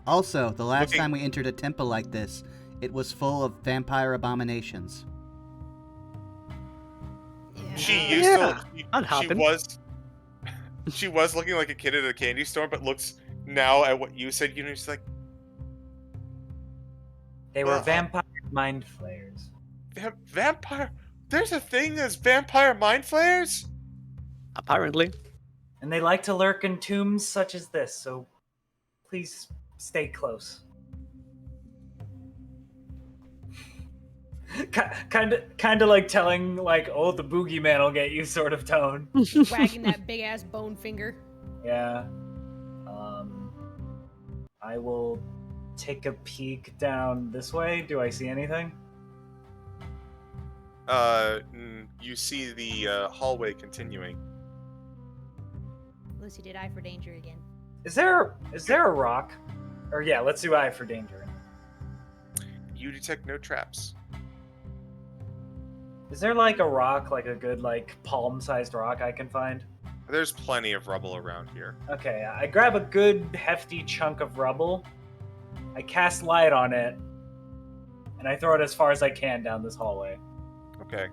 Also, the last time we entered a temple like this, it was full of vampire abominations. Yeah. She was looking like a kid at a candy store, but looks now at what you said. You know, she's like, They were vampire mind flayers. Vampire? There's a thing as vampire mind flayers? Apparently. And they like to lurk in tombs such as this, so please stay close. Kind of like telling, like, oh, the boogeyman will get you sort of tone. Wagging that big ass bone finger. Yeah. I will take a peek down this way. Do I see anything? You see the hallway continuing. Lucy did eye for danger again. Is there a rock? Or yeah, let's do eye for danger. You detect no traps. Is there like a rock, like a good like palm-sized rock I can find? There's plenty of rubble around here. Okay, I grab a good hefty chunk of rubble. I cast light on it, and I throw it as far as I can down this hallway. Okay.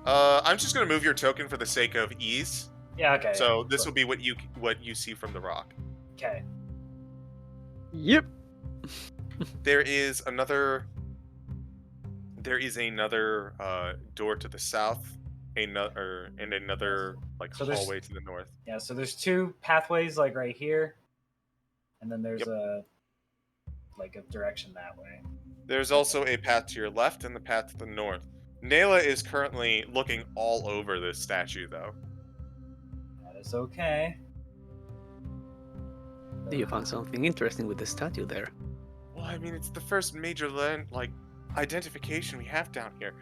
I'm just gonna move your token for the sake of ease. Yeah, okay. So this will be what you see from the rock. Okay. Yep. There is another door to the south, another like So there's- hallway to the north. Yeah, so there's two pathways like right here, and then there's a direction that way. There's also a path to your left and the path to the north. Nayla is currently looking all over this statue, though. That is okay. You found something interesting with the statue there. Well, I mean, it's the first major identification we have down here.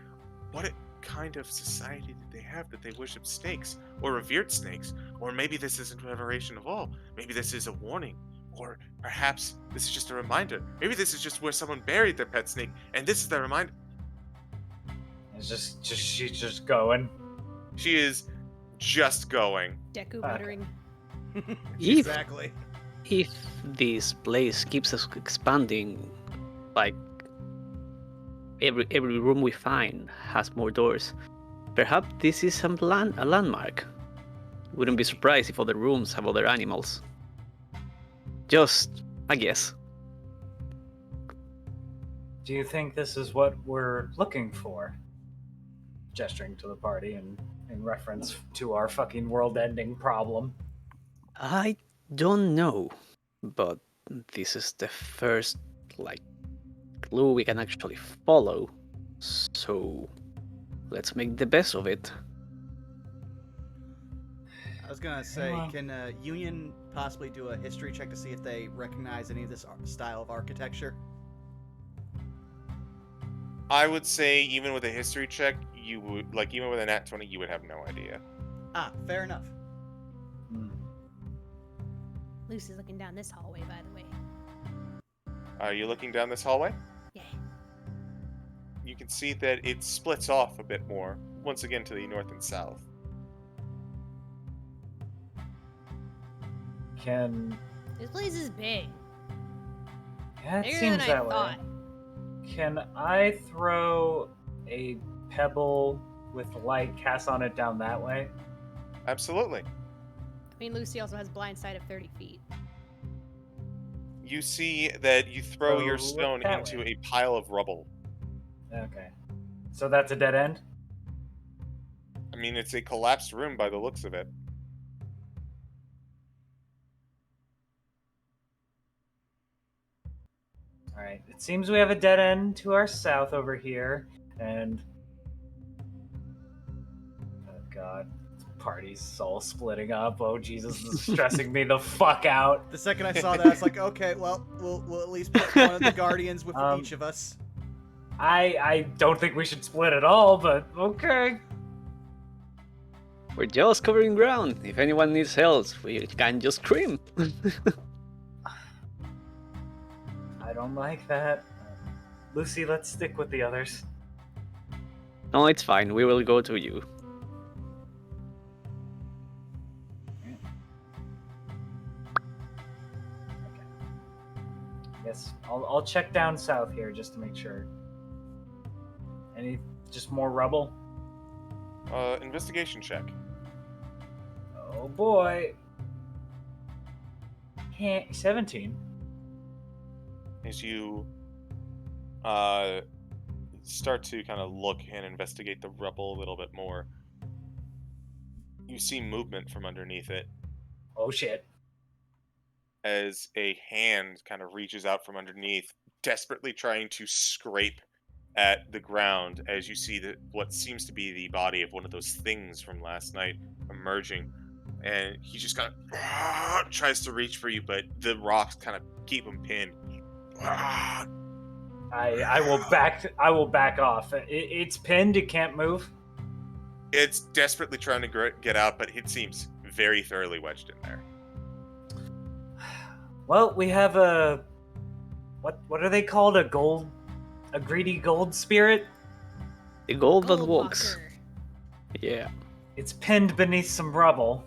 What kind of society did they have that they worship snakes or revered snakes? Or maybe this isn't a revelation of all. Maybe this is a warning. Or perhaps this is just a reminder. Maybe this is just where someone buried their pet snake, and this is their reminder. It's she's just going. She is just going. Deku muttering. Exactly. If this place keeps us expanding, like every room we find has more doors, perhaps this is a landmark. Wouldn't be surprised if other rooms have other animals. Just a guess. Do you think this is what we're looking for? Gesturing to the party in reference to our fucking world-ending problem. I don't know, but this is the first clue we can actually follow. So let's make the best of it. I was gonna say, Well. can Union possibly do a history check to see if they recognize any of this style of architecture? I would say even with a history check, you would even with a nat 20, you would have no idea. Ah, fair enough. Lucy's looking down this hallway, by the way. Are you looking down this hallway? Yeah. You can see that it splits off a bit more, once again to the north and south. Can... This place is big. Yeah, it Bigger seems than I that thought. way. Can I throw a pebble with light cast on it down that way? Absolutely. I mean, Lucy also has blind sight of 30 feet. You see that you throw your So, stone that into way. a pile of rubble. Okay. So that's a dead end? I mean, it's a collapsed room by the looks of it. Alright, it seems we have a dead end to our south over here, and... Oh god. This party's all splitting up. Oh Jesus, this is stressing me the fuck out. The second I saw that, I was like, okay, well, we'll at least put one of the guardians with each of us. I don't think we should split at all, but okay. We're just covering ground. If anyone needs help, we can just scream. I don't like that. Lucy, let's stick with the others. No, it's fine. We will go to you. Yes, I'll check down south here just to make sure. Just more rubble? Investigation check. Oh boy. 17. As you start to kind of look and investigate the rubble a little bit more, you see movement from underneath it. Oh shit. As a hand kind of reaches out from underneath, desperately trying to scrape at the ground, as you see what seems to be the body of one of those things from last night emerging. And he just kind of tries to reach for you, but the rocks kind of keep him pinned. I will back off. It's pinned, it can't move. It's desperately trying to get out, but it seems very thoroughly wedged in there. Well, we have a... What are they called? A greedy gold spirit? The gold that Gold walks. walker. Yeah. It's pinned beneath some rubble.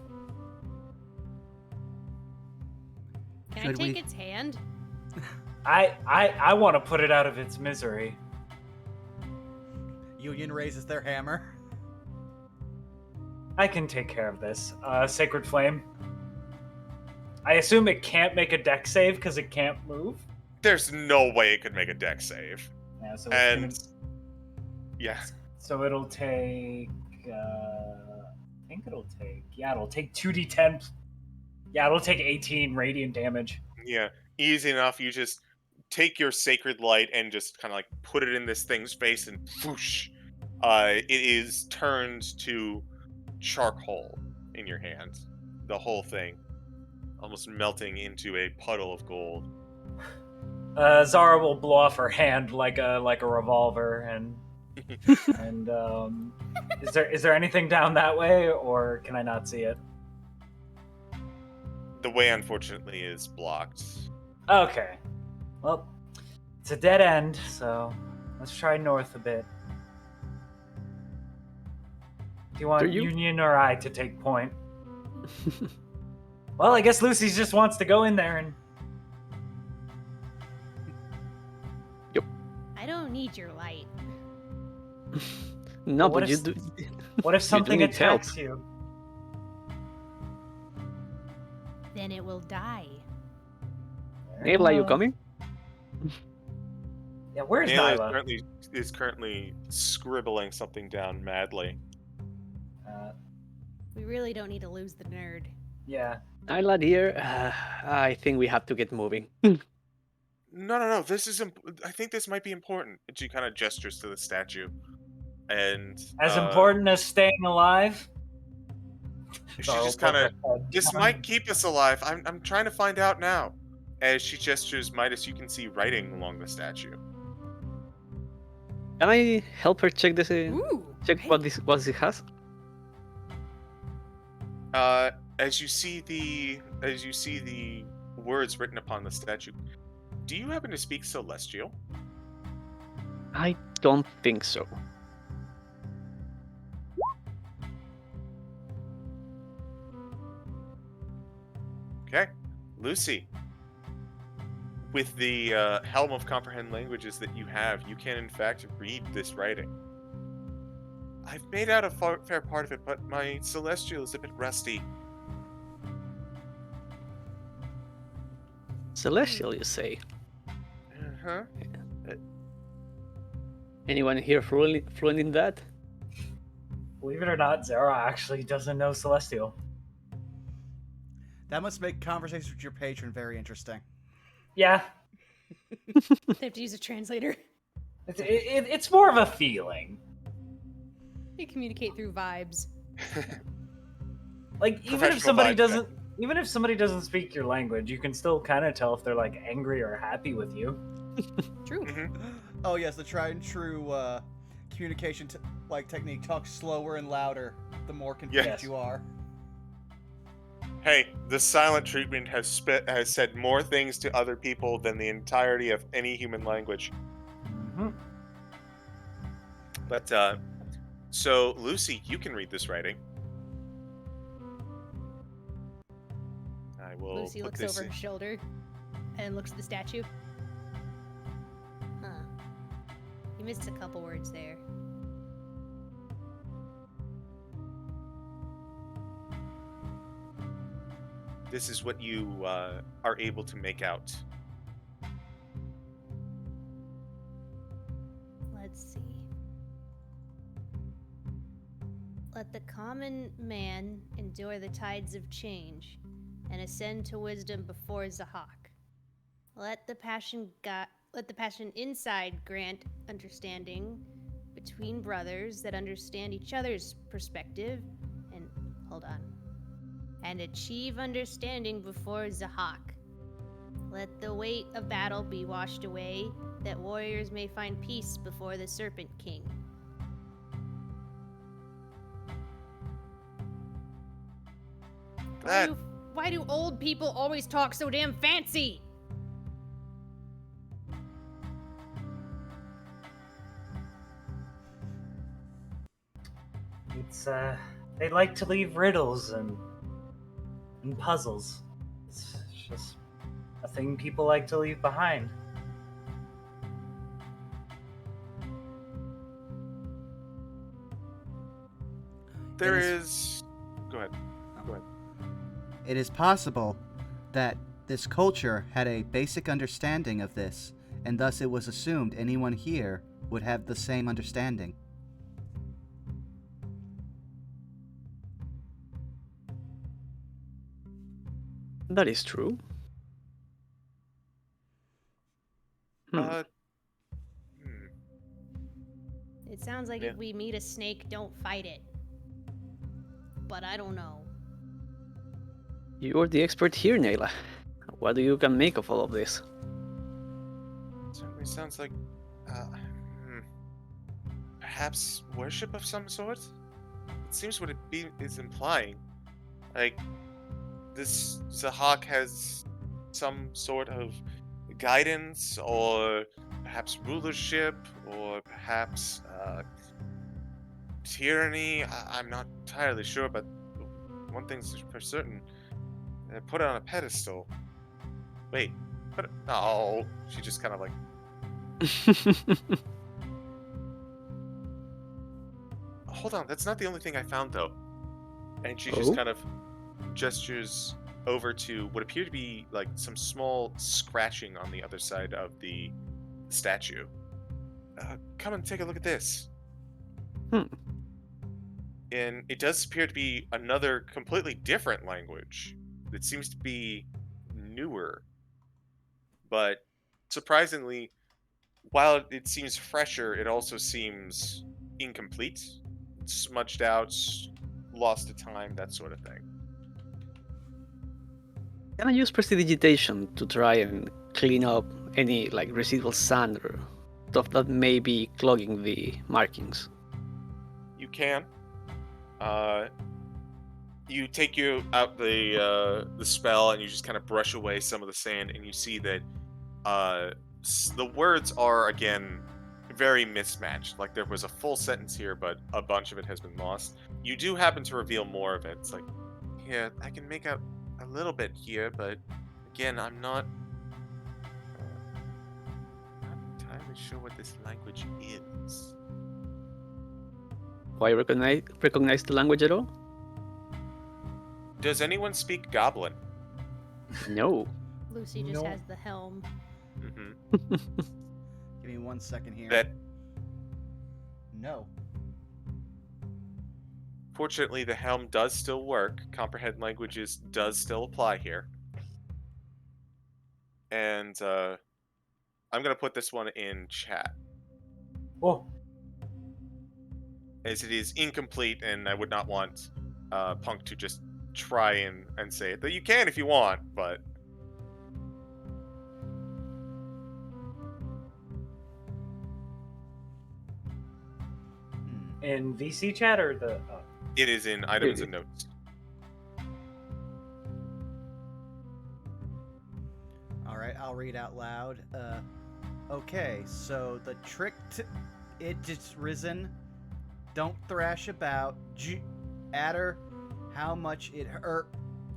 Can I take its hand? I want to put it out of its misery. Union raises their hammer. I can take care of this. Sacred Flame. I assume it can't make a dex save because it can't move? There's no way it could make a dex save. Yeah, so yeah. So it'll take... I think it'll take... Yeah, it'll take 2d10. Yeah, it'll take 18 radiant damage. Yeah, easy enough. You just take your sacred light and just kind of like put it in this thing's face, and whoosh, it is turned to charcoal in your hand. The whole thing, almost melting into a puddle of gold. Zara will blow off her hand like a revolver, and is there anything down that way, or can I not see it? The way, unfortunately, is blocked. Okay. Well, it's a dead end, so let's try north a bit. Do you want Union or I to take point? Well, I guess Lucy just wants to go in there and... Yep. I don't need your light. No, Well, but you do. What if something need help. attacks you? Then it will die. Nayla, you coming? Yeah, where's Nayla Nyla? is currently scribbling something down madly. We really don't need to lose the nerd. Yeah. Nayla, dear, I think we have to get moving. No. This is. I think this might be important. And she kind of gestures to the statue, and As important as staying alive? she just kind of. This might keep us alive. I'm trying to find out now. As she gestures, Midas, you can see writing along the statue. Can I help her check this? Ooh, Check what it has. As you see the words written upon the statue, do you happen to speak Celestial? I don't think so. Okay. Lucy, with the Helm of Comprehend Languages that you have, you can in fact read this writing. I've made out a fair part of it, but my Celestial is a bit rusty. Celestial, you say? Uh-huh. Anyone here fluent in that? Believe it or not, Zara actually doesn't know Celestial. That must make conversations with your patron very interesting. Yeah. They have to use a translator. It's more of a feeling. They communicate through vibes. Like even if somebody doesn't speak your language, you can still kind of tell if they're like angry or happy with you. True. Mm-hmm. Oh yes, the tried and true communication technique. Talk slower and louder the more confused you are. Hey, the silent treatment has said more things to other people than the entirety of any human language. Mm-hmm. But so Lucy, you can read this writing. I will. Lucy looks over her shoulder and looks at the statue. Huh. You missed a couple words there. This is what you are able to make out. Let's see. Let the common man endure the tides of change and ascend to wisdom before Zihak. Let the passion inside grant understanding between brothers that understand each other's perspective and achieve understanding before Zihak. Let the weight of battle be washed away, that warriors may find peace before the Serpent King. Why do old people always talk so damn fancy? It's they like to leave riddles and puzzles. It's just a thing people like to leave behind. Go ahead. It is possible that this culture had a basic understanding of this, and thus it was assumed anyone here would have the same understanding. That is true. It sounds like if we meet a snake, don't fight it. But I don't know. You're the expert here, Nayla. What do you can make of all of this? Certainly sounds like perhaps worship of some sort? It seems what it is implying. Like, this Zihak has some sort of guidance, or perhaps rulership, or perhaps tyranny. I'm not entirely sure, but one thing's for certain. Put it on a pedestal. Wait, no. She just kind of like... Hold on, that's not the only thing I found, though. And she just kind of gestures over to what appear to be like some small scratching on the other side of the statue. Come and take a look at this. And it does appear to be another completely different language. It seems to be newer. But surprisingly, while it seems fresher, it also seems incomplete, smudged out, lost to time, that sort of thing. Can I use prestidigitation to try and clean up any like residual sand or stuff that may be clogging the markings? You can. You take out the spell and you just kind of brush away some of the sand, and you see that the words are again very mismatched. Like there was a full sentence here, but a bunch of it has been lost. You do happen to reveal more of it. It's like, yeah, I can make out a little bit here, but Again, I'm not entirely sure what this language is. Why recognize the language at all? Does anyone speak Goblin? No. Lucy just has the helm. Mm-hmm. Give me 1 second here. That No. fortunately the helm does still work. Comprehend languages does still apply here. And I'm gonna put this one in chat. Oh. As it is incomplete, and I would not want Punk to just try and say it. Though you can if you want, but In VC chat or the? Oh. it is in items and notes. All right, I'll read out loud. Okay, so the trick to it is risen. Don't thrash about. Adder, how much it hurt.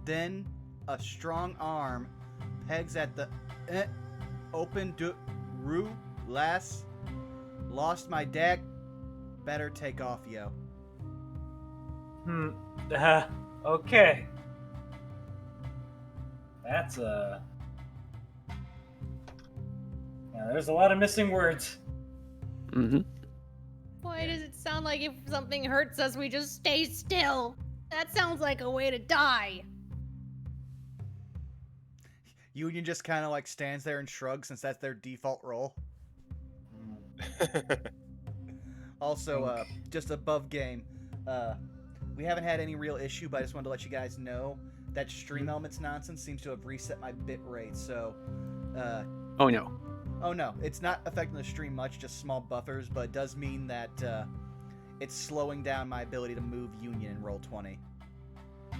Then a strong arm pegs at the open rue last. Lost my deck. Better take off, yo. Okay. That's yeah, there's a lot of missing words. Mm-hmm. Why does it sound like if something hurts us, we just stay still? That sounds like a way to die. Union just kind of like stands there and shrugs since that's their default role. Also, just above game, we haven't had any real issue, but I just wanted to let you guys know that stream elements nonsense seems to have reset my bit rate. So, Oh no. oh no, it's not affecting the stream much, just small buffers, but it does mean that it's slowing down my ability to move Union in Roll20.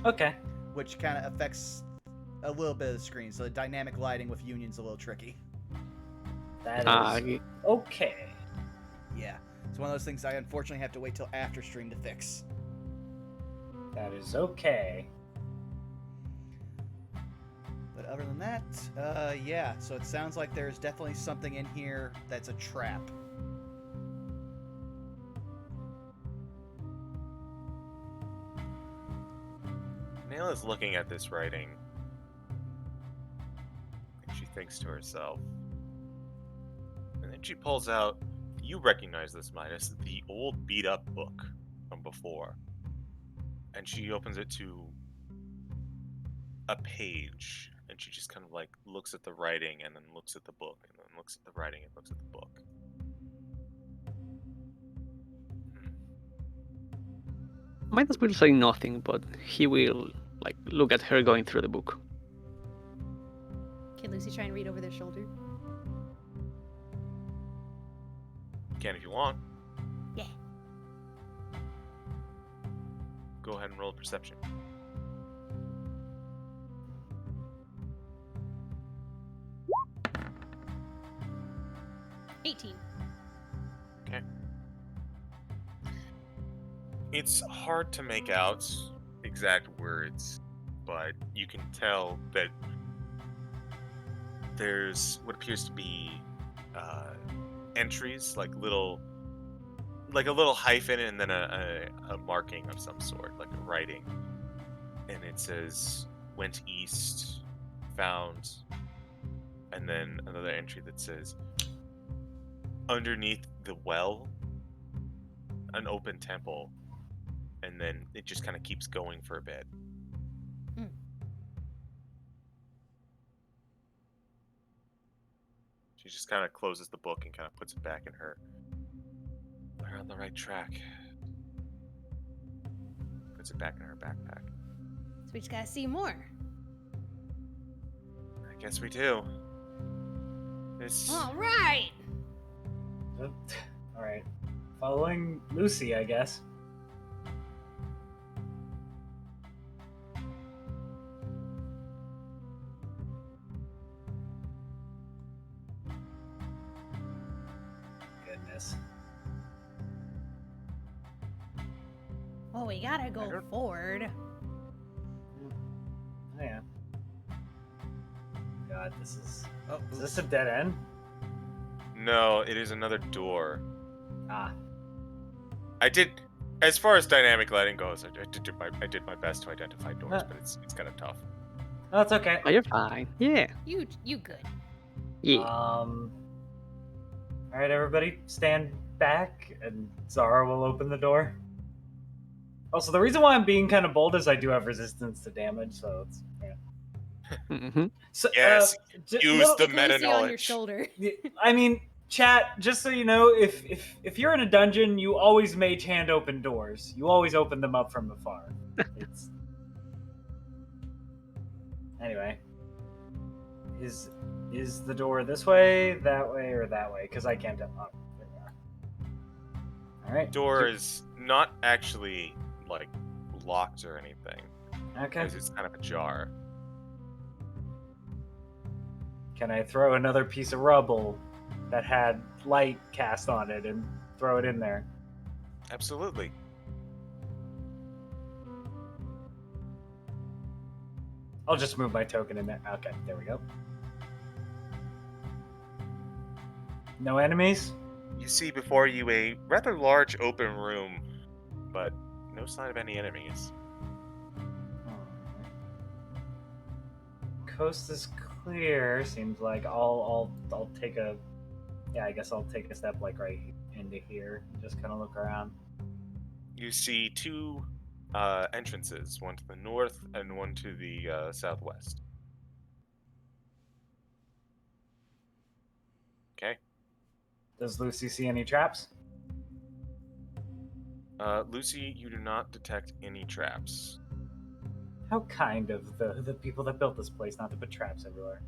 Okay. Which kind of affects a little bit of the screen, so the dynamic lighting with Union's a little tricky. That is okay. Yeah, it's one of those things I unfortunately have to wait till after stream to fix. That is okay. But other than that, yeah, so it sounds like there's definitely something in here that's a trap. Nayla's looking at this writing, and she thinks to herself. And then she pulls out, you recognize this, Midas, the old beat-up book from before. And she opens it to a page, and she just kind of like looks at the writing, and then looks at the book, and then looks at the writing, and looks at the book. Midas will say nothing, but he will like look at her going through the book. Can Lucy try and read over their shoulder? You can if you want. Yeah. Go ahead and roll perception. $18. Okay. It's hard to make out exact words, but you can tell that there's what appears to be entries, like a little hyphen and then a marking of some sort, like a writing. And it says, went east, found, and then another entry that says, underneath the well, an open temple. And then it just kind of keeps going for a bit. She just kind of closes the book and kind of puts it back in her. We're on the right track. Puts it back in her backpack. So we just gotta see more. I guess we do. This. All right. All right. Following Lucy, I guess. Goodness. Well, we gotta go forward. Oh, yeah. god, this is... Oh, Is this a dead end? No, it is another door. Ah. As far as dynamic lighting goes, I did my best to identify doors, but it's kind of tough. No, it's okay. Oh, you're fine. Yeah. You good. Yeah. Alright, everybody, stand back, and Zara will open the door. Also, the reason why I'm being kind of bold is I do have resistance to damage, so it's... Yeah. Mm-hmm. So, Yes, use the Lucy meta on your knowledge. shoulder. I mean, chat, just so you know, if you're in a dungeon, you always mage hand open doors. You always open them up from afar. It's... Anyway. Is the door this way, that way, or that way? Because I can't tell. Oh, there we are. Alright. Door is not actually, like, locked or anything. Okay. Because it's kind of ajar. Can I throw another piece of rubble that had light cast on it and throw it in there? Absolutely. I'll just move my token in there. Okay, there we go. No enemies? You see before you a rather large open room, but no sign of any enemies. Coast is clear. Seems like I'll take a... Yeah, I guess I'll take a step like right into here. Just kind of look around. You see two entrances, one to the north and one to the southwest. Okay. Does Lucy see any traps? Lucy, you do not detect any traps. How kind of the people that built this place not to put traps everywhere.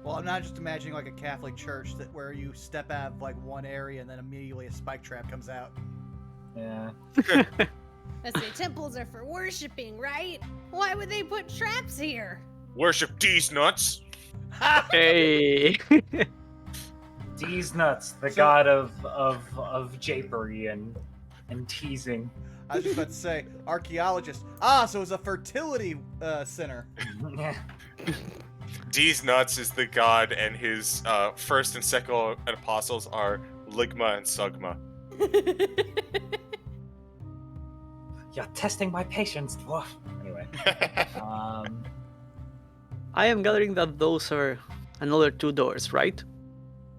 Well, I'm not just imagining like a Catholic church that where you step out of like one area and then immediately a spike trap comes out. Yeah. Let's say temples are for worshiping, right? Why would they put traps here? Worship these nuts! Hey. D's nuts, the god of japery and teasing. I was just about to say, archaeologist. So it's a fertility center. Yeah. D's nuts is the god, and his first and second apostles are Ligma and Sugma. You're testing my patience, dwarf. Anyway. I am gathering that those are another two doors, right?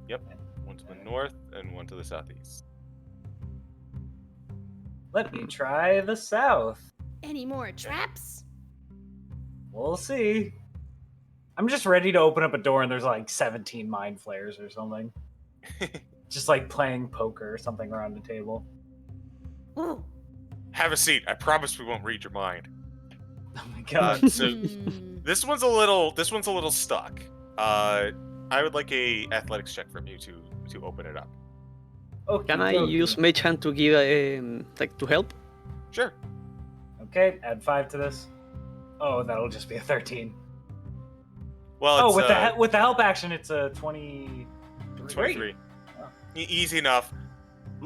Yep. One to the north and one to the southeast. Let me try the south. Any more traps? We'll see. I'm just ready to open up a door and there's like 17 mind flayers or something. Just like playing poker or something around the table. Ooh. Have a seat. I promise we won't read your mind. Oh my god. So this one's a little stuck. I would like a athletics check from you to open it up. Okay, Can I use Mage Hand to give to help? Sure. Okay, add 5 to this. Oh, that'll just be a 13. Well, it's, with the help action, it's a 23. 23. Oh. Easy enough.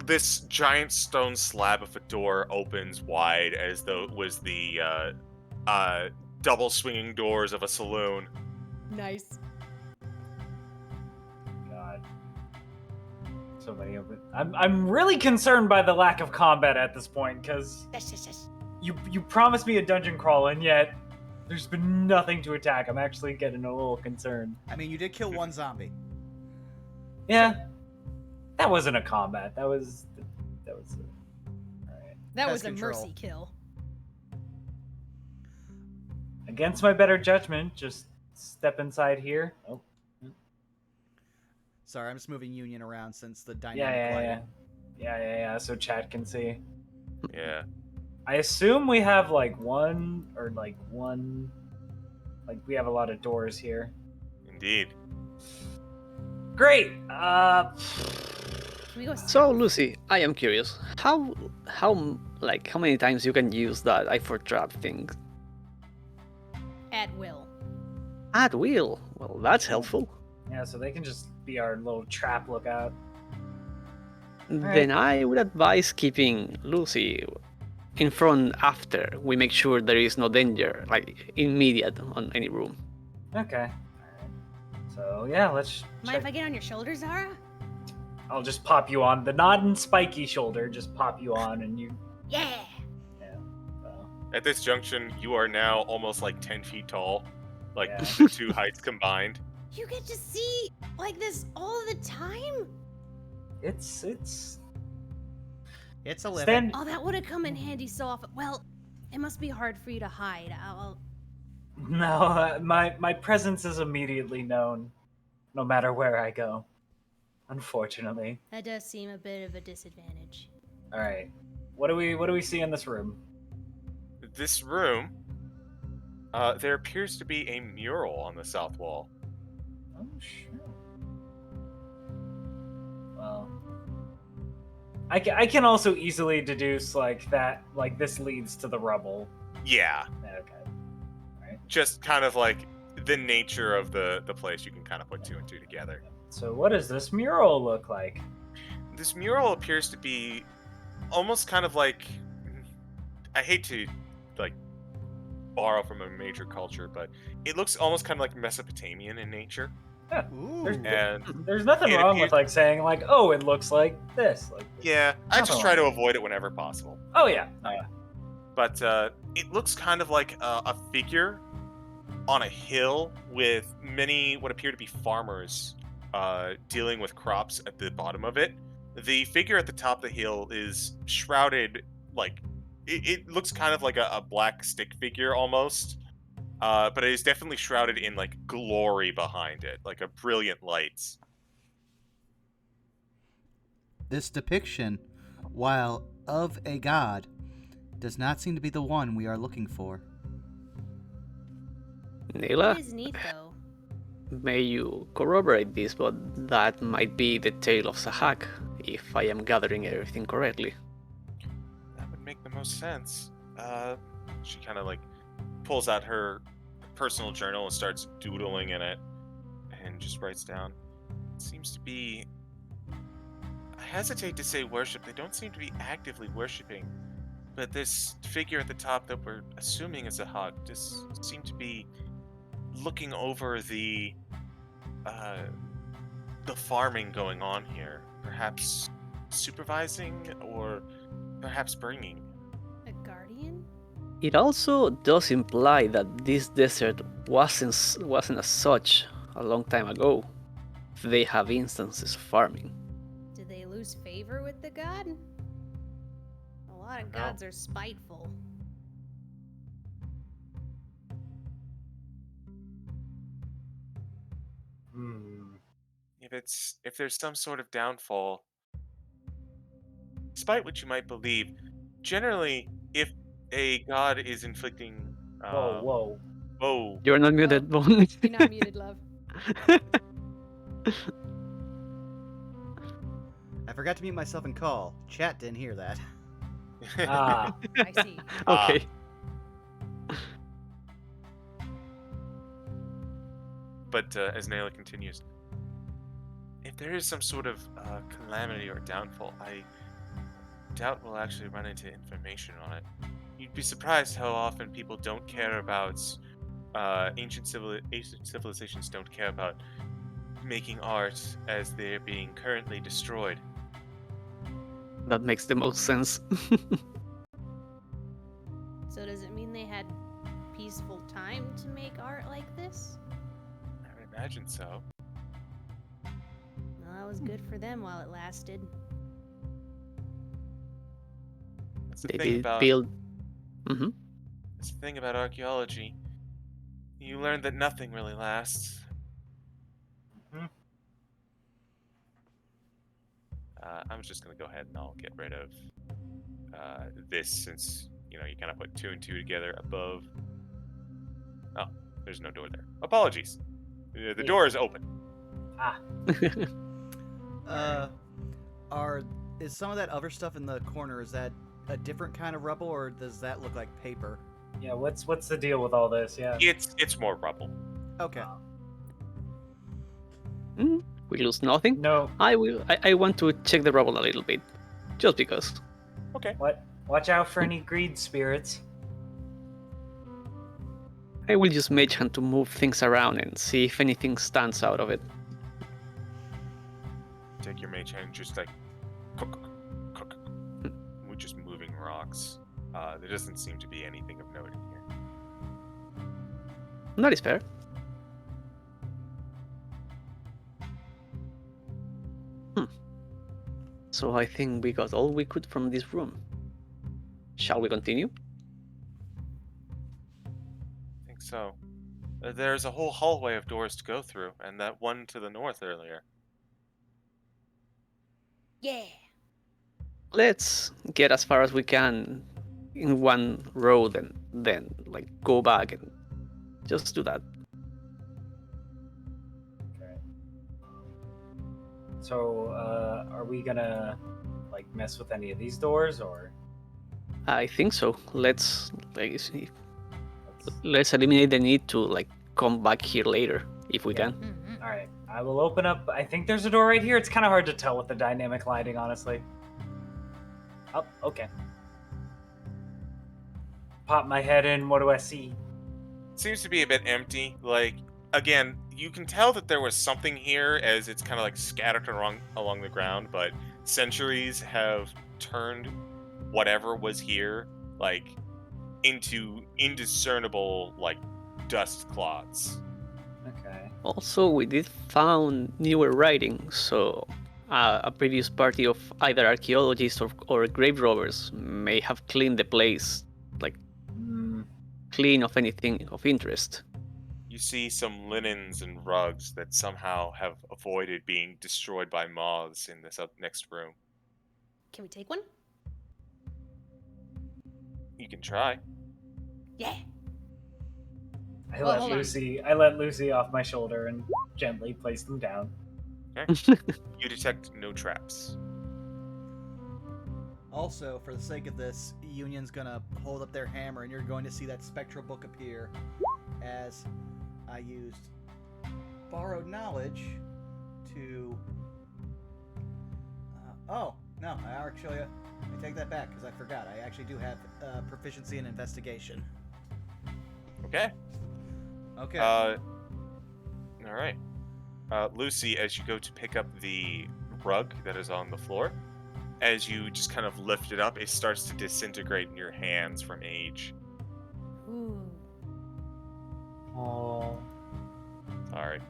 This giant stone slab of a door opens wide as though it was the double swinging doors of a saloon. Nice. God. So many of it. I'm really concerned by the lack of combat at this point, because you promised me a dungeon crawl, and yet there's been nothing to attack. I'm actually getting a little concerned. I mean, you did kill one zombie. Yeah. That wasn't a combat. That was alright. That Pest was a control. mercy kill. Against my better judgment, just step inside here. Oh. Sorry, I'm just moving Union around since the dynamic Yeah. lighting. Yeah, so chat can see. Yeah. I assume we have like we have a lot of doors here. Indeed. Great. Can we go So Lucy, I am curious. How many times you can use that eye for trap thing? at will? At will. Well, that's helpful. Yeah, so they can just be our little trap lookout. Then I would advise keeping Lucy in front after we make sure there is no danger, like immediate on any room. Okay. All right. So yeah, let's. Mind if I get on your shoulder, Zara? I'll just pop you on the not in spiky shoulder. Just pop you on, and you. Yeah. Yeah. So, At this junction, you are now almost like 10 feet tall, like Yeah. the two heights combined. You get to see like this all the time? it's It's a living. stand. Oh, that would have come in handy so often. Well, it must be hard for you to hide. No, my presence is immediately known, no matter where I go. Unfortunately. That does seem a bit of a disadvantage. All right. What do we see in this room? This room, there appears to be a mural on the south wall. Oh sure. Well, I can also easily deduce like that, like this leads to the rubble. Yeah, Okay. just kind of like the nature of the place. You can kind of put two and two together. So what does this mural look like? This mural appears to be almost kind of like, I hate to like borrow from a major culture, but it looks almost kind of like Mesopotamian in nature. Ooh. And There's nothing It wrong appears- with like saying like, oh, it looks like this. Like, yeah, I just Nothing try to wrong. avoid it whenever possible. oh yeah. Oh, yeah. But it looks kind of like a figure on a hill with many what appear to be farmers dealing with crops at the bottom of it. The figure at the top of the hill is shrouded, like, it looks kind of like a black stick figure almost, but it is definitely shrouded in, like, glory behind it, like a brilliant lights. This depiction, while of a god, does not seem to be the one we are looking for. Nayla, It is neat though. may you corroborate this, but that might be the tale of Zihak, if I am gathering everything correctly. That would make the most sense. She kind of, like, pulls out her personal journal and starts doodling in it, and just writes down, it seems to be, I hesitate to say worship, they don't seem to be actively worshipping, but this figure at the top that we're assuming is a hug just seem to be looking over the farming going on here, perhaps supervising or perhaps bringing. A guardian? It also does imply that this desert wasn't as such a long time ago. They have instances of farming. Did they lose favor with the god? A lot of No. gods are spiteful. If there's some sort of downfall, despite what you might believe, generally if a god is inflicting Whoa. whoa, You're not muted, Bone. You're not muted, love. I forgot to mute myself and call. Chat didn't hear that. Ah. I see. Okay. But as Nayla continues, if there is some sort of calamity or downfall, I doubt we'll actually run into information on it. You'd be surprised how often people don't care about ancient civilizations don't care about making art as they're being currently destroyed. That makes the most sense. So does it mean they had peaceful time to make art like this? I would imagine so. Well, that was good for them while it lasted. That's the They thing did about build. Mm-hmm. that's the thing about archaeology. You learn that nothing really lasts. Mhm. I'm just gonna go ahead and I'll get rid of this since you kind of put two and two together above. Oh, there's no door there. Apologies. The door is open. Is some of that other stuff in the corner, is that a different kind of rubble, or does that look like paper? Yeah, what's the deal with all this? Yeah. It's more rubble. Okay. We lose nothing. No. I want to check the rubble a little bit, just because. Okay. What? Watch out for any greed spirits. I will use Mage Hand to move things around and see if anything stands out of it. Take your mage hand and just like... We're just moving rocks. There doesn't seem to be anything of note in here. That is fair. So I think we got all we could from this room. Shall we continue? I think so. There's a whole hallway of doors to go through, and that one to the north earlier. Yeah. Let's get as far as we can in one road and then like go back and just do that. Okay. So, are we gonna like mess with any of these doors, or? I think so. Let's eliminate the need to like come back here later if we can. Mm-hmm. All right, I will open up. I think there's a door right here. It's kind of hard to tell with the dynamic lighting, honestly. Oh, okay. Pop my head in. What do I see? Seems to be a bit empty. Like, again, you can tell that there was something here as it's kind of like scattered along the ground, but centuries have turned whatever was here, like, into indiscernible, like, dust clods. Okay. Also, we did found newer writing, so a previous party of either archaeologists or grave robbers may have cleaned the place, like clean of anything of interest. You see some linens and rugs that somehow have avoided being destroyed by moths in this next room. Can we take one? You can try. Yeah. I Well, let hold on. Lucy off my shoulder and gently place them down. Okay. You detect no traps. Also, for the sake of this, Union's gonna hold up their hammer, and you're going to see that spectral book appear as I used borrowed knowledge to... oh, no, I take that back, because I forgot. I actually do have proficiency in investigation. Okay. Okay. Alright. Lucy, as you go to pick up the rug that is on the floor, as you just kind of lift it up, it starts to disintegrate in your hands from age. Ooh. Oh. Sorry.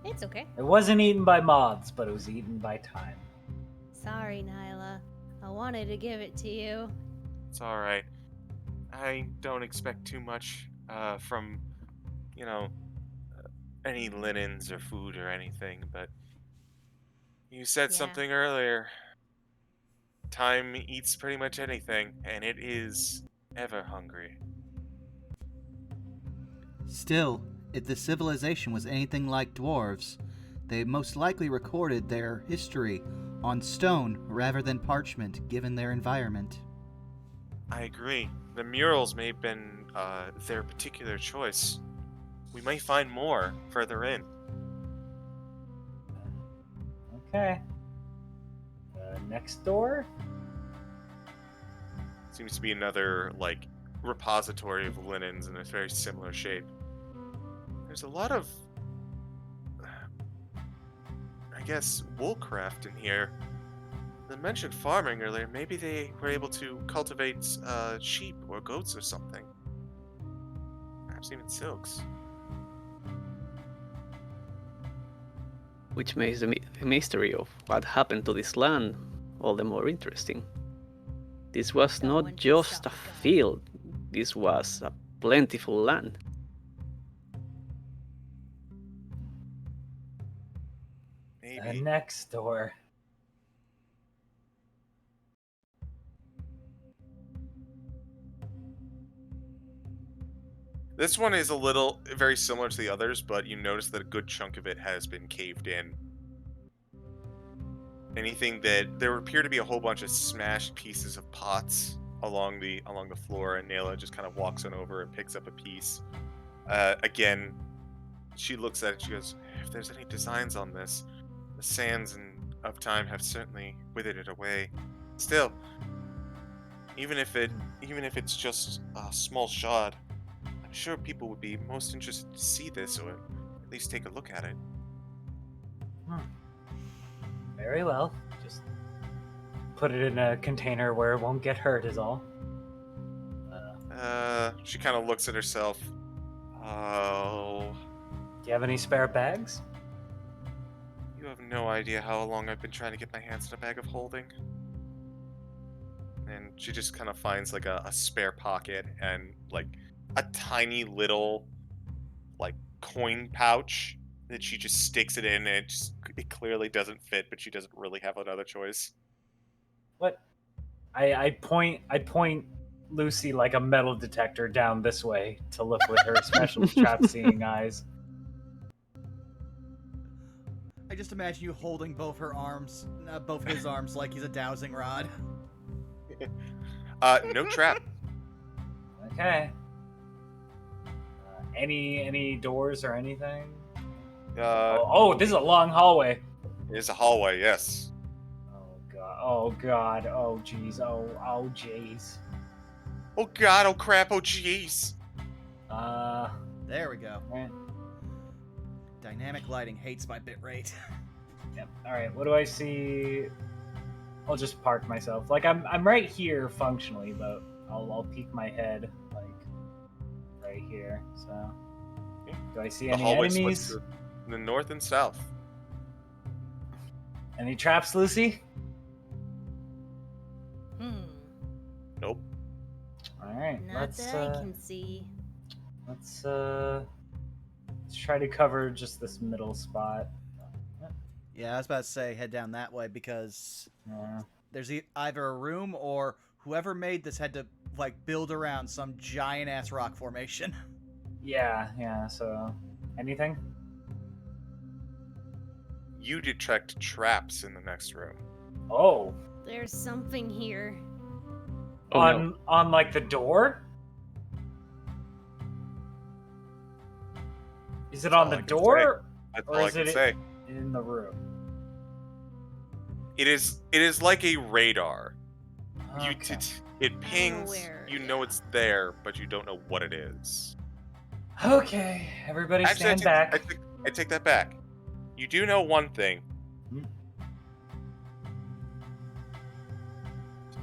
It's okay. It wasn't eaten by moths, but it was eaten by time. Sorry, Nyla. I wanted to give it to you. It's alright. I don't expect too much from, any linens or food or anything, but you said something earlier. Time eats pretty much anything, and it is ever hungry. Still, if the civilization was anything like dwarves, they most likely recorded their history on stone rather than parchment, given their environment. I agree. The murals may have been their particular choice. We may find more further in. Okay. Next door? Seems to be another, repository of linens in a very similar shape. There's a lot of, woolcraft in here. They mentioned farming earlier. Maybe they were able to cultivate sheep or goats or something. Perhaps even silks. Which makes the mystery of what happened to this land all the more interesting. This was not just a field, this was a plentiful land. Maybe. Next door. This one is very similar to the others, but you notice that a good chunk of it has been caved in. There appear to be a whole bunch of smashed pieces of pots along the floor, and Nayla just kind of walks on over and picks up a piece. Again, she looks at it, she goes, if there's any designs on this, the sands of time have certainly withered it away. Still, even if it's just a small shard, I I'm sure people would be most interested to see this, or at least take a look at it. Very well. Just put it in a container where it won't get hurt is all. She kind of looks at herself. Oh. Do you have any spare bags? You have no idea how long I've been trying to get my hands on a bag of holding. And she just kind of finds like a spare pocket and like a tiny little like coin pouch that she just sticks it in, and it clearly doesn't fit, but she doesn't really have another choice. What? I point Lucy like a metal detector down this way to look with her special trap-seeing eyes. I just imagine you holding both his arms like he's a dowsing rod. No trap. Okay. Any doors or anything? This is a long hallway. It's a hallway, yes. Oh god. Oh jeez. Oh jeez. Oh god, oh crap, oh jeez. There we go. Right. Dynamic lighting hates my bitrate. Yep. Alright, what do I see? I'll just park myself. Like I'm right here functionally, but I'll peek my head like right here. So do I see any enemies? In the north and south. Any traps, Lucy? Nope. Alright, Not that I can see. Let's try to cover just this middle spot. Yeah, I was about to say head down that way because there's either a room or whoever made this had to like build around some giant ass rock formation. Yeah, so anything? You detect traps in the next room. Oh. There's something here. On like the door? Is it on the door? That's or all I is can it say. In the room? It is like a radar. Okay. It pings, you know it's there, but you don't know what it is. Okay, everybody stand back. I take that back. You do know one thing.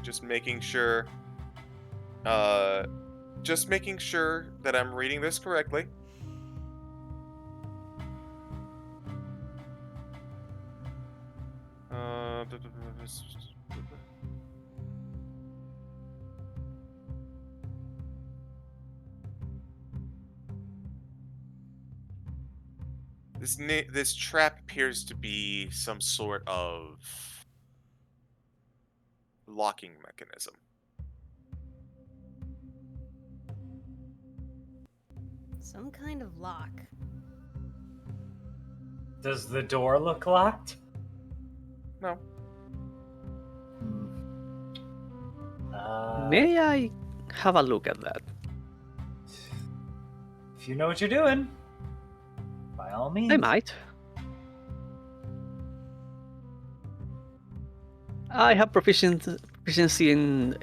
Just making sure that I'm reading this correctly. This trap appears to be some sort of locking mechanism. Some kind of lock. Does the door look locked? No. May I have a look at that? If you know what you're doing, by all means. I might. I have proficiency in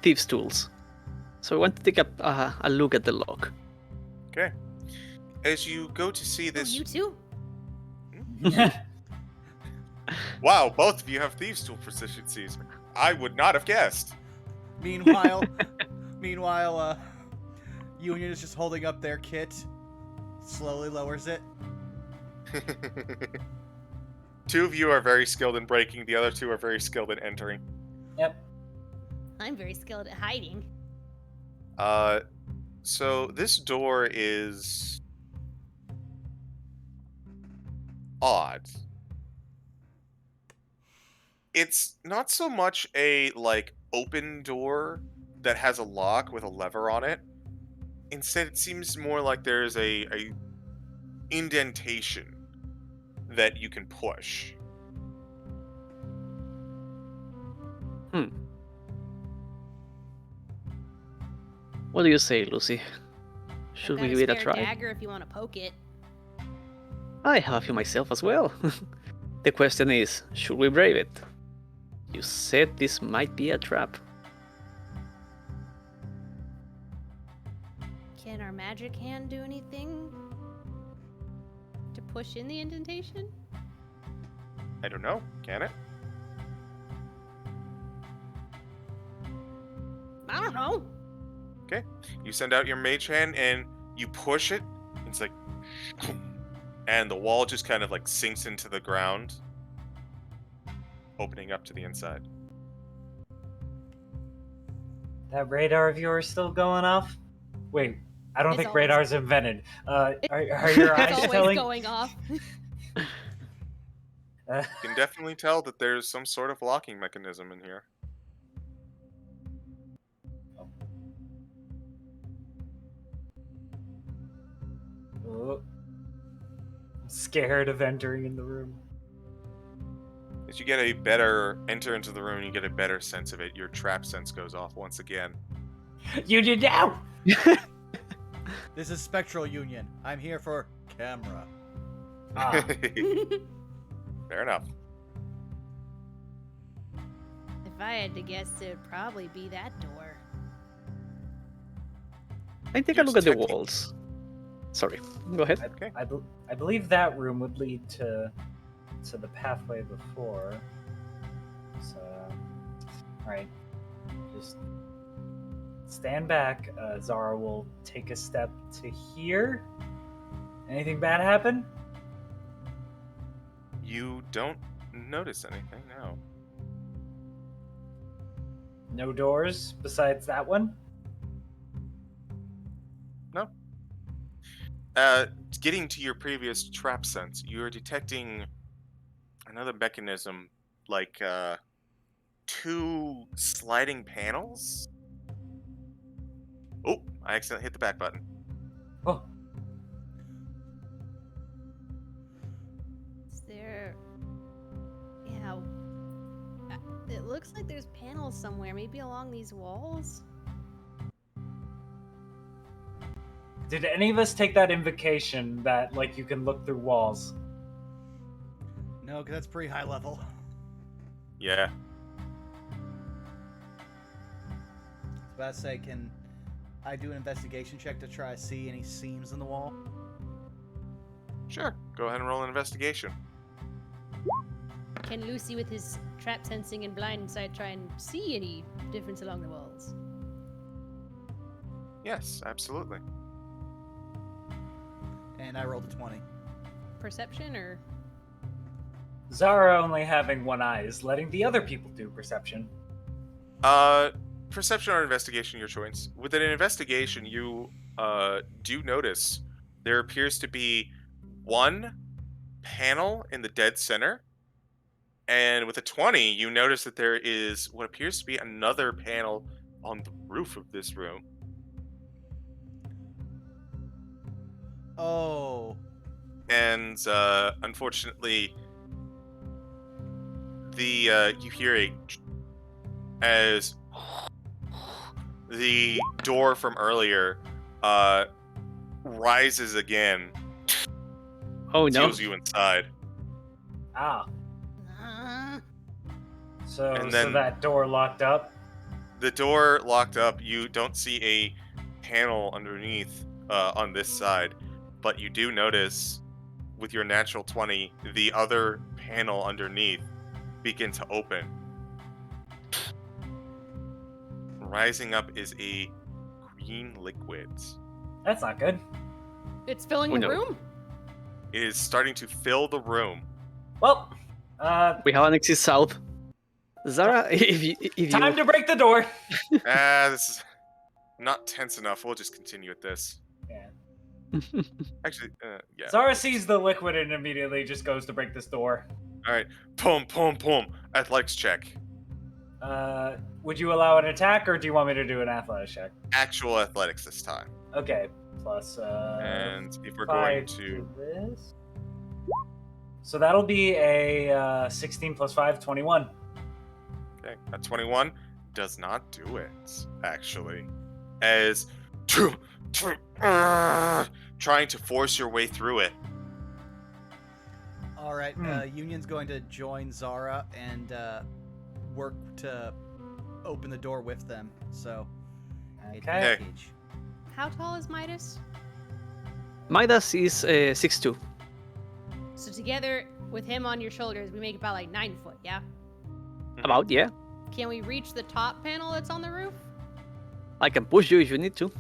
thieves' tools, so I want to take a look at the lock. Okay. As you go to see this... Oh, you too? Wow, both of you have thieves' tool proficiencies. I would not have guessed. Meanwhile, Union is just holding up their kit, slowly lowers it. Two of you are very skilled in breaking, the other two are very skilled in entering. Yep. I'm very skilled at hiding. So this door is odd. It's not so much a, like, open door that has a lock with a lever on it. Instead, it seems more like there's a indentation that you can push. What do you say, Lucy? Should we give it a try? Dagger if you want to poke it. I have a few myself as well. The question is, should we brave it? You said this might be a trap. magic hand do anything to push in the indentation? I don't know. Can it? I don't know. Okay. You send out your mage hand and you push it. It's like, and the wall just kind of like sinks into the ground, opening up to the inside. That radar of yours still going off? Wait, I don't think radar's invented. Are your eyes It's always telling? going off. You can definitely tell that there's some sort of locking mechanism in here. Oh. I'm scared of entering in the room. As you get a better enter into the room, you get a better sense of it. Your trap sense goes off once again. You did now. This is Spectral Union. I'm here for camera. Fair enough. If I had to guess, it'd probably be that door. I take a look at the walls. Sorry, go ahead. Okay. I believe that room would lead to the pathway before. So, all right, just stand back. Zara will take a step to here. Anything bad happen? You don't notice anything, no. No doors besides that one? No. Getting to your previous trap sense, you're detecting another mechanism, like two sliding panels. Oh, I accidentally hit the back button. Oh, Is there... Yeah. It looks like there's panels somewhere, maybe along these walls? did any of us take that invocation that like you can look through walls? No, because that's pretty high level. Yeah. I was about to say, can I do an investigation check to try to see any seams in the wall? Sure. Go ahead and roll an investigation. Can Lucy, with his trap sensing and blind insight, try and see any difference along the walls? Yes, absolutely. And I rolled a 20. Perception or... Zara only having one eye is letting the other people do perception. Perception or investigation, your choice. With an investigation, you do notice there appears to be one panel in the dead center, and with a 20, you notice that there is what appears to be another panel on the roof of this room. Oh. And unfortunately, you hear as the door from earlier rises again. Oh no! Seals you inside. Ah. So, And so then- that door locked up. The door locked up. You don't see a panel underneath on this side, but you do notice with your natural 20 the other panel underneath begin to open. Rising up is a green liquid. That's not good. It's filling Oh, the no. room? It is starting to fill the room. Well, We have an exit south. Zara, if time you... to break the door. This is not tense enough. We'll just continue with this. Yeah. Actually, yeah. Zara sees the liquid and immediately just goes to break this door. All right. Boom, boom, boom. Athletics check. Would you allow an attack, or do you want me to do an athletics check? Actual athletics this time. Okay, plus And if we're going 5 to... this. So that'll be a 16 plus 5, 21. Okay, a 21 does not do it, actually. As trying to force your way through it. All right, Union's going to join Zara and work to open the door with them. So, Okay. advantage. How tall is Midas? Midas is 6'2". So together with him on your shoulders, we make about like 9 foot, yeah? About, yeah. Can we reach the top panel that's on the roof? I can push you if you need to.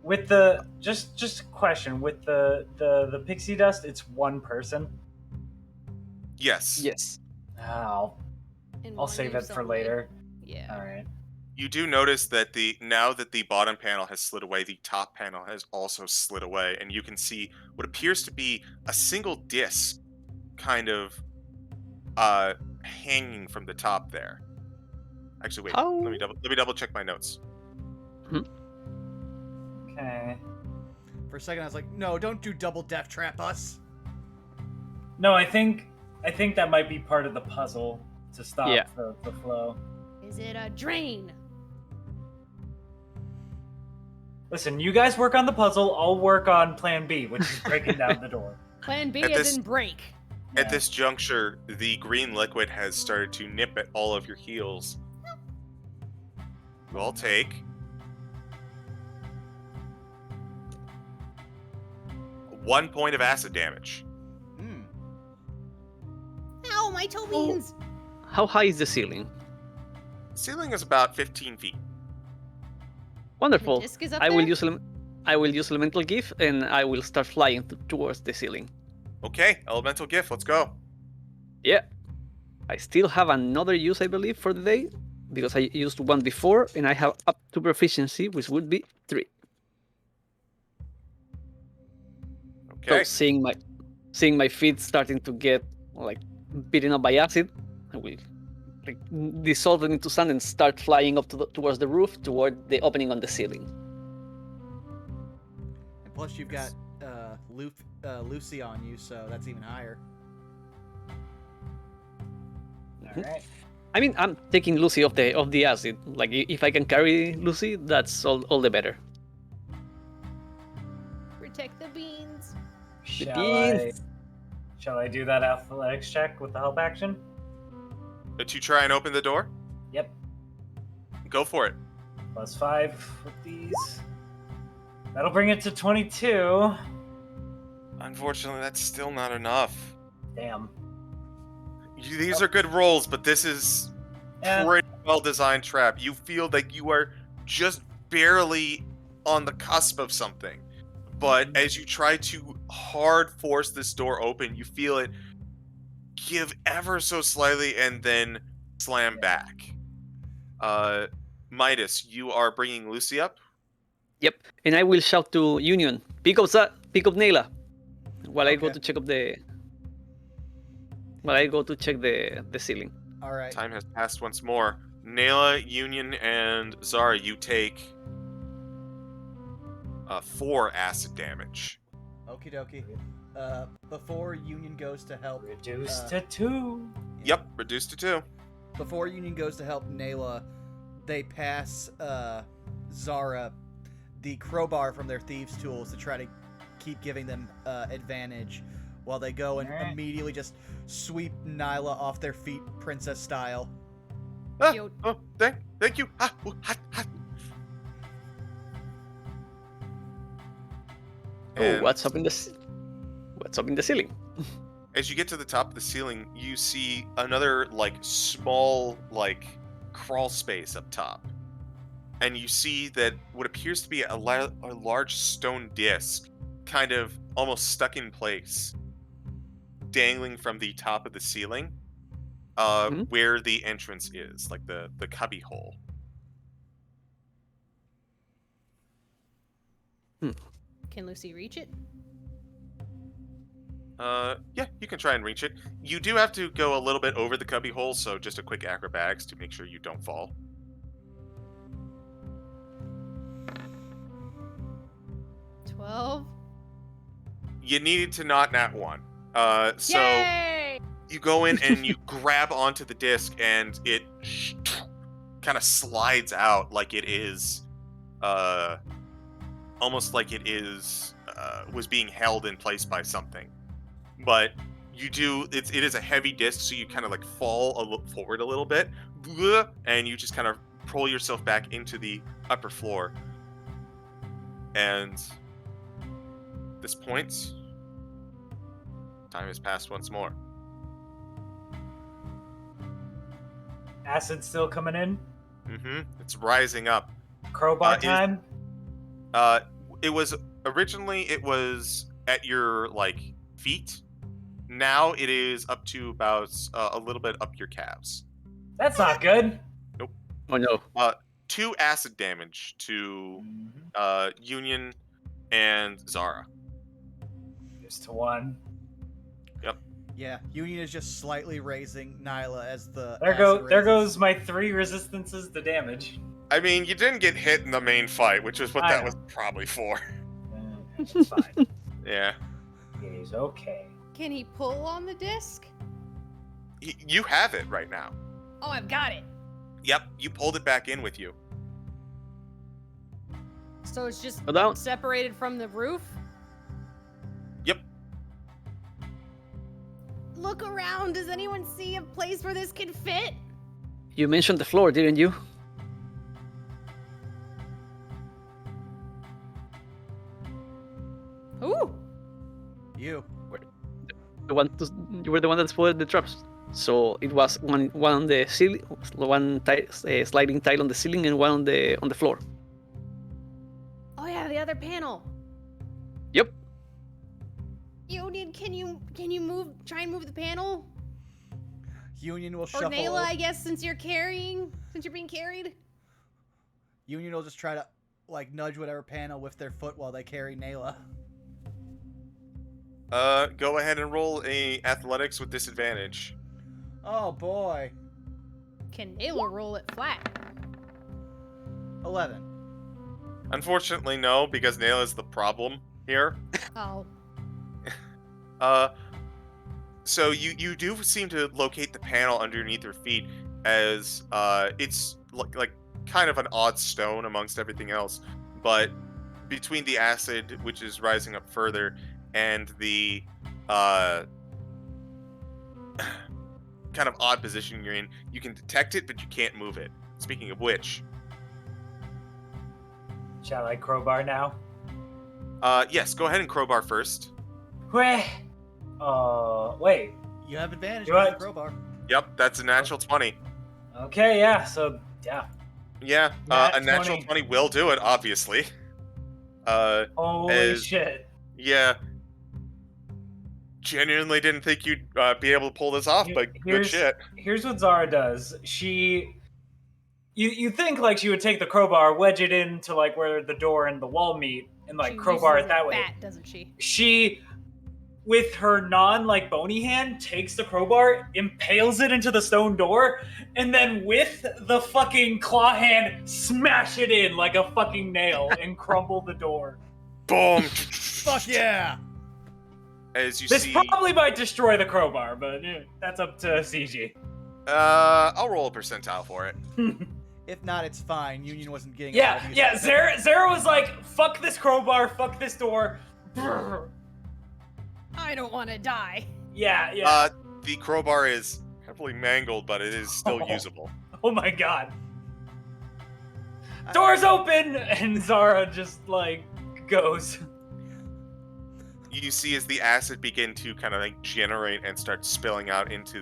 With the just a question, with the pixie dust, it's one person. Yes. Yes. Oh, I'll save it for later. Yeah. All right. You do notice that now that the bottom panel has slid away, the top panel has also slid away, and you can see what appears to be a single disc kind of hanging from the top there. Actually, wait. How? Let me double check my notes. Okay. For a second, I was like, no, don't do double death trap us. No, I think that might be part of the puzzle to stop the flow. Is it a drain? Listen, you guys work on the puzzle. I'll work on Plan B, which is breaking down the door. Plan B is in break. At this juncture, the green liquid has started to nip at all of your heals. You all take 1 point of acid damage. Ow, my toe beans! How high is the ceiling? Ceiling is about 15 feet. Wonderful. The disc is up I there? will use elemental gift and I will start flying towards the ceiling. Okay, elemental gift, let's go. Yeah. I still have another use, I believe, for the day, because I used one before, and I have up to proficiency, which would be 3. Okay. So seeing my feet starting to get like beaten up by acid, I will like dissolve them into sand and start flying up towards the roof, toward the opening on the ceiling. And plus, you've got Lucy on you, so that's even higher. All right. I mean, I'm taking Lucy off the acid. Like, if I can carry Lucy, that's all the better. Protect the beans. Shall I do that athletics check with the help action? To try and open the door? Yep. Go for it. +5 with these. That'll bring it to 22. Unfortunately, that's still not enough. Damn. These are good rolls, but this is pretty well-designed trap. You feel like you are just barely on the cusp of something. But as you try to hard force this door open, you feel it give ever so slightly and then slam back. Midas, you are bringing Lucy up? Yep, and I will shout to Union, pick up Nayla, while I go Okay. to check up the the ceiling. All right. Time has passed once more. Nayla, Union, and Zara, you take 4 acid damage. Okie dokie. Before Union goes to help... Reduced to 2. Yep, reduced to 2. Before Union goes to help Nayla, they pass Zara the crowbar from their thieves' tools to try to keep giving them advantage, while they go and immediately just sweep Nayla off their feet, princess style. Yo. Thank you. And What's up in the ceiling? as you get to the top of the ceiling, you see another small crawl space up top, and you see that what appears to be a large stone disc, kind of almost stuck in place, dangling from the top of the ceiling, where the entrance is, like the cubby hole. Can Lucy reach it? Yeah, you can try and reach it. You do have to go a little bit over the cubby hole, so just a quick acrobatics to make sure you don't fall. 12. You needed to not nat 1. So Yay! you go in and you grab onto the disc, and it kind of slides out like it is, almost like it is was being held in place by something. But it is a heavy disc, so you kind of fall forward a little bit, and you just kind of pull yourself back into the upper floor. And at this point, time has passed once more. Acid still coming in? It's rising up. Crowbar time? It was at your feet. Now it is up to about a little bit up your calves. That's not good. Nope. Oh no. 2 acid damage to Union and Zara. Just to 1. Yep. Yeah, Union is just slightly raising Nayla as the. There goes my 3 resistances to damage. I mean, you didn't get hit in the main fight, which is what that was probably for. It's fine. Yeah. It is okay. Can he pull on the disc? You have it right now. Oh, I've got it. Yep, you pulled it back in with you. So it's just down. separated from the roof? Yep. Look around. Does anyone see a place where this can fit? You mentioned the floor, didn't you? Ooh. You. You were the one that spotted the traps. So it was one on the ceiling, sliding tile on the ceiling, and one on the floor. Oh yeah, the other panel. Yep. Union, can you move? Try and move the panel. Union will Or shuffle. Nayla, I guess, since you're being carried. Union will just try to nudge whatever panel with their foot while they carry Nayla. Go ahead and roll a athletics with disadvantage. Oh boy. Can Nayla roll it flat? 11. Unfortunately, no, because Nayla is the problem here. Oh. So you do seem to locate the panel underneath your feet, as it's like kind of an odd stone amongst everything else, but between the acid, which is rising up further, and the kind of odd position you're in, you can detect it, but you can't move it. Speaking of which, shall I crowbar now? yes, go ahead and crowbar first. Wait. You have advantage You with the what? crowbar. Yep, that's a natural 20. Okay, yeah. So yeah. Yeah, Nat a natural 20. 20 will do it, obviously. Holy shit. Yeah. Genuinely didn't think you'd be able to pull this off, but good shit. Here's what Zara does. You think she would take the crowbar, wedge it into where the door and the wall meet, and She crowbar uses it that a way. bat, doesn't she? She, with her bony hand, takes the crowbar, impales it into the stone door, and then with the fucking claw hand, smash it in like a fucking nail and crumble the door. Boom! Fuck yeah! As you This see, probably might destroy the crowbar, but that's up to CG. I'll roll a percentile for it. If not, it's fine. Union wasn't getting Yeah. Zara was like, fuck this crowbar, fuck this door. I don't want to die. Yeah. The crowbar is heavily mangled, but it is still usable. Oh my god. Doors open! And Zara just, goes. You see as the acid begin to kind of generate and start spilling out into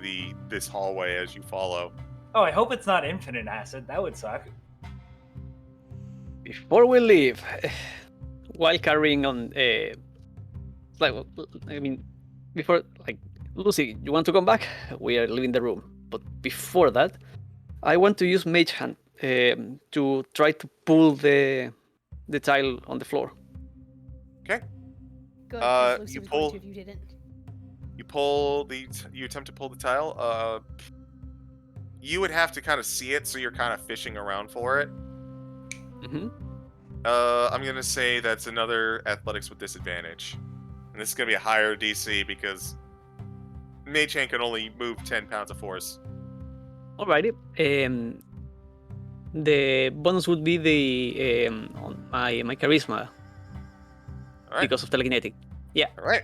this hallway as you follow. Oh, I hope it's not infinite acid. That would suck. Before we leave, while carrying on, before, Lucy, you want to come back? We are leaving the room. But before that, I want to use Mage Hand to try to pull the tile on the floor. Okay. Good, 'cause Lucy you was going pull- to if you didn't. You attempt to pull the tile. You would have to kind of see it, so you're kind of fishing around for it. Mm-hmm. I'm gonna say that's another athletics with disadvantage, and this is gonna be a higher DC because Mage Hand can only move 10 pounds of force. Alrighty. The bonus would be the on my charisma All right. because of telekinetic. All right.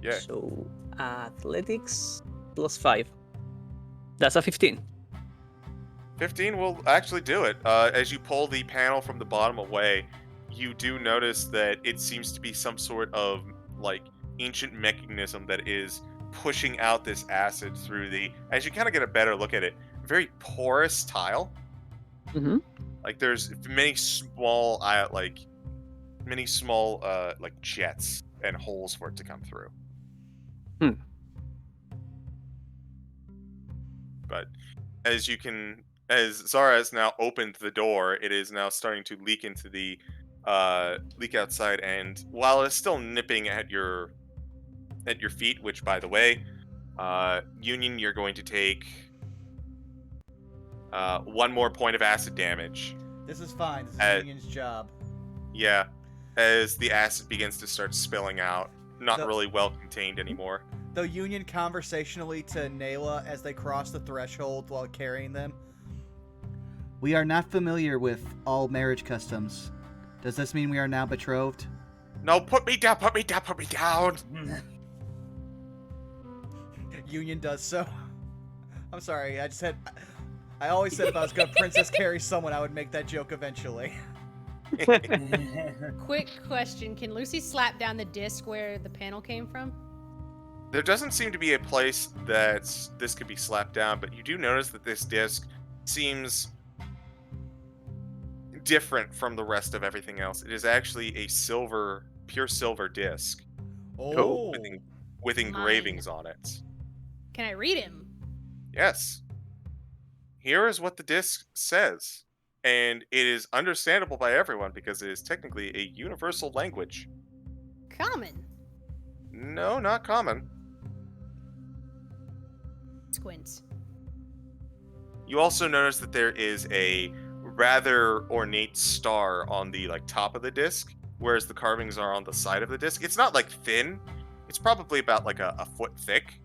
Yeah. So athletics +5. That's a 15. 15 will actually do it. As you pull the panel from the bottom away, you do notice that it seems to be some sort of like ancient mechanism that is pushing out this acid through the, as you kind of get a better look at it, very porous tile. Mm-hmm. Like there's many small like jets and holes for it to come through. But as Zara has now opened the door, it is now starting to leak into the leak outside, and while it's still nipping at your feet, which by the way, Union, you're going to take 1 more point of acid damage. This is fine. This is Union's job. Yeah, as the acid begins to start spilling out, not really well contained anymore. Though Union conversationally to Nayla as they cross the threshold while carrying them. We are not familiar with all marriage customs. Does this mean we are now betrothed? No, put me down, put me down, put me down! Union does so. I'm sorry, I always said if I was going to princess carry someone, I would make that joke eventually. Quick question, can Lucy slap down the disc where the panel came from? There doesn't seem to be a place that this could be slapped down, but you do notice that this disc seems different from the rest of everything else. It is actually a pure silver disc. Oh. With engravings on it. Can I read him? Yes. Here is what the disc says. And it is understandable by everyone because it is technically a universal language. Common. No, not common. Squints. You also notice that there is a rather ornate star on the top of the disc, whereas the carvings are on the side of the disc. It's not thin. It's probably about a foot thick.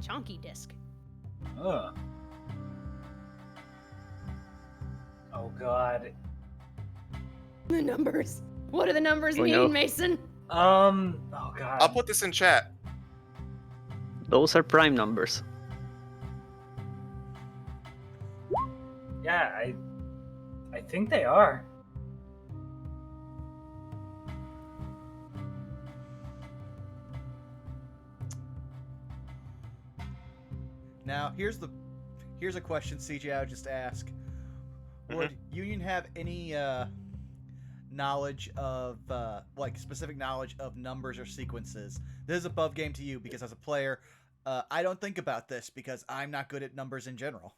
Chonky disc. Ugh. Oh god. The numbers. What do the numbers mean, Mason? Oh god. I'll put this in chat. Those are prime numbers. Yeah, I think they are. Now, here's a question, CJ, I would just ask. Would Union have any knowledge of specific knowledge of numbers or sequences? This is above game to you because as a player, I don't think about this because I'm not good at numbers in general.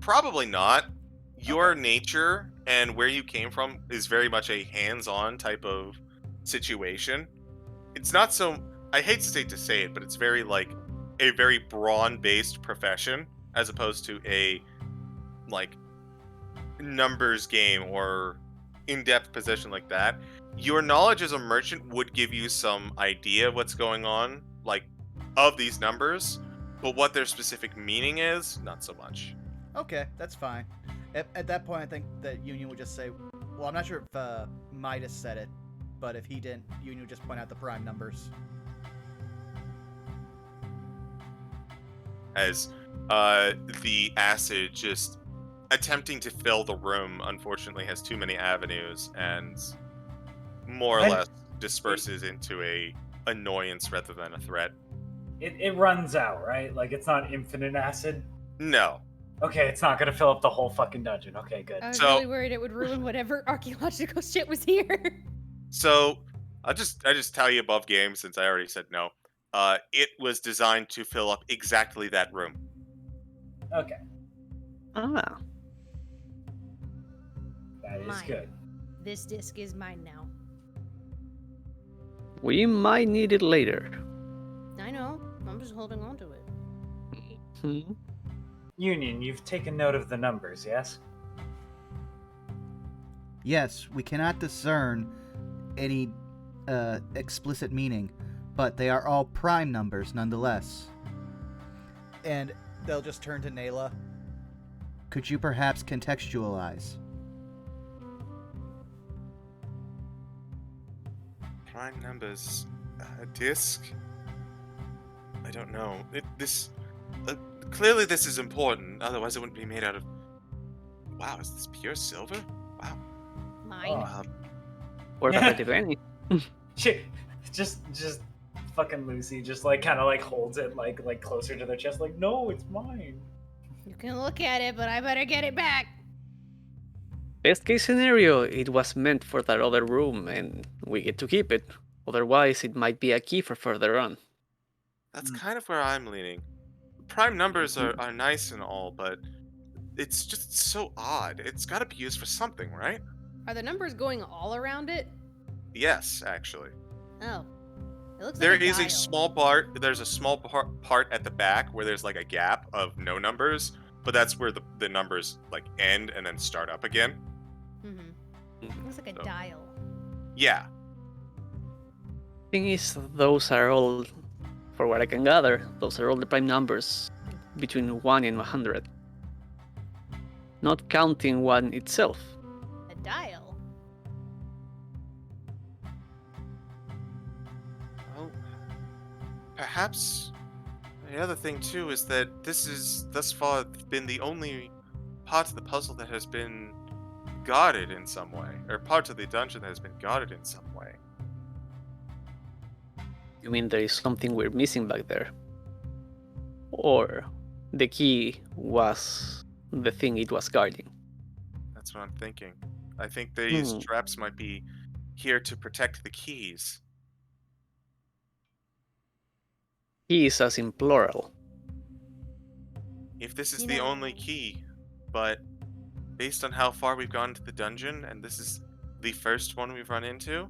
Probably not. Your nature and where you came from is very much a hands-on type of situation. It's not so, I hate to say it, but it's very a very brawn-based profession as opposed to a numbers game or in-depth position like that. Your knowledge as a merchant would give you some idea of what's going on, of these numbers, but what their specific meaning is, not so much. Okay, that's fine. At that point, I think that Union would just say, well, I'm not sure if Midas said it, but if he didn't, Union would just point out the prime numbers. As the acid just attempting to fill the room, unfortunately, has too many avenues and more or less disperses into a annoyance rather than a threat. It runs out, right? It's not infinite acid? No. Okay, it's not gonna fill up the whole fucking dungeon. Okay, good. I was really worried it would ruin whatever archaeological shit was here. So, I just tell you above game since I already said no. It was designed to fill up exactly that room. Okay. Ah. That is Mine. good. This disc is mine now. We might need it later. I know. I'm just holding on to it. Hmm. Union, you've taken note of the numbers, yes? Yes, we cannot discern any explicit meaning, but they are all prime numbers nonetheless. And they'll just turn to Nayla. Could you perhaps contextualize? Prime numbers. Disc? I don't know. Clearly this is important, otherwise it wouldn't be made out of... Wow, is this pure silver? Wow. Mine. Worth a pretty penny. Shit, just fucking Lucy just like kind of like holds it like closer to their chest, like, no, it's mine. You can look at it, but I better get it back. Best case scenario, it was meant for that other room, and we get to keep it. Otherwise, it might be a key for further on. That's kind of where I'm leaning. Prime numbers are nice and all, but it's just so odd. It's got to be used for something, right? Are the numbers going all around it? Yes, actually. Oh. It looks There like a is dial. a small part. There's a small part at the back where there's like a gap of no numbers, but that's where the numbers like end and then start up again. Mm-hmm. Looks like a dial. Yeah. Thing is, those are all, for what I can gather, those are all the prime numbers between 1 and 100. Not counting 1 itself. A dial? Well, perhaps the other thing too is that this is thus far been the only part of the puzzle that has been guarded in some way, or part of the dungeon that has been guarded in some way. You mean there is something we're missing back there? Or the key was the thing it was guarding? That's what I'm thinking. I think these traps might be here to protect the keys. Keys as in plural. If this is the only key, but based on how far we've gone into the dungeon, and this is the first one we've run into,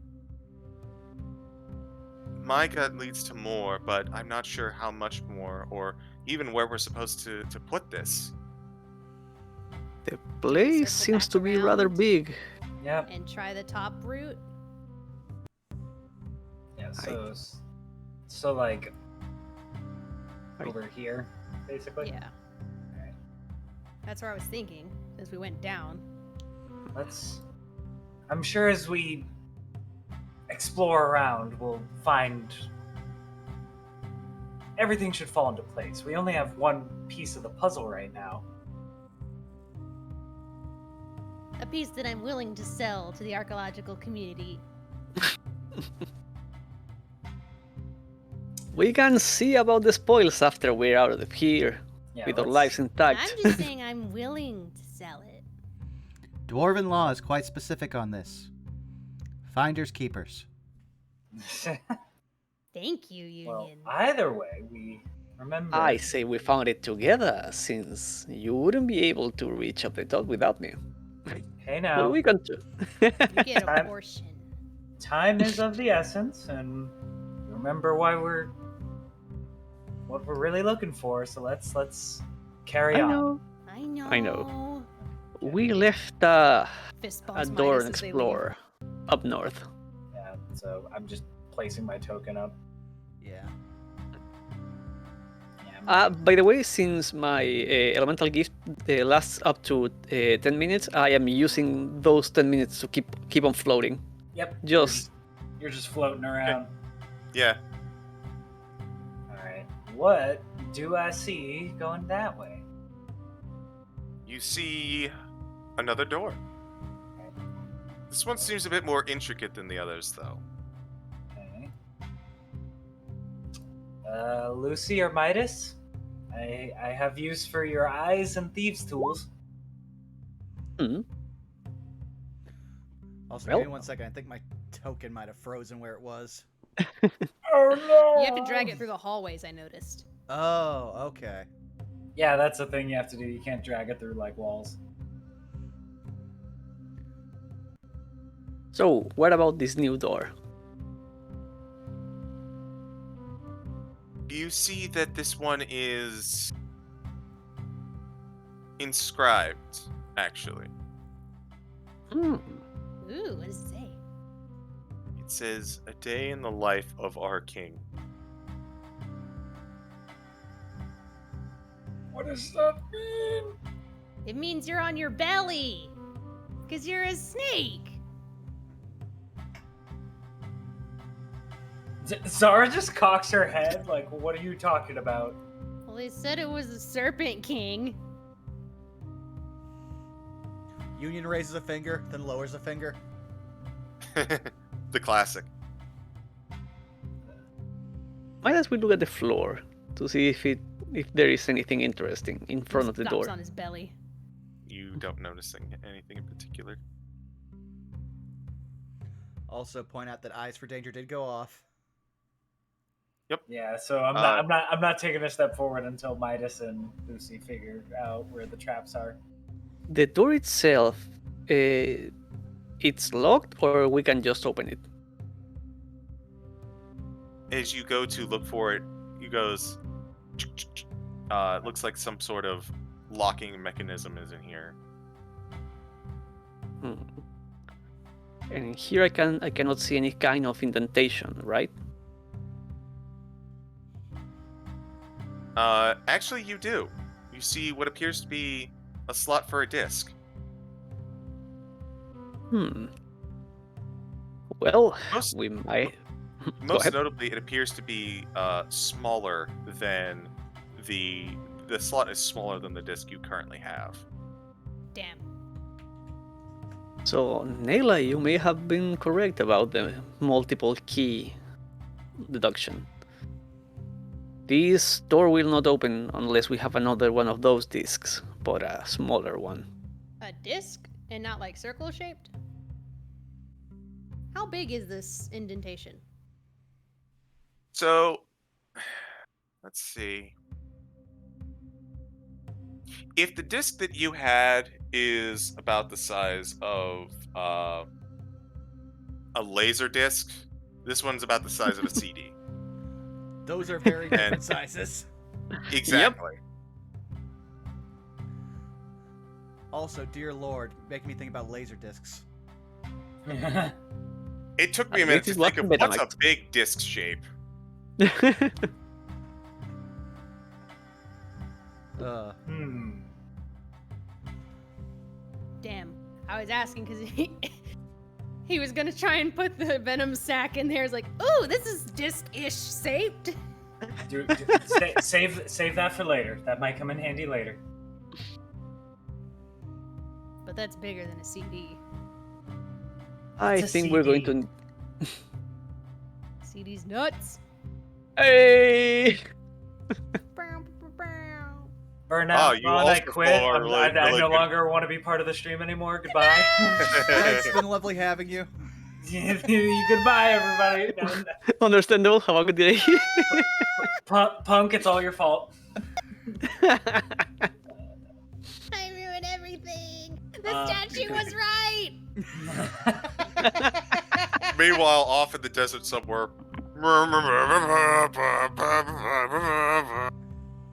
my gut leads to more, but I'm not sure how much more, or even where we're supposed to put this. The place seems to be rather big. Yeah. And try the top route? Yeah, so like over here, basically. Yeah. Alright. That's where I was thinking, as we went down. I'm sure as we explore around, we'll find everything should fall into place. We only have one piece of the puzzle right now. A piece that I'm willing to sell to the archaeological community. We can see about the spoils after we're out of here, with our lives intact. I'm just saying I'm willing to sell it. Dwarven law is quite specific on this. Finders keepers. Thank you, Union. Well, either way, we remember. I say we found it together, since you wouldn't be able to reach up the top without me. Hey now. Well, we can too. You get a portion. Time is of the essence, and remember what we're really looking for. So let's carry on. I know. I know. We left a door and Midas as they explore up north. Yeah. So I'm just placing my token up. Yeah. By the way, since my elemental gift lasts up to 10 minutes, I am using those 10 minutes to keep on floating. Yep. You're just floating around. Yeah. Alright. What do I see going that way? You see another door. This one seems a bit more intricate than the others, though. Okay. Lucy or Midas? I have use for your eyes and thieves' tools. Also, give me 1 second. I think my token might have frozen where it was. Oh no! You have to drag it through the hallways, I noticed. Oh, okay. Yeah, that's the thing you have to do. You can't drag it through like walls. So, what about this new door? You see that this one is inscribed, actually. Ooh, what does it say? It says, "A day in the life of our king." What does that mean? It means you're on your belly. Because you're a snake. Zara just cocks her head like, what are you talking about? Well, They said it was the Serpent King. Union raises a finger, then lowers a finger. The classic. Might as well look at the floor to see if there is anything interesting in front of the Stops door. on his belly. You don't notice anything in particular. Also, point out that eyes for danger did go off. Yep. Yeah, so I'm not taking a step forward until Midas and Lucy figure out where the traps are. The door itself, it's locked, or we can just open it. As you go to look for it, it goes. It looks like some sort of locking mechanism is in here. And in here I cannot see any kind of indentation, right? Actually, you do. You see what appears to be a slot for a disc. Well, Most- we might. Most notably, it appears to be smaller than the slot is smaller than the disc you currently have. Damn. So, Nayla, you may have been correct about the multiple key deduction. This door will not open unless we have another one of those discs, but a smaller one. A disc and not like circle shaped? How big is this indentation? So, let's see. If the disc that you had is about the size of a laser disc, this one's about the size of a CD. Those are very different sizes. Exactly. Also, dear Lord, making me think about laser discs. It took me a minute to think of what's a big disc shape. Damn. I was asking because he was gonna try and put the venom sac in there. It's like, ooh, this is disc-ish shaped. Save that for later. That might come in handy later. But that's bigger than a CD. I think we're going to. CD's nuts. Hey! Burnout. You Ron, also I quit. I no good. longer want to be part of the stream anymore. Goodbye. It's been lovely having you. Goodbye, everybody. Understandable. Have a good day. Punk, it's all your fault. I ruined everything. The statue was right. Meanwhile, off in the desert somewhere.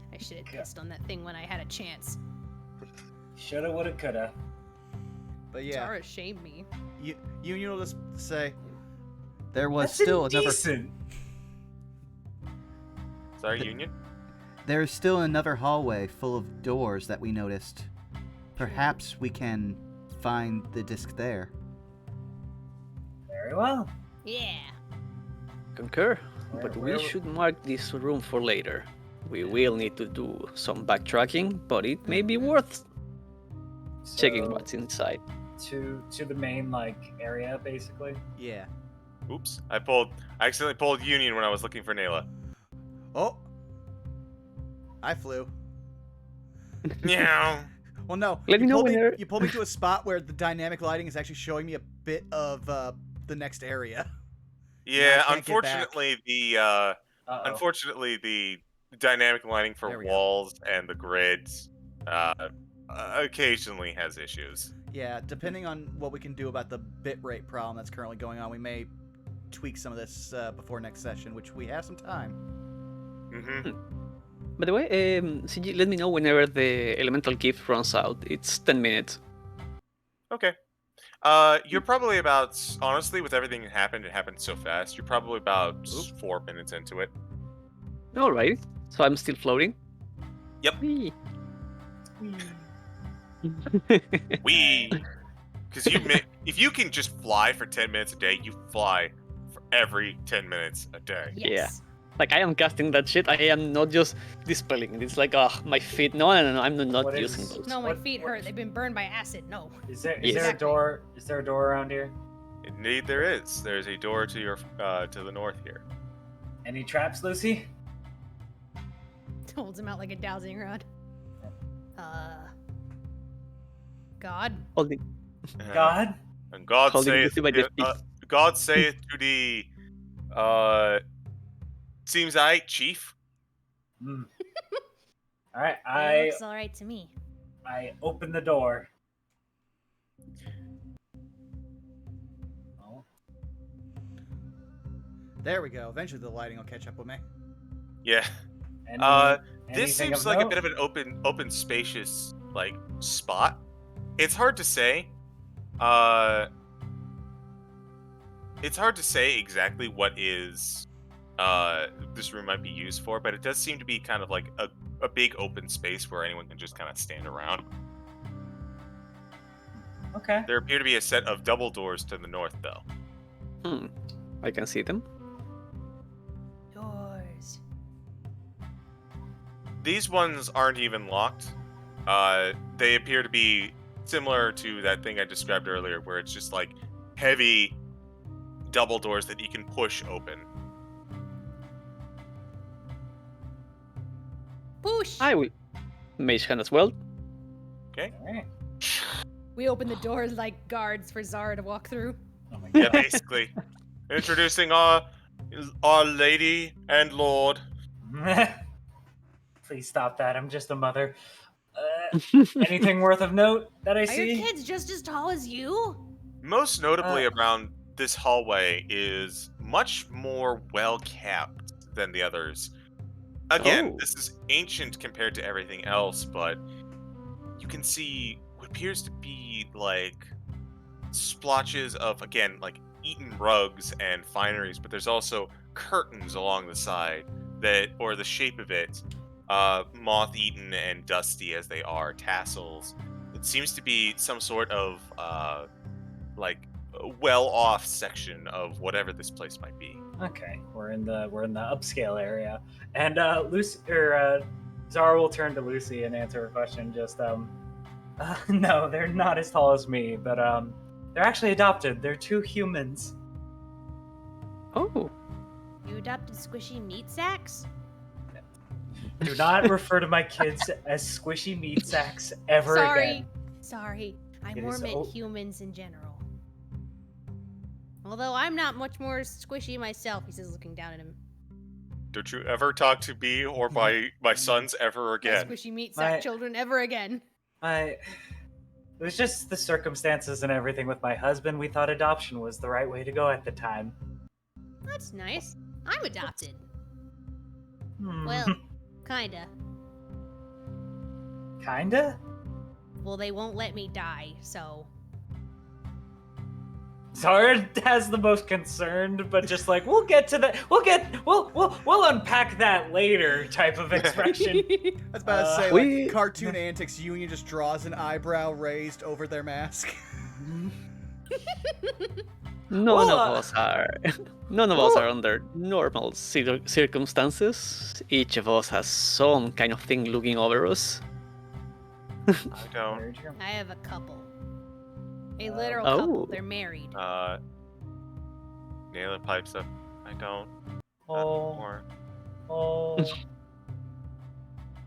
I should have pissed on that thing when I had a chance. Shoulda, woulda, coulda. But yeah, Tara shamed me. you will just say there was That's still indecent. Sorry, Union? There is still another hallway full of doors that we noticed. Perhaps we can find the disc there. Very well. Yeah. Concur, but we should mark this room for later. We will need to do some backtracking, but it may be worth checking what's inside. To the main area, basically. Yeah. Oops. I accidentally pulled Union when I was looking for Nayla. Oh. I flew. Yeah. Well, no. Let me know when you pulled me to a spot where the dynamic lighting is actually showing me a bit of the next area. Yeah, I can't get back. unfortunately the dynamic lighting for There we go. walls and the grids occasionally has issues. Yeah, depending on what we can do about the bitrate problem that's currently going on, we may tweak some of this before next session, which we have some time. Mm-hmm. By the way, CG, let me know whenever the elemental gift runs out. It's 10 minutes. Okay. You're probably about, honestly, with everything that happened, it happened so fast, you're probably about 4 minutes into it. Alright, so I'm still floating? Yep. Whee. Because if you can just fly for 10 minutes a day, you fly for every 10 minutes a day. Yes. Like, I am casting that shit. I am not just dispelling it. It's like, my feet. No, I'm not using those. No, my feet hurt. They've been burned by acid. No. Is there a door? Is there a door around here? Indeed, there is. There's a door to your to the north here. Any traps, Lucy? Holds him out like a dowsing rod. God. Holding. God. And God Holding saith, Lucy by the feet. God saith to the, seems aight, chief. All right, It looks all right to me. I open the door. Oh. There we go. Eventually the lighting will catch up with me. Yeah. This seems like a bit of an open, spacious, like, spot. It's hard to say. It's hard to say exactly what is this room might be used for, but it does seem to be kind of like a big open space where anyone can just kind of stand around. Okay. There appear to be a set of double doors to the north, though. I can see them. Doors. These ones aren't even locked. They appear to be similar to that thing I described earlier, where it's just like heavy double doors that you can push open. Push. I will mage hand as well. Okay. All right. We open the doors like guards for Zara to walk through. Oh my Yeah, god. basically. Introducing our lady and lord. Please stop that. I'm just a mother. Anything worth of note that I Are see? your kids just as tall as you? Most notably around this hallway is much more well kept than the others. Again, this is ancient compared to everything else, but you can see what appears to be like splotches of, again, like eaten rugs and fineries, but there's also curtains along the side that, or the shape of it, moth-eaten and dusty as they are, tassels. It seems to be some sort of like well-off section of whatever this place might be. Okay, we're in the upscale area, and Zara will turn to Lucy and answer her question. Just no, they're not as tall as me, but they're actually adopted. They're two humans. Oh. You adopted squishy meat sacks? Do not refer to my kids as squishy meat sacks ever again. Sorry. I It more is meant humans in general. Although I'm not much more squishy myself, he says, looking down at him. Don't you ever talk to me or my sons ever My again. squishy meat sack children ever again. It was just the circumstances and everything with my husband. We thought adoption was the right way to go at the time. That's nice. I'm adopted. Well, kinda. Kinda? Well, they won't let me die, so... Zara has the most concerned, but just like, we'll get to that. We'll unpack that later type of expression. I was about to say, like, cartoon antics, Union just draws an eyebrow raised over their mask. None of us are under normal circumstances. Each of us has some kind of thing looking over us. I don't. I have a couple. A literal couple. They're married. Nayla pipes up. I don't. Oh.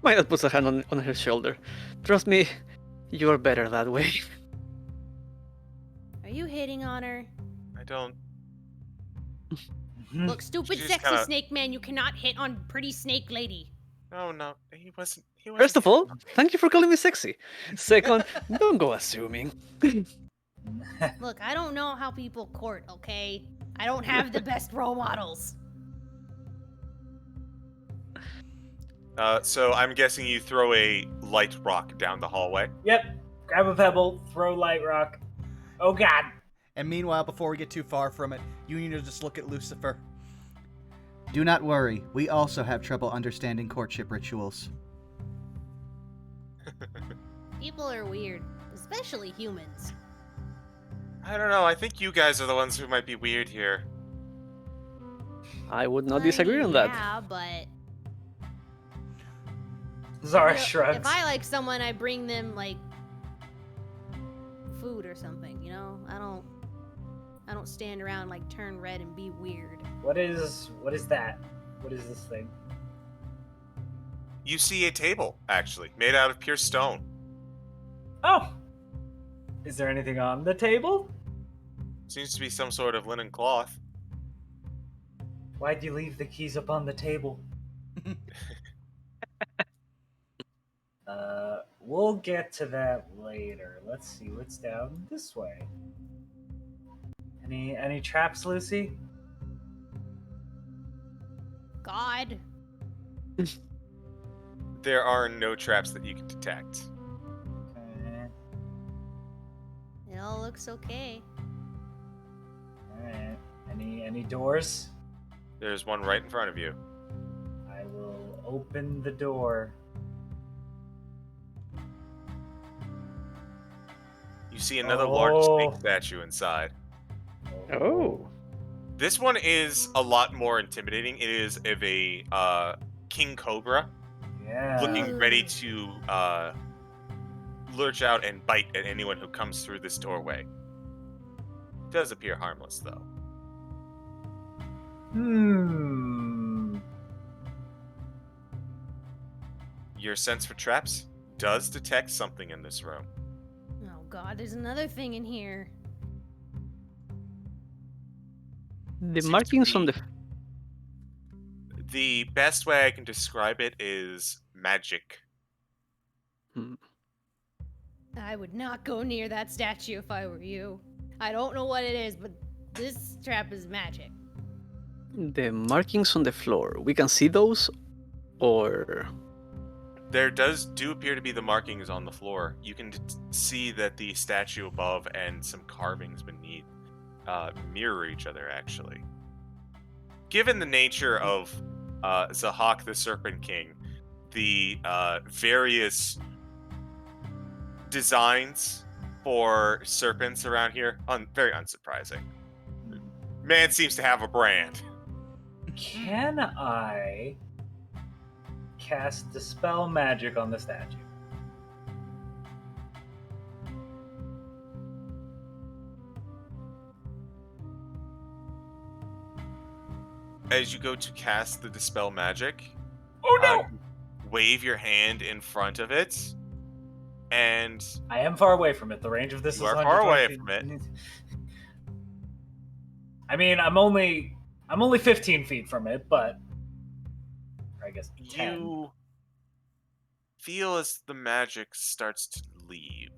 My dad puts a hand on her shoulder. Trust me, you're better that way. Are you hitting on her? I don't. Look, stupid sexy snake man, you cannot hit on pretty snake lady. No, he wasn't. First of all, thank you for calling me sexy. Second, don't go assuming. Look, I don't know how people court, okay? I don't have the best role models. So I'm guessing you throw a light rock down the hallway. Yep. Grab a pebble, throw light rock. Oh god. And meanwhile, before we get too far from it, Union will just look at Lucifer. Do not worry, we also have trouble understanding courtship rituals. People are weird, especially humans. I don't know. I think you guys are the ones who might be weird here. I would not disagree on that. Yeah, but Zara you know, shrugs. if I like someone, I bring them like food or something. You know, I don't stand around like turn red and be weird. What is that? What is this thing? You see a table, actually, made out of pure stone. Oh! Is there anything on the table? Seems to be some sort of linen cloth. Why'd you leave the keys up on the table? We'll get to that later. Let's see what's down this way. Any traps, Lucy? God. There are no traps that you can detect. Okay. It all looks okay. Alright. Any doors? There's one right in front of you. I will open the door. You see another large snake statue inside. Oh. This one is a lot more intimidating. It is of a king cobra, Yeah. looking ready to lurch out and bite at anyone who comes through this doorway. Does appear harmless, though. Your sense for traps does detect something in this room. Oh God, there's another thing in here. The Seems to markings on be- the... The best way I can describe it is magic. Hmm. I would not go near that statue if I were you. I don't know what it is, but this trap is magic. The markings on the floor, we can see those, or... There do appear to be the markings on the floor. You can see that the statue above and some carvings beneath mirror each other, actually. Given the nature of Zihak the Serpent King, the various designs for serpents around here, very unsurprising. Man seems to have a brand. Can I cast Dispel Magic on the statue? As you go to cast the Dispel Magic, Oh no! wave your hand in front of it, and I am far away from it. The range of this You is are far 120 away feet. from it. I mean, I'm only 15 feet from it, but I guess 10. you feel as the magic starts to leave.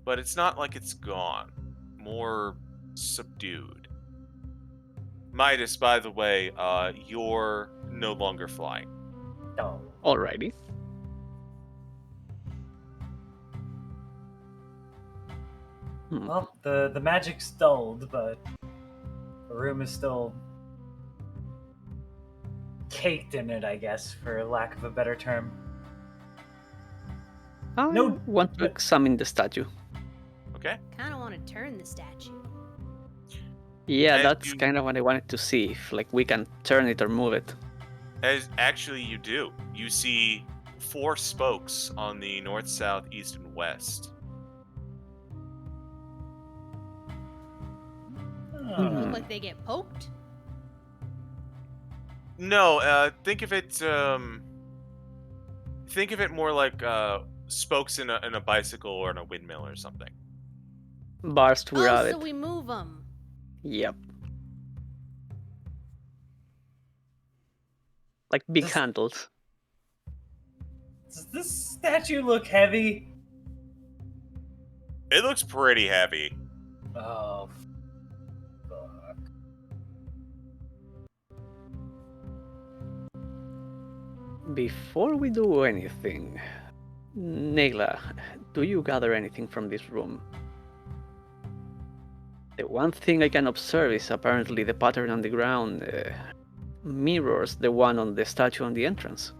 But it's not like it's gone. More subdued. Midas, by the way, you're no longer flying. Oh. Alrighty. Well, the magic's dulled, but the room is still caked in it, I guess, for lack of a better term. I No- want to examine the statue. Okay? Kind of want to turn the statue. Yeah, And that's you- kind of what I wanted to see, if like we can turn it or move it. As actually you do. You see 4 spokes on the north, south, east, and west. Look like they get poked. No, think of it more like spokes in a bicycle or in a windmill or something. Bars to Oh, grab so it. we move them. Yep. Like big Does- handles. Does this statue look heavy? It looks pretty heavy. Oh, fuck. Before we do anything, Nayla, do you gather anything from this room? The one thing I can observe is apparently the pattern on the ground mirrors the one on the statue on the entrance.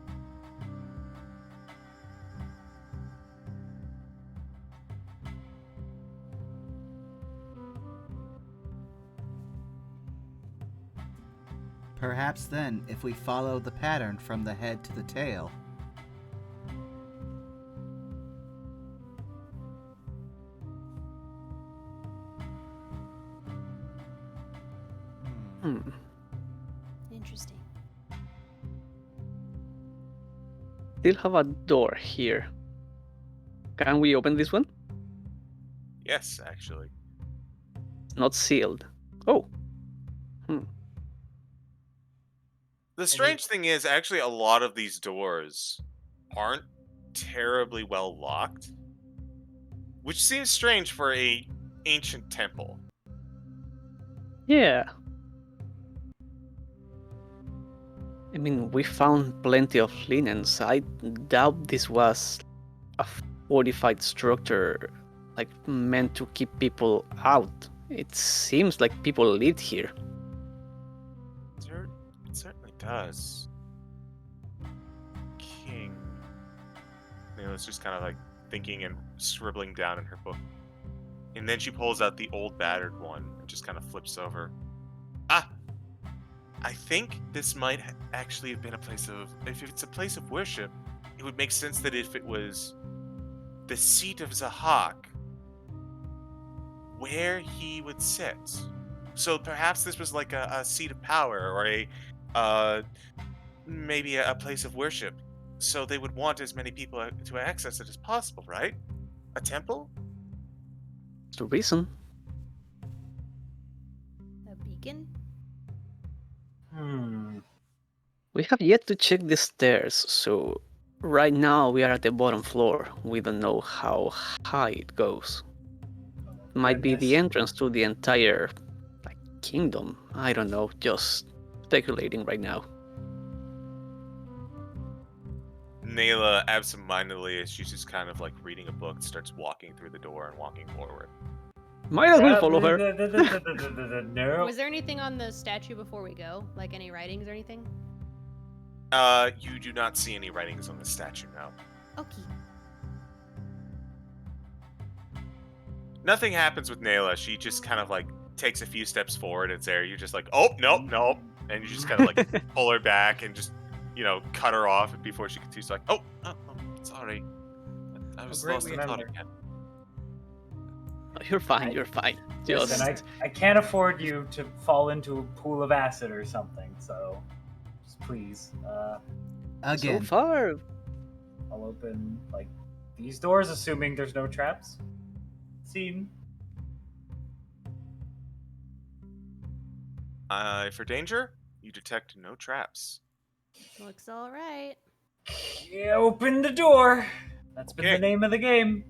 Perhaps then, if we follow the pattern from the head to the tail... Interesting. Still have a door here. Can we open this one? Yes, actually. It's not sealed. Oh. The strange thing is, actually, a lot of these doors aren't terribly well locked, which seems strange for a ancient temple. Yeah. I mean, we found plenty of linens. I doubt this was a fortified structure, like meant to keep people out. It seems like people lived here. It certainly does. King. Nayla's just kind of like thinking and scribbling down in her book. And then she pulls out the old battered one and just kind of flips over. Ah! I think this might actually have been a place of... If it's a place of worship, it would make sense that if it was the Seat of Zihak, where he would sit. So perhaps this was like a seat of power or maybe a place of worship. So they would want as many people to access it as possible, right? A temple? It's the reason. A beacon? We have yet to check the stairs, so right now we are at the bottom floor. We don't know how high it goes. Might be the entrance to the entire kingdom. I don't know, just speculating right now. Nayla, absentmindedly, as she's just kind of like reading a book, starts walking through the door and walking forward. Might as well follow her. No. Was there anything on the statue before we go? Like any writings or anything? You do not see any writings on the statue now. Okay. Nothing happens with Nayla. She just kind of like takes a few steps forward. It's there. You're just like, oh, nope. And you just kind of like pull her back and just, cut her off before she continues. Like, oh, sorry. I was lost in thought again. You're fine. Just... Listen, I can't afford you to fall into a pool of acid or something, so just please. Again. So far. I'll open, these doors, assuming there's no traps. Scene. For danger, you detect no traps. Looks all right. Yeah, open the door. That's been the name of the game.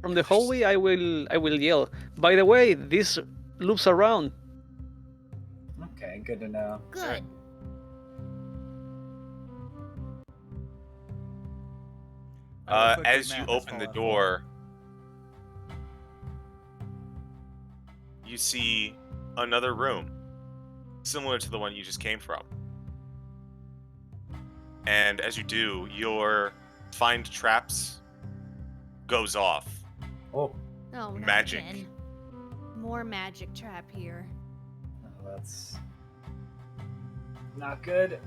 From the hallway, I will yell. By the way, this loops around. Okay, good to know. Good. As you open the door, you see another room, similar to the one you just came from. And as you do, your find traps goes off. Oh, magic. Again. More magic trap here. Oh, that's not good.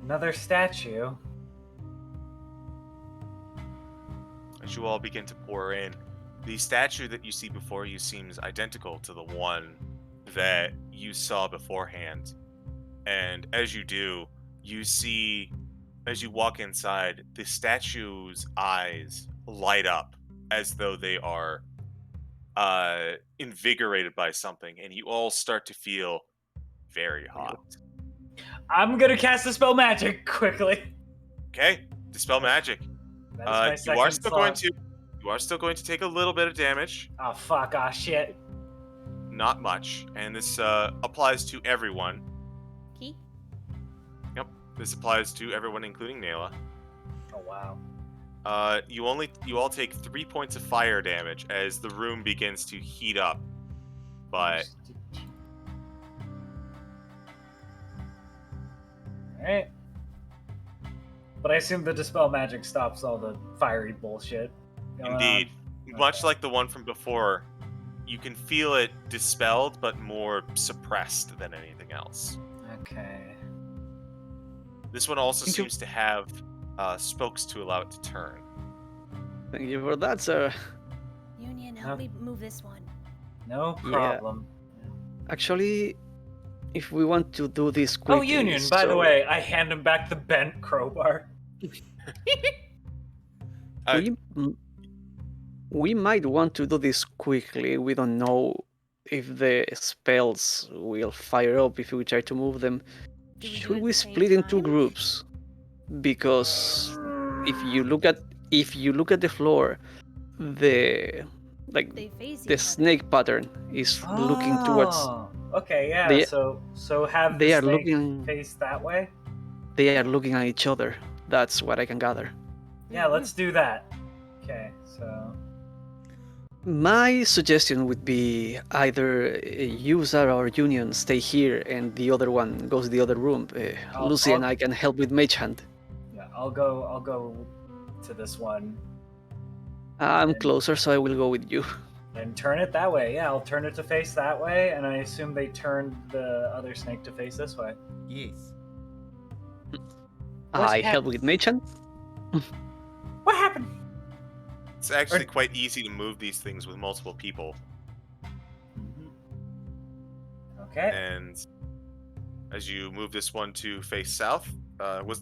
Another statue. As you all begin to pour in, the statue that you see before you seems identical to the one that you saw beforehand. And as you do, you see, as you walk inside, the statue's eyes light up as though they are invigorated by something, and you all start to feel very hot. I'm gonna cast Dispel Magic quickly. Okay, Dispel Magic. You are still going to take a little bit of damage. Oh fuck! Ah shit. Not much, and this applies to everyone. Key? Yep, this applies to everyone, including Nayla. Oh wow. You all take 3 points of fire damage as the room begins to heat up. But alright. But I assume the Dispel Magic stops all the fiery bullshit. Indeed. Much like the one from before, you can feel it dispelled, but more suppressed than anything else. Okay. This one also seems to have spokes to allow it to turn. Thank you for that, sir. Union, help me move this one. No problem. Yeah. Actually, if we want to do this quickly... Oh, Union, by the way, I hand him back the bent crowbar. We might want to do this quickly. We don't know if the spells will fire up if we try to move them. Should we split into groups? Because if you look at the floor, the snake pattern is looking towards. Okay, yeah. So have the snake face that way. They are looking at each other. That's what I can gather. Yeah, let's do that. Okay, so. My suggestion would be either you, Zara, or Union stay here, and the other one goes to the other room. Lucy and I can help with Mage Hand. Yeah, I'll go to this one. I'm closer, so I will go with you. And turn it that way. Yeah, I'll turn it to face that way, and I assume they turned the other snake to face this way. Yes. I help with Mage Hand. What happened? It's actually quite easy to move these things with multiple people. Okay. And as you move this one to face south,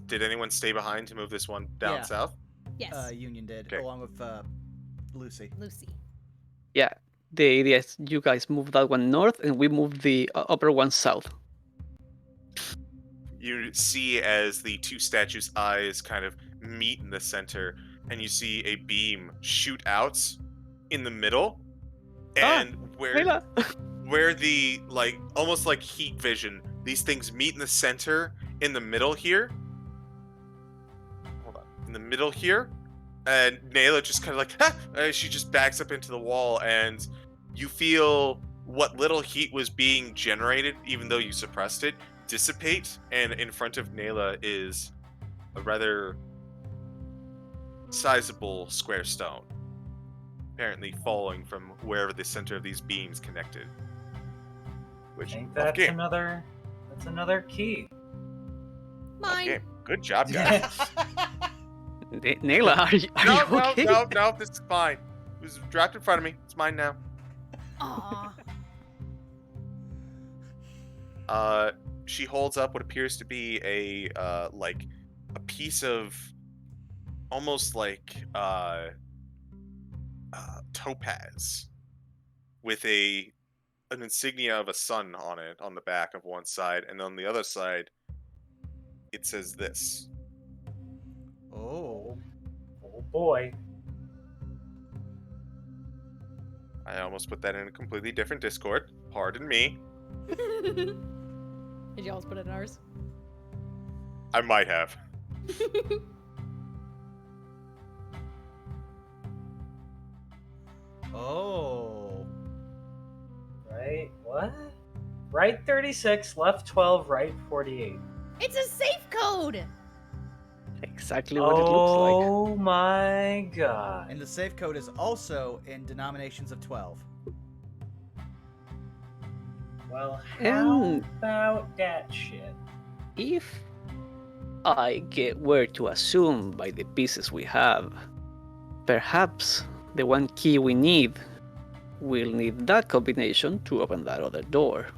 did anyone stay behind to move this one down south? Yes. Union did, along with Lucy. Yeah. The idea is you guys move that one north, and we move the upper one south. You see as the two statues' eyes kind of meet in the center, and you see a beam shoot out in the middle, and where the almost like heat vision, these things meet in the center in the middle here. Hold on, in the middle here, and Nayla just kind of she just backs up into the wall, and you feel what little heat was being generated, even though you suppressed it, dissipate, and in front of Nayla is a rather sizable square stone, apparently falling from wherever the center of these beams connected. Which I think that's another key. Mine. Okay. Good job, guys. Nayla, are you okay? No, this is fine. It was dropped in front of me. It's mine now. Aww. She holds up what appears to be a piece of almost like topaz with an insignia of a sun on it on the back of one side, and on the other side it says this. Oh boy. I almost put that in a completely different Discord. Pardon me. Did you almost put it in ours? I might have. Oh. Right, what? Right 36, left 12, right 48. It's a safe code! Exactly what it looks like. Oh my god. And the safe code is also in denominations of 12. Well, how about that shit? If I get where to assume by the pieces we have, perhaps the one key we need will need that combination to open that other door.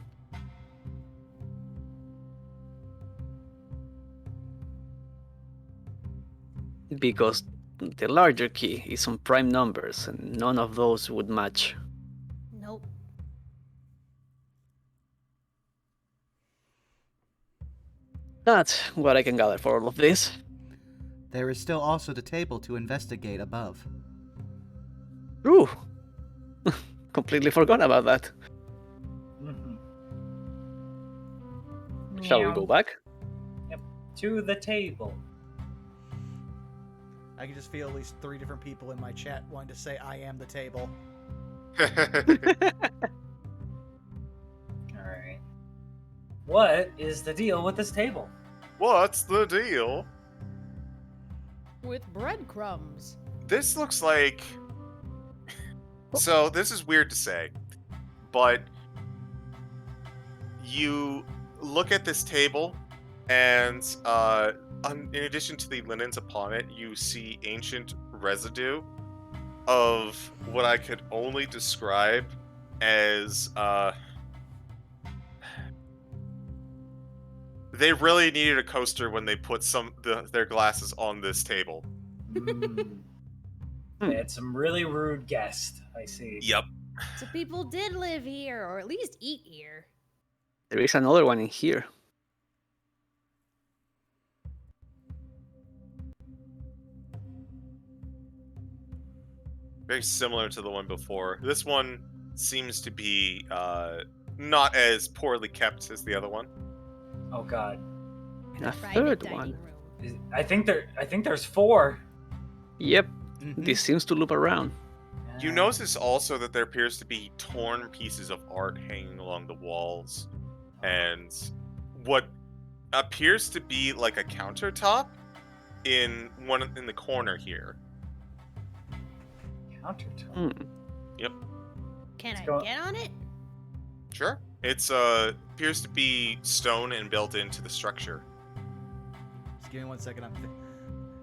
Because the larger key is on prime numbers, and none of those would match. Nope. That's what I can gather for all of this. There is still also the table to investigate above. True. Completely forgot about that. Shall we go back? Yep. To the table. I can just feel at least 3 different people in my chat wanting to say I am the table. Alright. What is the deal with this table? What's the deal? With breadcrumbs. This looks like... So, this is weird to say. but you look at this table, and in addition to the linens upon it, you see ancient residue of what I could only describe as they really needed a coaster when they put their glasses on this table. They had some really rude guests, I see. Yep. So people did live here, or at least eat here. There is another one in here. Very similar to the one before. This one seems to be not as poorly kept as the other one. Oh God. And a Private third one. room. I think there's 4. Yep. Mhm. This seems to loop around. You notice also that there appears to be torn pieces of art hanging along the walls, and what appears to be like a countertop in the corner here. Countertop. Yep. Can I go. get on it? Sure. It's appears to be stone and built into the structure. Just give me 1 second.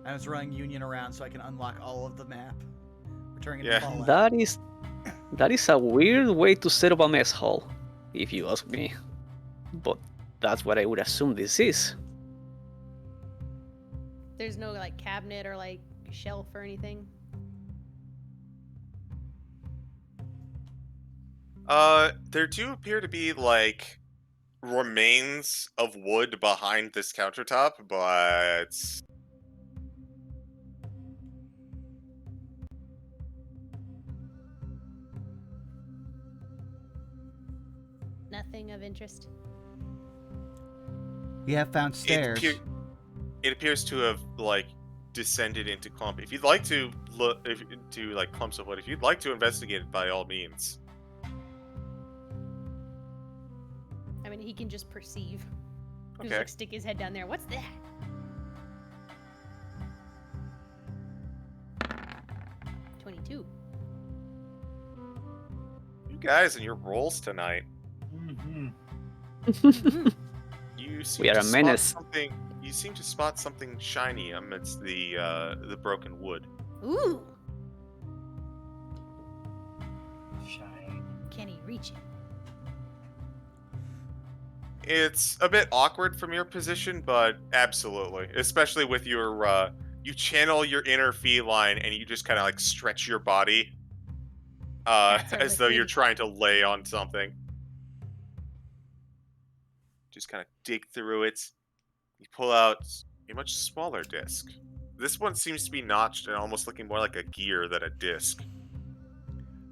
I was running Union around so I can unlock all of the map. Returning Yeah. to Fallout. That is a weird way to set up a mess hall, if you ask me. But that's what I would assume this is. There's no like cabinet or like shelf or anything. There do appear to be like remains of wood behind this countertop, but Nothing of interest. We have found stairs. it appears to have like descended into clump. If you'd like to look like clumps of wood, if you'd like to investigate it, by all means. I mean, he can just perceive. Just Okay. like stick his head down there. What's that? $22. You guys and your rolls tonight. Mm-hmm. You seem We are to a spot menace. something. You seem to spot something shiny amidst the broken wood. Ooh! Shine. Can he reach it? It's a bit awkward from your position, but absolutely, especially with your you channel your inner feline and you just kind of like stretch your body Cats are as though you're liquid. trying to lay on something. Just kind of dig through it. You pull out a much smaller disc. This one seems to be notched and almost looking more like a gear than a disc.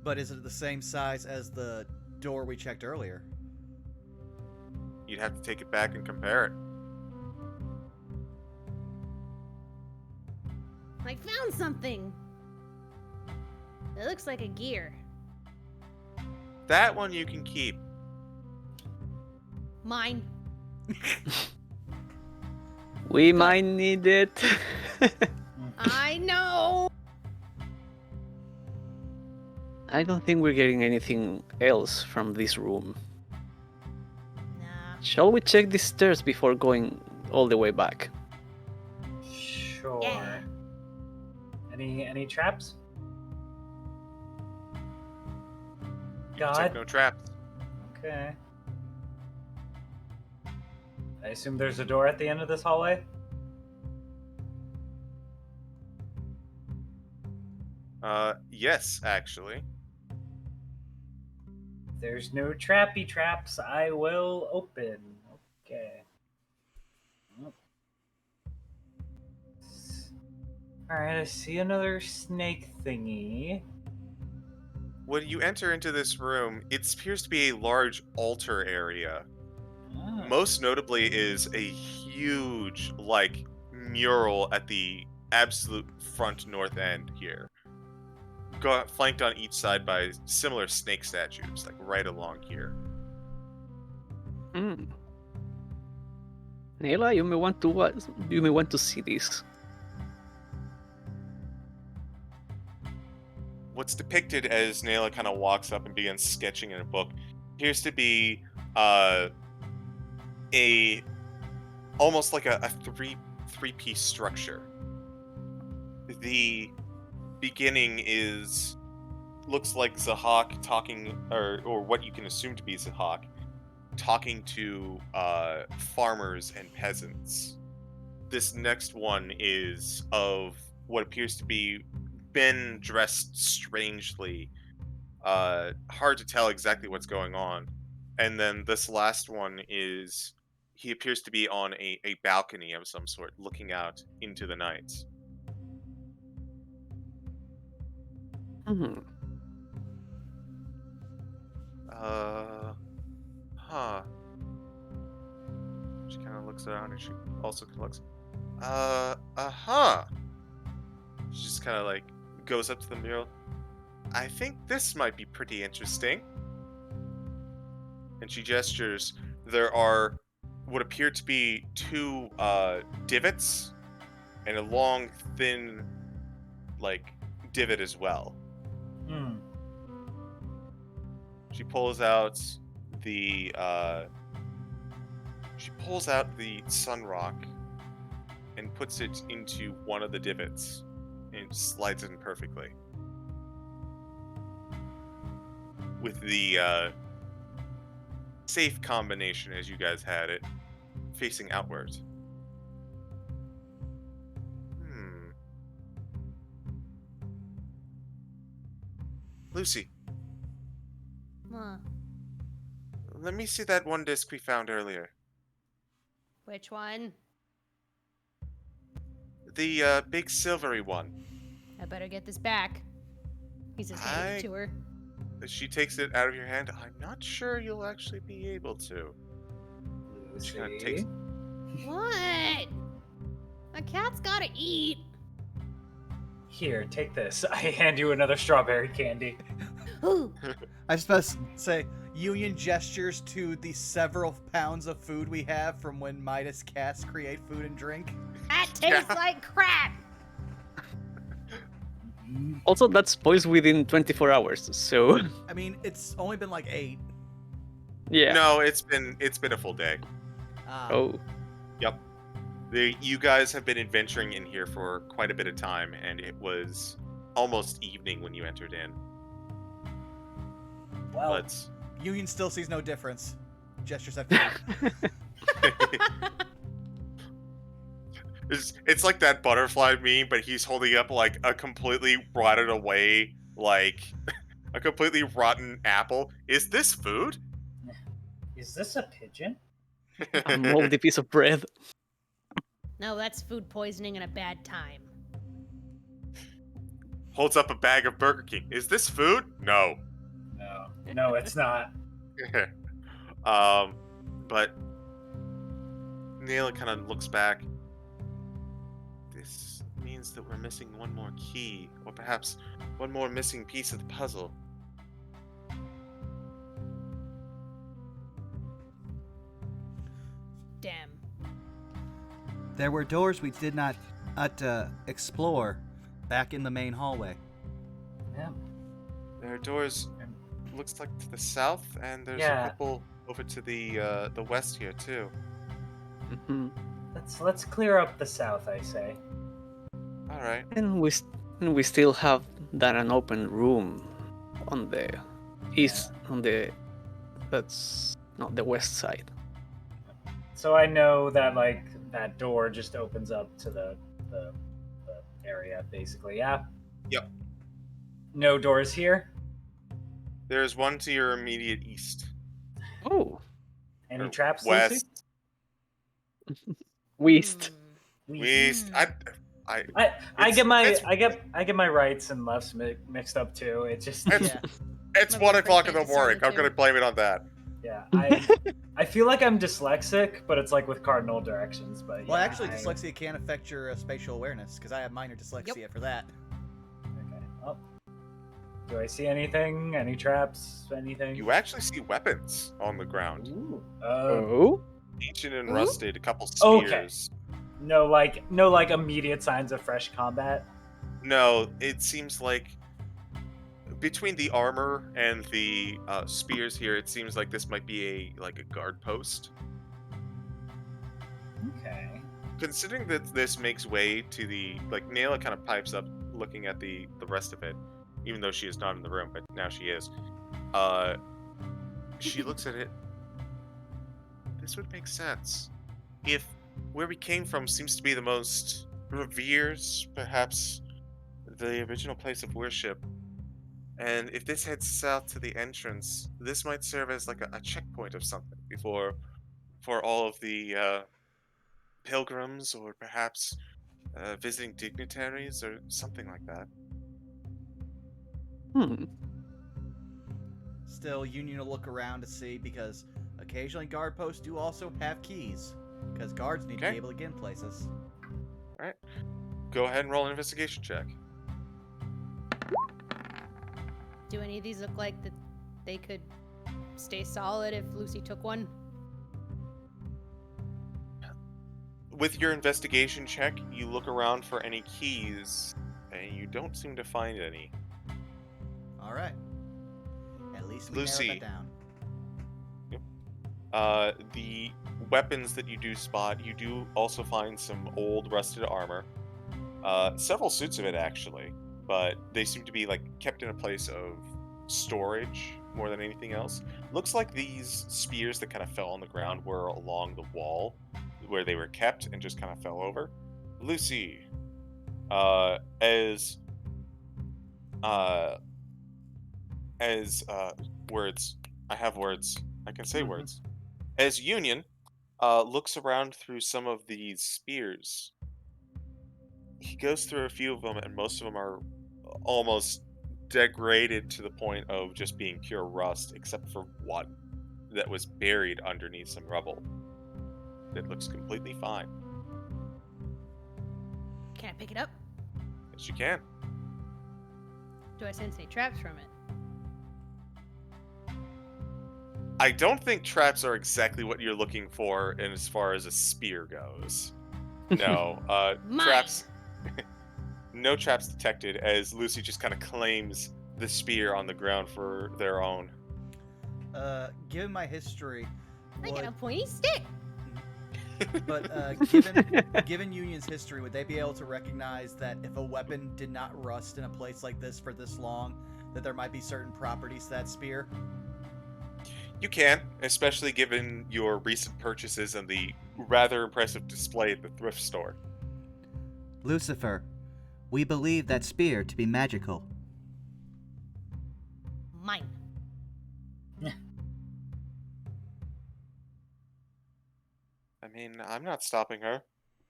But is it the same size as the door we checked earlier? You'd have to take it back and compare it. I found something! It looks like a gear. That one you can keep. Mine. We might need it. I know! I don't think we're getting anything else from this room. Nah. Shall we check the stairs before going all the way back? Sure. Yeah. Any traps? You can check God. no traps. Okay. I assume there's a door at the end of this hallway? Yes, actually. There's no trappy traps. I will open. Okay. Alright, I see another snake thingy. When you enter into this room, it appears to be a large altar area. Ah. Most notably is a huge, like, mural at the absolute front north end here. Flanked on each side by similar snake statues, like right along here. Hmm. Nayla, you may want to see this. What's depicted as Nayla kind of walks up and begins sketching in a book appears to be almost like a three-piece structure. The beginning looks like Zihak talking, or what you can assume to be Zihak, talking to farmers and peasants. This next one is of what appears to be Ben dressed strangely. Hard to tell exactly what's going on. And then this last one is he appears to be on a balcony of some sort, looking out into the night. Hmm. She kind of looks around and she also looks. She just kind of like goes up to the mural. I think this might be pretty interesting. And she gestures. There are what appear to be two divots and a long, thin, like, divot as well. She pulls out the sun rock and puts it into one of the divots and slides it in perfectly. With the safe combination, as you guys had it, facing outwards. Lucy. Huh. Let me see that one disc we found earlier. Which one? The big silvery one. I better get this back. He's just handing it to her. She takes it out of your hand. I'm not sure you'll actually be able to. She kind of takes. What? A cat's gotta eat. Here, take this. I hand you another strawberry candy. Ooh. I was supposed to say, Union gestures to the several pounds of food we have from when Midas cats create food and drink. That tastes like crap. Also, that spoils within 24 hours, so... I mean, it's only been like 8. Yeah. No, it's been a full day. Oh. Yep. You guys have been adventuring in here for quite a bit of time, and it was almost evening when you entered in. Well, Union still sees no difference. Gestures at food. It's like that butterfly meme, but he's holding up like a completely rotted away, like a completely rotten apple. Is this food? Is this a pigeon? A moldy piece of bread. No, that's food poisoning and a bad time. Holds up a bag of Burger King. Is this food? No. No, it's not. But Nayla kind of looks back. This means that we're missing one more key, or perhaps one more missing piece of the puzzle. Damn. There were doors we did not explore back in the main hallway. Yeah. There are doors, looks like to the south, and there's a couple over to the west here too. Mm-hmm. Let's clear up the south, I say. All right. And we still have an open room on the east, that's not the west side. So I know that like that door just opens up to the area, basically. Yeah. Yep. No doors here. There's one to your immediate east. Oh. Any traps, west? Lucy? West. West. I get my rights and lefts mixed up too. It's just it's 1 o'clock in the morning. I'm gonna blame it on that. Yeah, I feel like I'm dyslexic, but it's like with cardinal directions. But well, actually, dyslexia can affect your spatial awareness because I have minor dyslexia for that. Okay. Well, do I see anything? Any traps? Anything? You actually see weapons on the ground. Ooh. Oh. Ancient and rusted. A couple spears. Okay. No, like immediate signs of fresh combat. No, it seems like between the armor and the spears here, it seems like this might be a guard post. Okay. Considering that this makes way to the Nayla kind of pipes up, looking at the rest of it, even though she is not in the room, but now she is. She looks at it. This would make sense if where we came from seems to be the most revered, perhaps the original place of worship. And if this heads south to the entrance, this might serve as like a checkpoint of something for all of the pilgrims, or perhaps visiting dignitaries, or something like that. Still, Union will look around to see, because occasionally guard posts do also have keys, because guards need to be able to get in places. All right, go ahead and roll an investigation check. Do any of these look like that they could stay solid if Lucy took one? With your investigation check, you look around for any keys, and you don't seem to find any. All right. At least we Lucy. narrowed that down. The weapons that you do spot, you do also find some old rusted armor. Several suits of it, actually, but they seem to be kept in a place of storage more than anything else. Looks like these spears that kind of fell on the ground were along the wall where they were kept and just kind of fell over. Lucy, as words, I have words. I can say words. As Union looks around through some of these spears, he goes through a few of them, and most of them are almost degraded to the point of just being pure rust, except for one that was buried underneath some rubble. It looks completely fine. Can I pick it up? Yes, you can. Do I sense any traps from it? I don't think traps are exactly what you're looking for in as far as a spear goes. No, traps. No traps detected, as Lucy just kind of claims the spear on the ground for their own. Given my history, I got a pointy stick. But given Union's history, would they be able to recognize that if a weapon did not rust in a place like this for this long, that there might be certain properties to that spear? You can, especially given your recent purchases and the rather impressive display at the thrift store. Lucifer, we believe that spear to be magical. Mine. I mean, I'm not stopping her.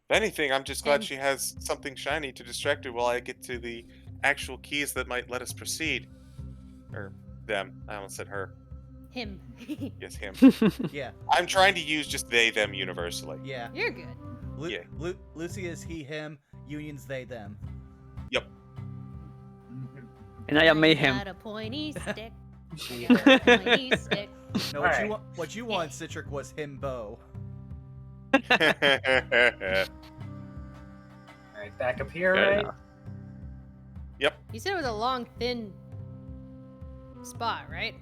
If anything, I'm just glad she has something shiny to distract her while I get to the actual keys that might let us proceed. Or them. I almost said her. Him. Yes, him. Yeah. I'm trying to use just they, them universally. Yeah. You're good. Lucy is he, him. Union's they, them. Yep. And I am mayhem. Got a pointy stick. Got a pointy stick. No, what you want, Citric, was him, Bo. Alright, back up here, right? Yep. You said it was a long, thin spot, right?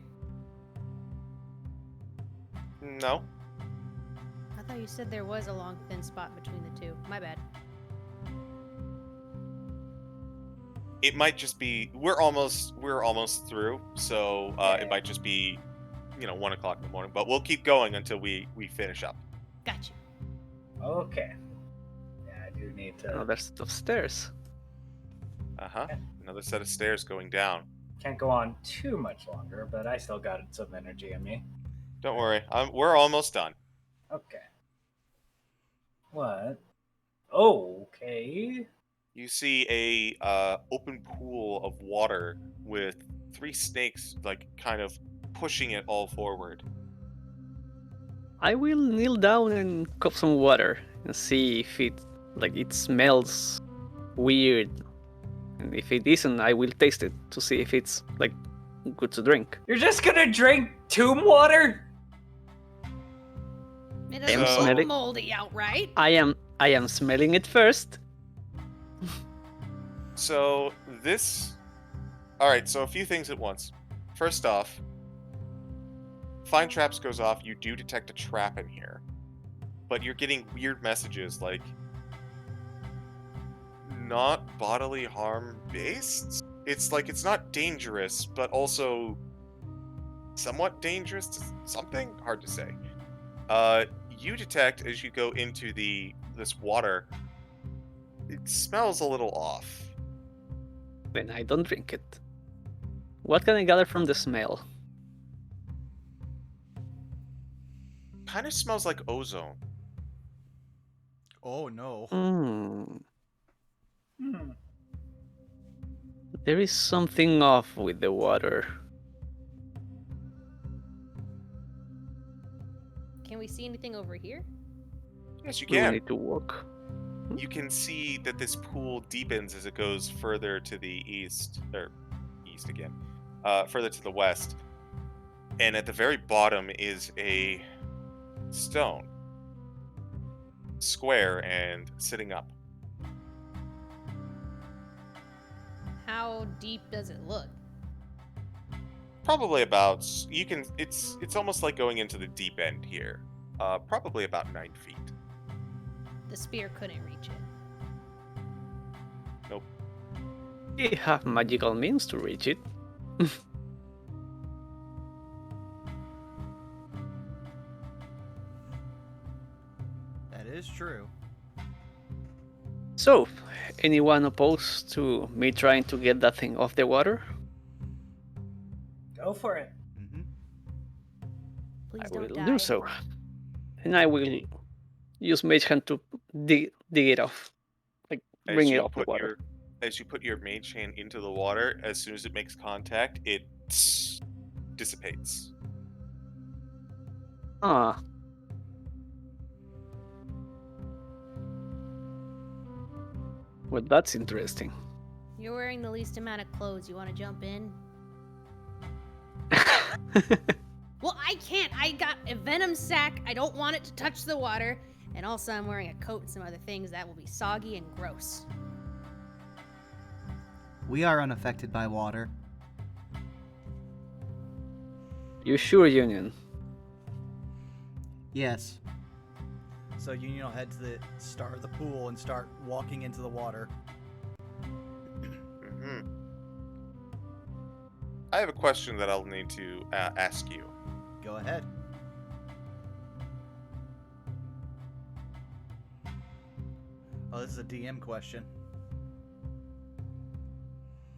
No. I thought you said there was a long, thin spot between the two. My bad. It might just be we're almost through, so it might just be 1 o'clock in the morning, but we'll keep going until we finish up. Gotcha. Okay. Yeah, I do need to. Another set of stairs. Another set of stairs going down. Can't go on too much longer, but I still got some energy in me. Don't worry, we're almost done. Okay. What? Oh, okay. You see a open pool of water with 3 snakes kind of pushing it all forward. I will kneel down and cup some water and see if it smells weird. And if it isn't, I will taste it to see if it's good to drink. You're just gonna drink tomb water? It doesn't look moldy outright. I am smelling it first. So this Alright, so a few things at once. First off, Find Traps goes off, you do detect a trap in here. But you're getting weird messages like, not bodily harm based? It's like, it's not dangerous, but also somewhat dangerous to something? Hard to say. You detect as you go into this water, it smells a little off. Then I don't drink it. What can I gather from the smell? Kind of smells like ozone. Oh no. There is something off with the water. Can we see anything over here? Yes, you We will can. need to walk. You can see that this pool deepens as it goes further to the east, or east again, further to the west. And at the very bottom is a stone, square and sitting up. How deep does it look? Probably about, it's almost like going into the deep end here. Probably about 9 feet. The spear couldn't reach it. Nope. We have magical means to reach it. That is true. So, anyone opposed to me trying to get that thing off the water? Go for it. Mm-hmm. Please I don't will die. do so. And I will use Mage Hand to dig it off. Like, bring it off the water. As you put your mage hand into the water, as soon as it makes contact, it dissipates. Ah. Well, that's interesting. You're wearing the least amount of clothes. You want to jump in? Well, I can't. I got a venom sac. I don't want it to touch the water. And also, I'm wearing a coat and some other things that will be soggy and gross. We are unaffected by water. You sure, Union? Yes. So Union will head to the start of the pool and start walking into the water. Mm-hmm. I have a question that I'll need to ask you. Go ahead. Oh, this is a DM question.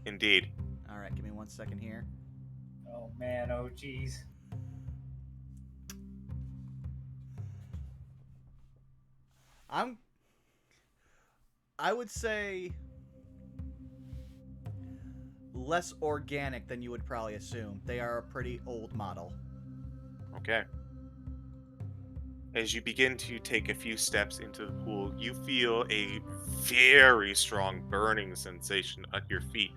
Indeed. All right, give me 1 second here. Oh man, oh geez. I would say less organic than you would probably assume. They are a pretty old model. Okay. As you begin to take a few steps into the pool, you feel a very strong burning sensation at your feet.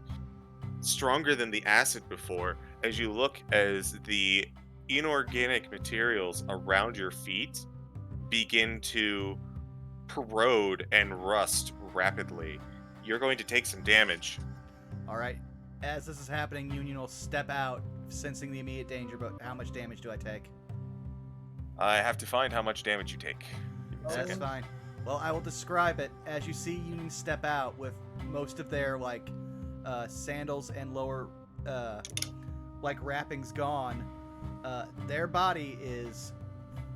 Stronger than the acid before, as you look as the inorganic materials around your feet begin to corrode and rust rapidly. You're going to take some damage. All right. As this is happening, Union will step out, sensing the immediate danger, but how much damage do I take? I have to find how much damage you take. Give me a That's second. fine. Well, I will describe it as you see Union step out with most of their, sandals and lower, wrappings gone. Their body is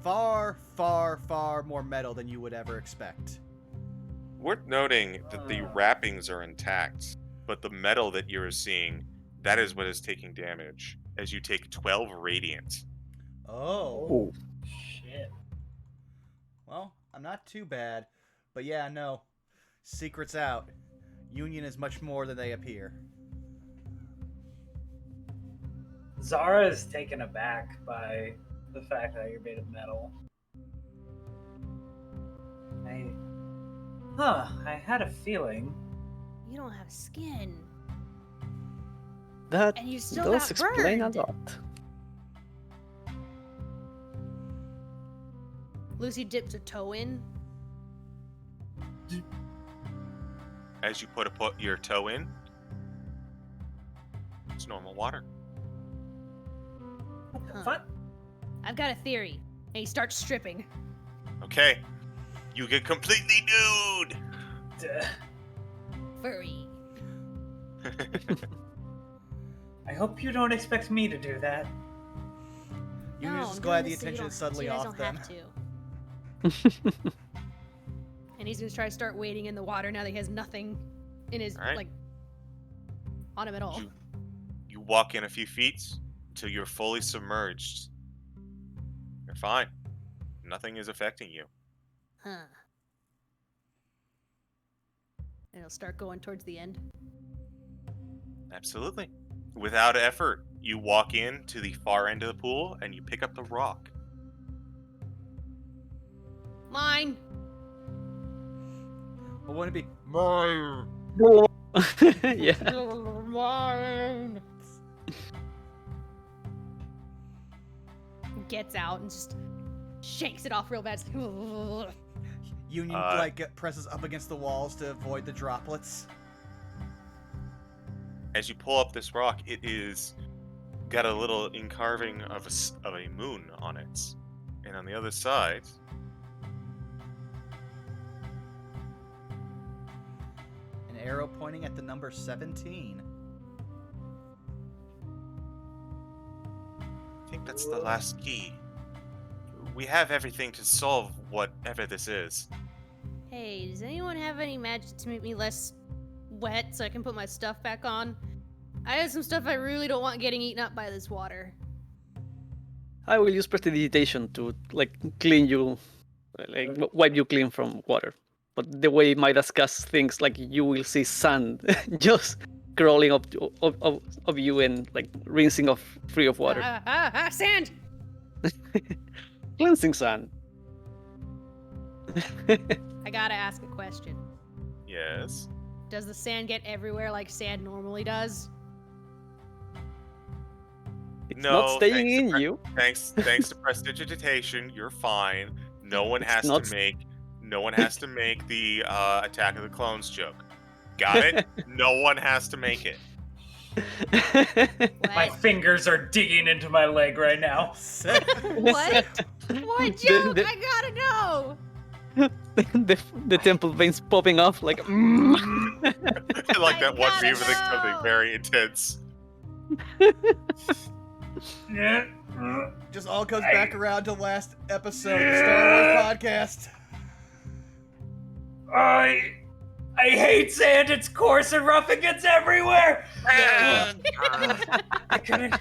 far, far, far more metal than you would ever expect. Worth noting that the wrappings are intact, but the metal that you're seeing, that is what is taking damage, as you take 12 radiant. Oh. Shit. Well, I'm not too bad. But yeah, no. Secret's out. Union is much more than they appear. Zara is taken aback by the fact that you're made of metal. I had a feeling. You don't have skin. That And you still does got explain burned. a lot. Lucy dips a toe in. As you put your toe in, It's normal water. What? I've got a theory. And he starts stripping. Okay. You get completely nude. Furry. I hope you don't expect me to do that. You're just I'm glad doing the this so you attention don't is suddenly you guys off don't then. have to. And he's gonna try to start wading in the water now that he has nothing in his like on him at all. You walk in a few feet until you're fully submerged. You're fine. Nothing is affecting you. Huh. And he'll start going towards the end. Absolutely. Without effort, you walk in to the far end of the pool and you pick up the rock. Mine. But wouldn't it be Mine. Yeah. Mine. Gets out and just shakes it off real bad. Union presses up against the walls to avoid the droplets? As you pull up this rock, it is got a little encarving of a moon on it, and on the other side, An arrow pointing at the number 17. I think that's the last key. We have everything to solve whatever this is. Hey, does anyone have any magic to make me less wet so I can put my stuff back on? I have some stuff I really don't want getting eaten up by this water. I will use prestidigitation to clean you, wipe you clean from water. But the way Midas casts things, you will see sand just crawling up of you and rinsing off free of water. Sand! Cleansing sand. I gotta ask a question. Yes. Does the sand get everywhere like sand normally does? It's No, not staying in you. Thanks to prestidigitation, you're fine. No one has to make the Attack of the Clones joke. Got it? No one has to make it. My fingers are digging into my leg right now. What? What joke? I gotta know. the temple veins popping off like. I like that one meme of something very intense. Just all comes back around to last episode of the Star Wars podcast. I hate sand. It's coarse and rough. It gets everywhere. I couldn't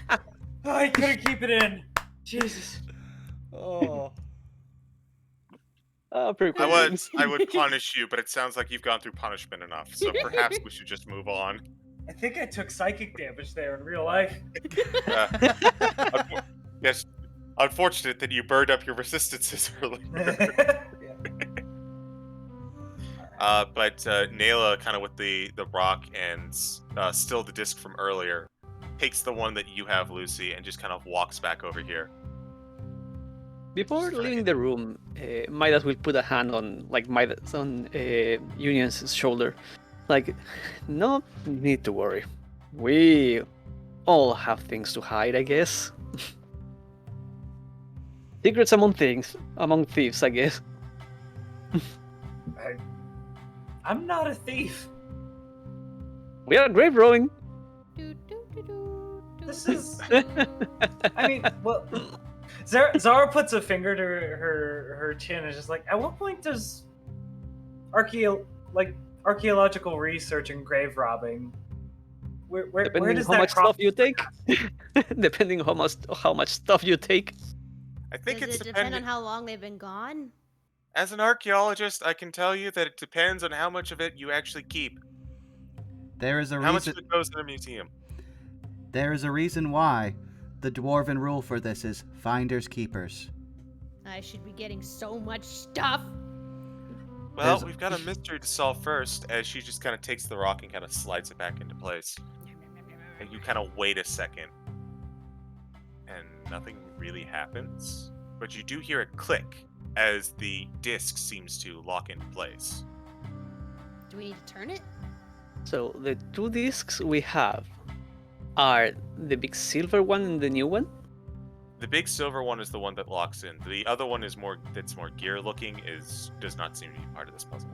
keep it in. Jesus. Oh. Pretty cool. I would punish you, but it sounds like you've gone through punishment enough. So perhaps we should just move on. I think I took psychic damage there in real life. Yes. Unfortunate that you burned up your resistances earlier. But Nayla, kind of with the rock and still the disc from earlier, takes the one that you have, Lucy, and just kind of walks back over here. Before leaving the room, Midas will put a hand on Union's shoulder. No need to worry. We all have things to hide, I guess. Secrets among thieves, I guess. I'm not a thief. We are grave rowing. This is. I mean, well, Zara puts a finger to her chin and is just like, at what point does archaeological research and grave robbing? Where does how that much stuff you take? Depending how much stuff you take. I think Does it's it depend on how long they've been gone? As an archaeologist, I can tell you that it depends on how much of it you actually keep. There is a How much reason. of it goes to the museum? There is a reason why. The dwarven rule for this is finders keepers. I should be getting so much stuff. Well, we've got a mystery to solve first, as she just kind of takes the rock and kind of slides it back into place. And you kind of wait a second. And nothing really happens. But you do hear a click as the disc seems to lock into place. Do we need to turn it? So the two discs we have Are the big silver one and the new one? The big silver one is the one that locks in. The other one is more gear looking. Does not seem to be part of this puzzle.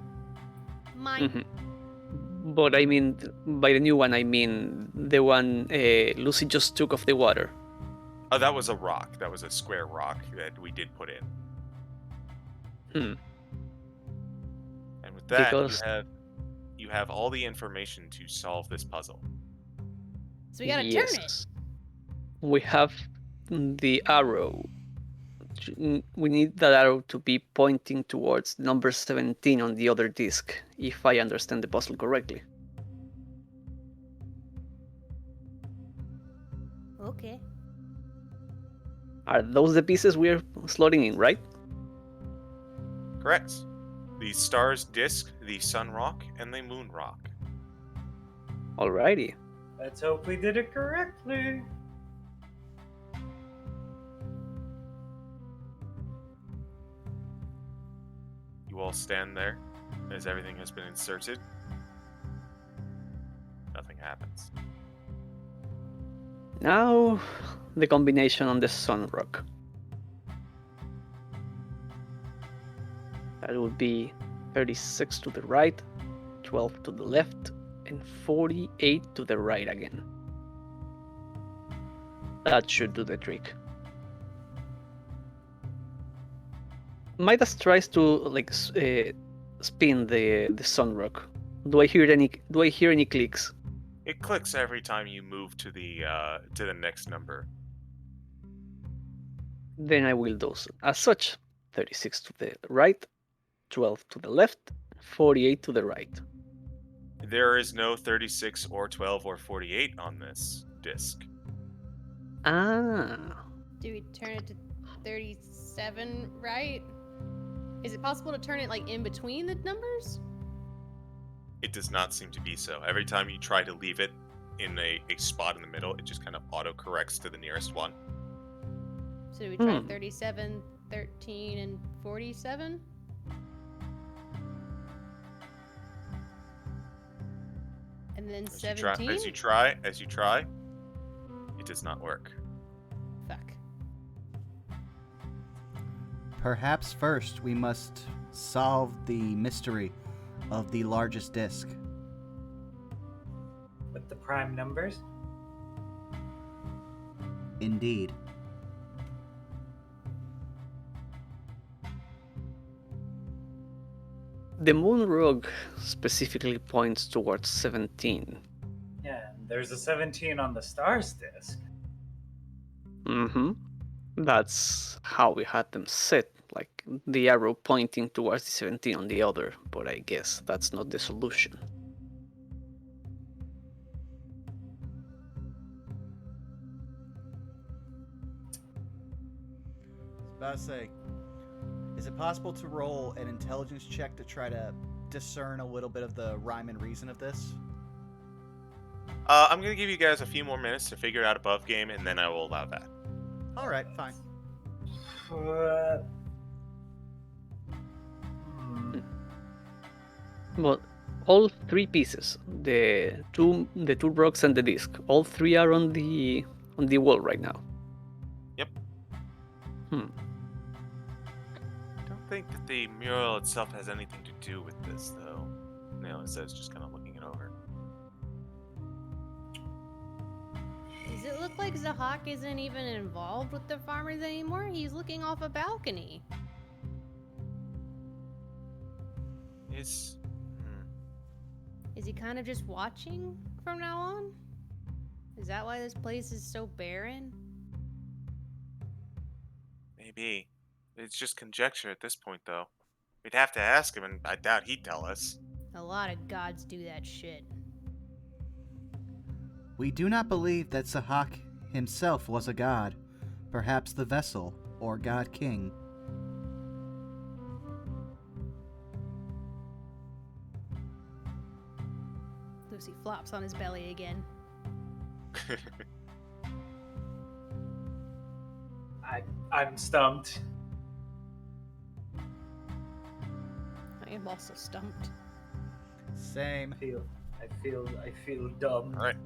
Mine. Mm-hmm. But I mean, by the new one, I mean the one Lucy just took off the water. Oh, that was a rock. That was a square rock that we did put in. And with that, you have all the information to solve this puzzle. So we gotta turn it. We have the arrow. We need that arrow to be pointing towards number 17 on the other disc, if I understand the puzzle correctly. Okay. Are those the pieces we're slotting in, right? Correct. The star's disc, the sun rock, and the moon rock. Alrighty. Let's hope we did it correctly. You all stand there as everything has been inserted. Nothing happens. Now, the combination on the sun rock. That would be 36 to the right, 12 to the left, and 48 to the right again. That should do the trick. Midas tries to spin the sun rock. Do I hear any clicks? It clicks every time you move to the next number. Then I will do as such. 36 to the right, 12 to the left, 48 to the right. There is no 36 or 12 or 48 on this disc. Ah. Do we turn it to 37 right? Is it possible to turn it like in between the numbers? It does not seem to be so. Every time you try to leave it in a spot in the middle, it just kind of auto-corrects to the nearest one. So do we try 37, 13, and 47? And then 17? As you try, it does not work. Fuck. Perhaps first we must solve the mystery of the largest disc. With the prime numbers? Indeed. The moon rock specifically points towards 17. Yeah, and there's a 17 on the star's disc. Mm-hmm. That's how we had them set, like the arrow pointing towards the 17 on the other, but I guess that's not the solution. I was about to say, is it possible to roll an intelligence check to try to discern a little bit of the rhyme and reason of this? I'm going to give you guys a few more minutes to figure out above game, and then I will allow that. All right, fine. Well, all three pieces, the two rocks and the disc, all three are on the wall right now. Yep. I don't think that the mural itself has anything to do with this, though. Nayla says, just kind of looking it over. Does it look like Zihak isn't even involved with the farmers anymore? He's looking off a balcony. Is he kind of just watching from now on? Is that why this place is so barren? Maybe. It's just conjecture at this point, though. We'd have to ask him, and I doubt he'd tell us. A lot of gods do that shit. We do not believe that Zihak himself was a god, perhaps the vessel, or god king. Lucy flops on his belly again. I'm stumped. I am also stumped. Same. I feel dumb. All right.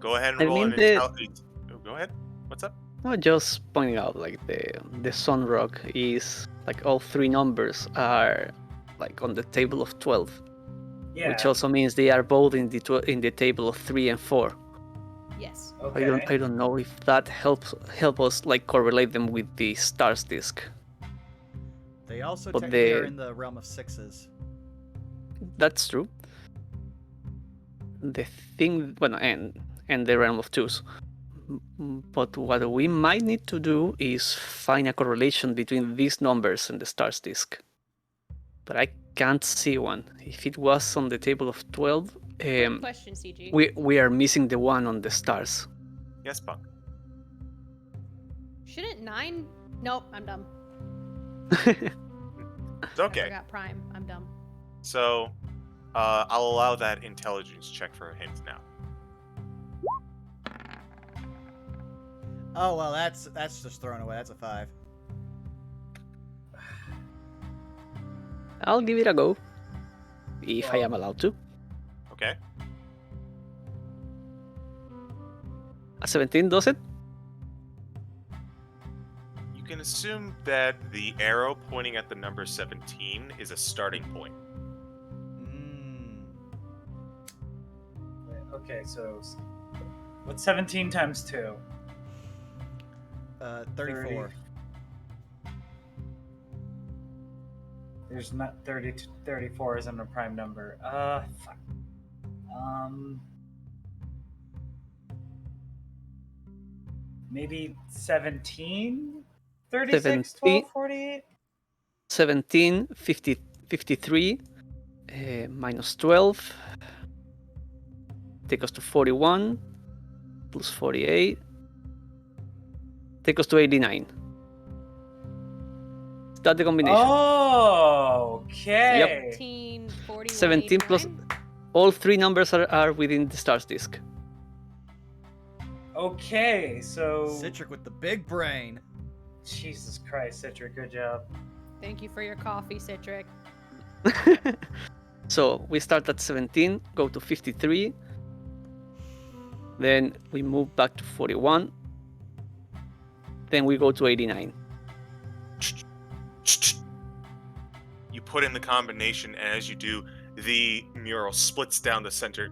Go ahead and I roll mean an intelligence. Go ahead. What's up? No, just pointing out like the Sun Rock is like all three numbers are like on the table of 12, which also means they are both in the table of 3 and 4. Yes. Okay. I don't know if that help us like correlate them with the stars disc. They also But technically are in the realm of sixes. That's true. The thing, well, and the realm of twos. But what we might need to do is find a correlation between these numbers and the stars disc. But I can't see one. If it was on the table of 12, Quick question, CG. we are missing the one on the stars. Yes, Punk. Shouldn't 9? Nope, I'm dumb. It's okay. I forgot Prime. I'm dumb. So, I'll allow that intelligence check for a hint now. Oh well, that's just thrown away. That's a 5. I'll give it a go. If I am allowed to. Okay. A 17 does it? You can assume that the arrow pointing at the number 17 is a starting point. Okay, so what's 17 times 2? 34. There's not 34 isn't a prime number. Fuck. Maybe 17? 36, 12, 48? 17, 50, 53, minus 12, take us to 41, plus 48, take us to 89. Is that the combination? Oh, okay. Yep. 17, 41, 17 plus... All three numbers are within the stars disc. Okay, so... Citric with the big brain. Jesus Christ, Citric, good job. Thank you for your coffee, Citric. So we start at 17, go to 53, then we move back to 41, then we go to 89. You put in the combination, and as you do, the mural splits down the center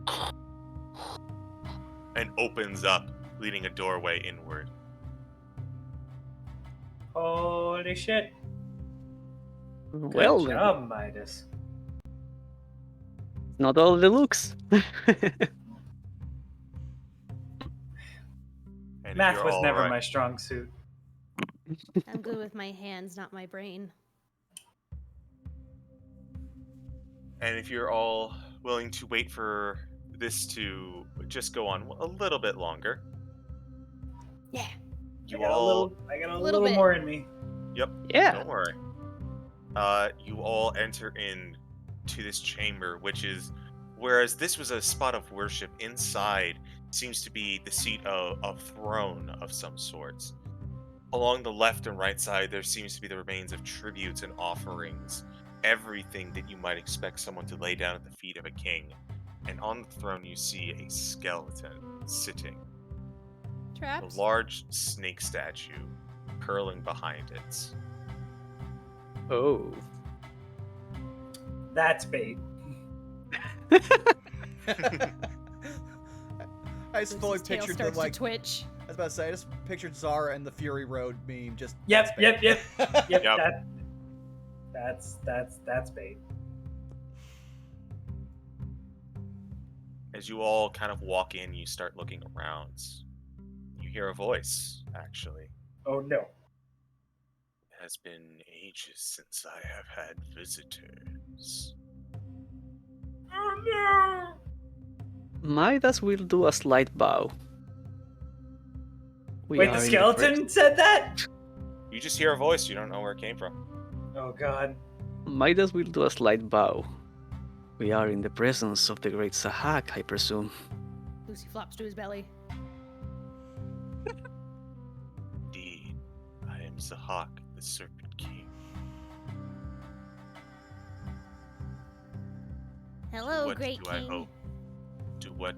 and opens up, leading a doorway inward. Holy shit. Well, good job, Midas. Not all the looks. Math was never my strong suit. I'm good with my hands, not my brain. And if you're all willing to wait for this to just go on a little bit longer. Yeah. I got a little more in me. Yep. Yeah. Don't worry. You all enter into this chamber, which is, whereas this was a spot of worship, inside seems to be the seat of a throne of some sorts. Along the left and right side, there seems to be the remains of tributes and offerings. Everything that you might expect someone to lay down at the feet of a king. And on the throne, you see a skeleton sitting. Traps? A large snake statue curling behind it. Oh. That's bait. I just fully pictured the like. Twitch. I was about to say, I just pictured Zara and the Fury Road meme. Just Yep. Yep. That's bait. As you all kind of walk in, you start looking around. You hear a voice, actually. Oh no. It has been ages since I have had visitors. Oh no. Midas will do a slight bow. Wait, the skeleton said that? You just hear a voice, you don't know where it came from. Oh god. Midas will do a slight bow. We are in the presence of the great Zihak, I presume. Lucy flops to his belly. Indeed, I am Zihak, the Serpent King. Hello, great king. To what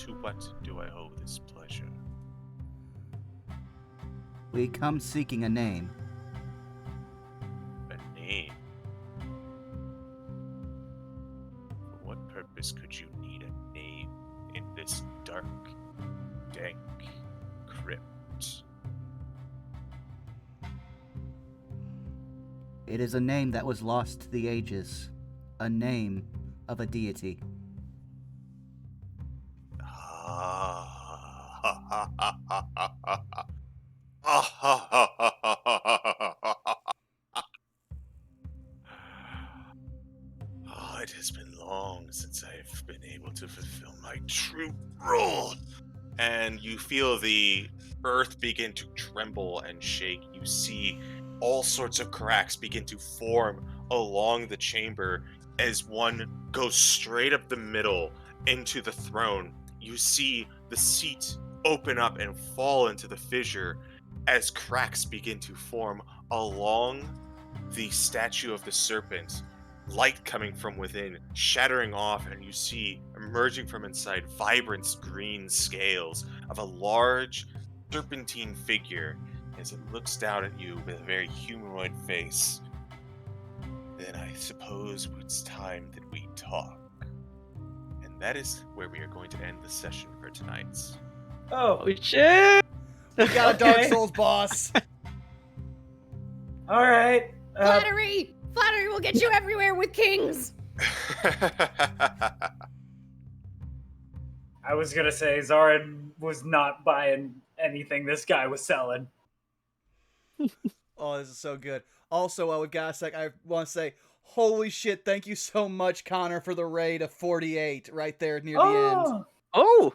To what do I owe this pleasure? We come seeking a name. A name? For what purpose could you need a name in this dark, dank crypt? It is a name that was lost to the ages. A name of a deity. Oh, it has been long since I've been able to fulfill my true role. And you feel the earth begin to tremble and shake. You see all sorts of cracks begin to form along the chamber as one goes straight up the middle into the throne. You see the seat open up and fall into the fissure as cracks begin to form along the statue of the serpent. Light coming from within, shattering off, and you see emerging from inside vibrant green scales of a large serpentine figure as it looks down at you with a very humanoid face. Then I suppose it's time that we talk. And that is where we are going to end the session for tonight. Oh, shit! We got a Dark Okay. Souls boss. all right. Flattery! Flattery will get you everywhere with kings! I was gonna say Zarin was not buying anything this guy was selling. Oh, this is so good. Also, I want to say, holy shit, thank you so much, Connor, for the raid of 48 right there near the end. Oh,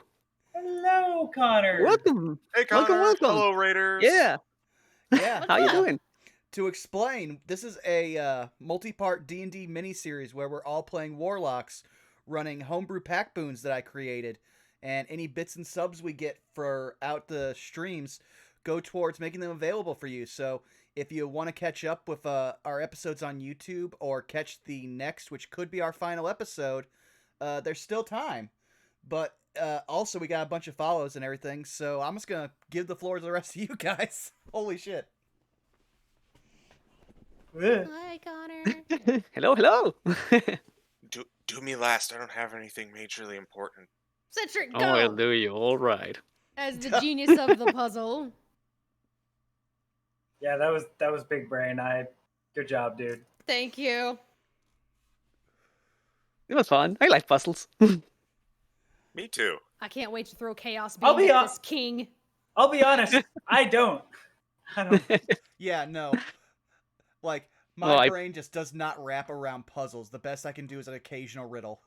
Hello, Connor. welcome. Hey, Connor. Welcome. Hello, Raiders. Yeah, Yeah. how you doing? To explain, this is a multi-part D&D miniseries where we're all playing Warlocks, running homebrew Pact boons that I created, and any bits and subs we get for out the streams go towards making them available for you. So if you want to catch up with our episodes on YouTube or catch the next, which could be our final episode, there's still time. But also, we got a bunch of follows and everything, so I'm just going to give the floor to the rest of you guys. Holy shit. Hi, Connor. Hello. Do me last. I don't have anything majorly important. Citric, go! Oh, I'll do you. All right. As the genius of the puzzle. Yeah, that was big brain. Good job, dude. Thank you. It was fun. I like puzzles. Me too. I can't wait to throw chaos I'll beams be at hon- this king. I'll be honest. I don't. Yeah, no. Like, my Well, brain just does not wrap around puzzles. The best I can do is an occasional riddle.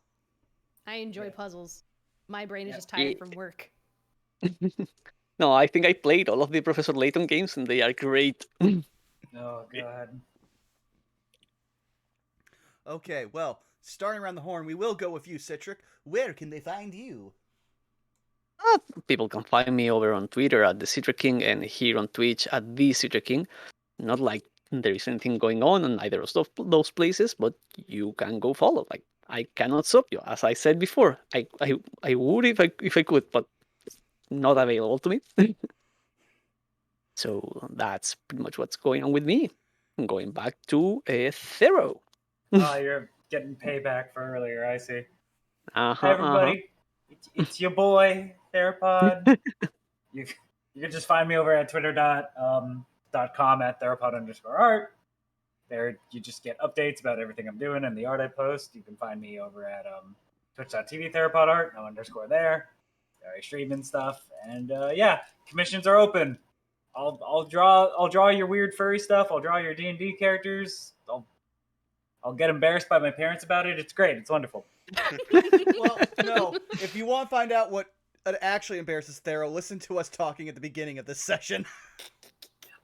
I enjoy Yeah. puzzles. My brain is Yeah. just tired from work. No, I think I played all of the Professor Layton games, and they are great. Oh god. Okay, well, starting around the horn, we will go with you, Citric. Where can they find you? People can find me over on Twitter at the Citric King and here on Twitch at the Citric King. Not like there is anything going on either of those places, but you can go follow. Like, I cannot stop you. As I said before, I would if I could, but not available to me. So that's pretty much what's going on with me. I'm going back to Thero. Oh, you're getting payback for earlier. I see. Uh-huh, Hi, everybody. It's your boy Therapod. You can just find me over at twitter.com at therapod_art. There, you just get updates about everything I'm doing and the art I post. You can find me over at twitch.tv therapodart, no_ there. I stream and stuff, and yeah, commissions are open. I'll draw your weird furry stuff. I'll draw your D&D characters. I'll get embarrassed by my parents about it. It's great. It's wonderful. Well, no. If you want to find out what actually embarrasses Thero, listen to us talking at the beginning of this session.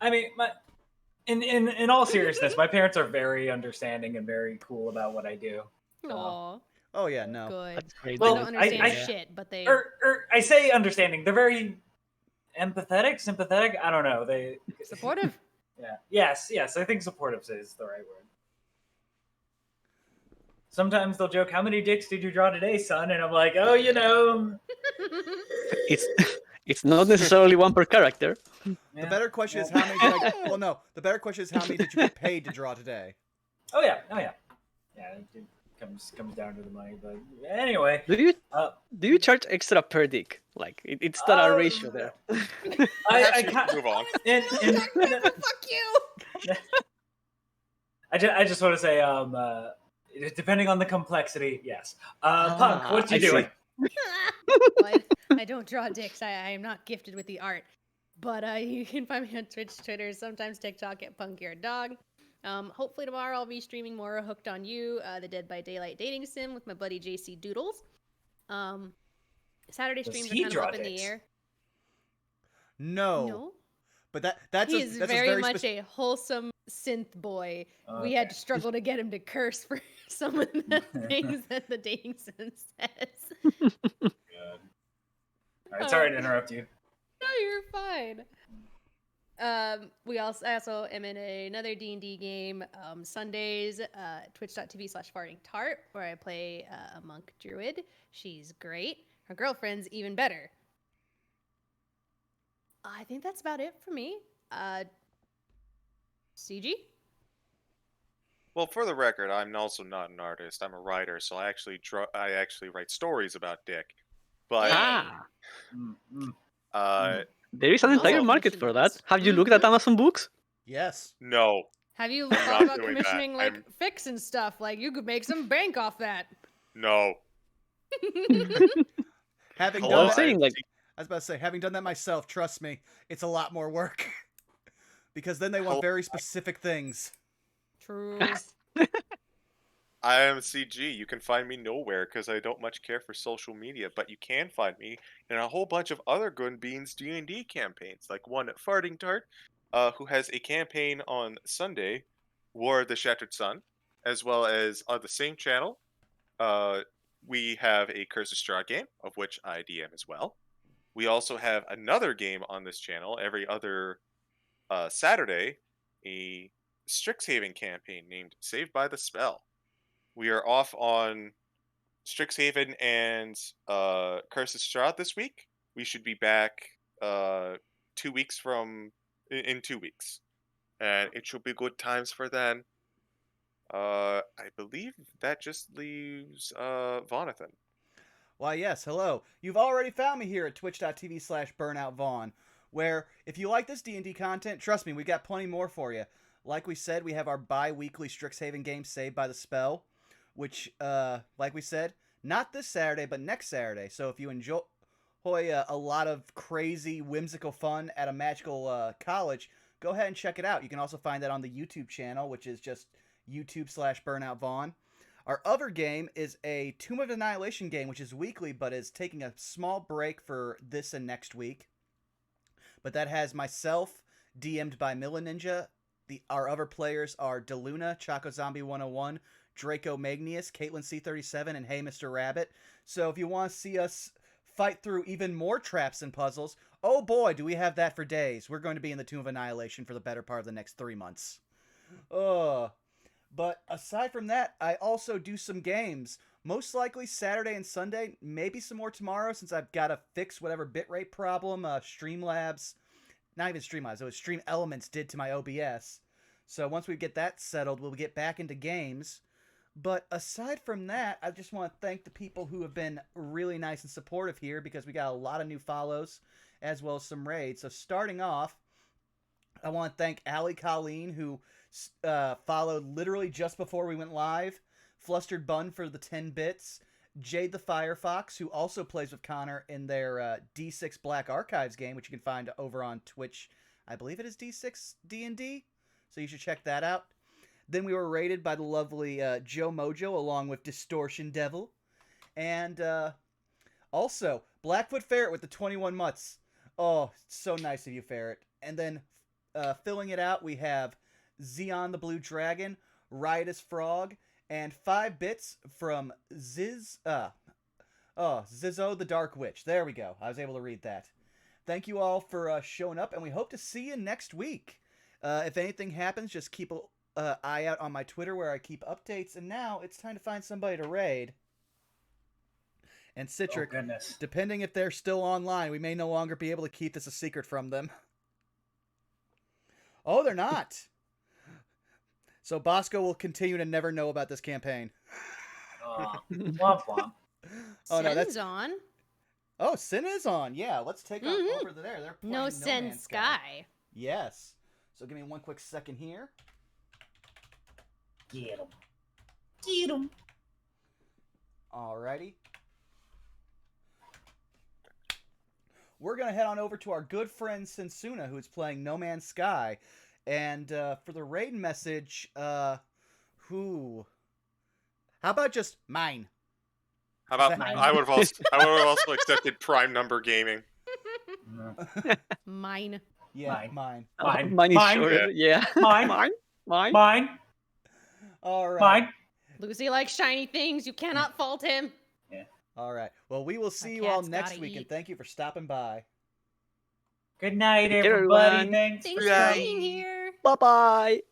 I mean, in all seriousness, my parents are very understanding and very cool about what I do. Aw, Oh, yeah, no. good. That's great. Well, They don't understand I- shit, but they... I say understanding. They're very sympathetic. I don't know. They sometimes they'll joke, "How many dicks did you draw today, son?" And I'm like, "Oh, It's not necessarily one per character. The better question is how many did I... Well, no. The better question is how many did you get paid to draw today? Oh, yeah. Yeah, it comes down to the money. But anyway. Do you charge extra per dick? Like, it's not a ratio there. I can't move on. Fuck you! I just want to say, depending on the complexity, yes. Punk, what you doing? I don't draw dicks. I am not gifted with the art. But you can find me on Twitch, Twitter, sometimes TikTok at Punk Your Dog. Hopefully tomorrow I'll be streaming more Hooked on You, the Dead by Daylight dating sim with my buddy JC Doodles. Saturday streams are kind of up in the air. No. But that's he is very much a wholesome synth boy. Okay. We had to struggle to get him to curse for some of the things that the dating sim says. Good. All right, sorry to interrupt you. No, you're fine. I also am in another D&D game Sundays, twitch.tv/fartingtart, where I play a monk druid. She's great. Her girlfriend's even better. I think that's about it for me. CG? Well, for the record, I'm also not an artist. I'm a writer, so I actually write stories about dick. But there is an entire market for that. Have you looked at Amazon Books? Yes. No. Have you thought about commissioning fics and stuff? Like, you could make some bank off that. No. Having done that myself, trust me, it's a lot more work. Because then they want very specific things. True. I am CG. You can find me nowhere because I don't much care for social media, but you can find me in a whole bunch of other Good Beans D&D campaigns, like one at Farting Tart, who has a campaign on Sunday, War of the Shattered Sun, as well as on the same channel, we have a Curse of Straw game, of which I DM as well. We also have another game on this channel every other Saturday, a Strixhaven campaign named Saved by the Spell. We are off on Strixhaven and Curse of Strahd this week. We should be back 2 weeks in 2 weeks. And it should be good times for then. I believe that just leaves Vonathan. Why, yes, hello. You've already found me here at twitch.tv/BurnoutVaughn, where if you like this D&D content, trust me, we got plenty more for you. Like we said, we have our bi-weekly Strixhaven game, Saved by the Spell, which, like we said, not this Saturday, but next Saturday. So if you enjoy a lot of crazy, whimsical fun at a magical college, go ahead and check it out. You can also find that on the YouTube channel, which is just YouTube/BurnoutVaughn. Our other game is a Tomb of Annihilation game, which is weekly, but is taking a small break for this and next week. But that has myself, DM'd by Milla Ninja. Our other players are DeLuna, Choco Zombie 101, Draco Magnius, Caitlin C37, and Hey Mr. Rabbit. So if you want to see us fight through even more traps and puzzles, oh boy, do we have that for days. We're going to be in the Tomb of Annihilation for the better part of the next 3 months. But aside from that, I also do some games. Most likely Saturday and Sunday, maybe some more tomorrow since I've got to fix whatever bitrate problem Streamlabs, not even Streamlabs, it was Stream Elements did to my OBS. So once we get that settled, we'll get back into games. But aside from that, I just want to thank the people who have been really nice and supportive here because we got a lot of new follows as well as some raids. So starting off, I want to thank Ali Colleen who followed literally just before we went live, Flustered Bun for the 10 bits, Jade the Firefox, who also plays with Connor in their D6 Black Archives game, which you can find over on Twitch. I believe it is D6 D&D, so you should check that out. Then we were raided by the lovely Joe Mojo, along with Distortion Devil. And also, Blackfoot Ferret with the 21 mutts. Oh, so nice of you, Ferret. And then filling it out, we have Zeon the Blue Dragon, Riotous Frog, and 5 bits from Zizzo the Dark Witch. There we go. I was able to read that. Thank you all for showing up, and we hope to see you next week. If anything happens, just keep eye out on my Twitter where I keep updates, and now it's time to find somebody to raid. And Citric, depending if they're still online, we may no longer be able to keep this a secret from them. Oh, they're not. So Bosco will continue to never know about this campaign. Womp womp. Oh no, that's on. Oh, Sin is on. Yeah, let's take on over there. They're playing No Sin Sky. Yes. So give me one quick second here. Get him. Get him. Alrighty. We're going to head on over to our good friend Sensuna, who's playing No Man's Sky. And for the raid message, who? How about just mine? How about mine? I would have also accepted Prime Number Gaming. Mine. Yeah, mine. Mine is shorter. Yeah. Mine. Mine. All right. Mine. Lucy likes shiny things. You cannot fault him. Yeah. All right. Well, we will see you all next week, and thank you for stopping by. Good night, everybody. Thanks for being here. Bye-bye.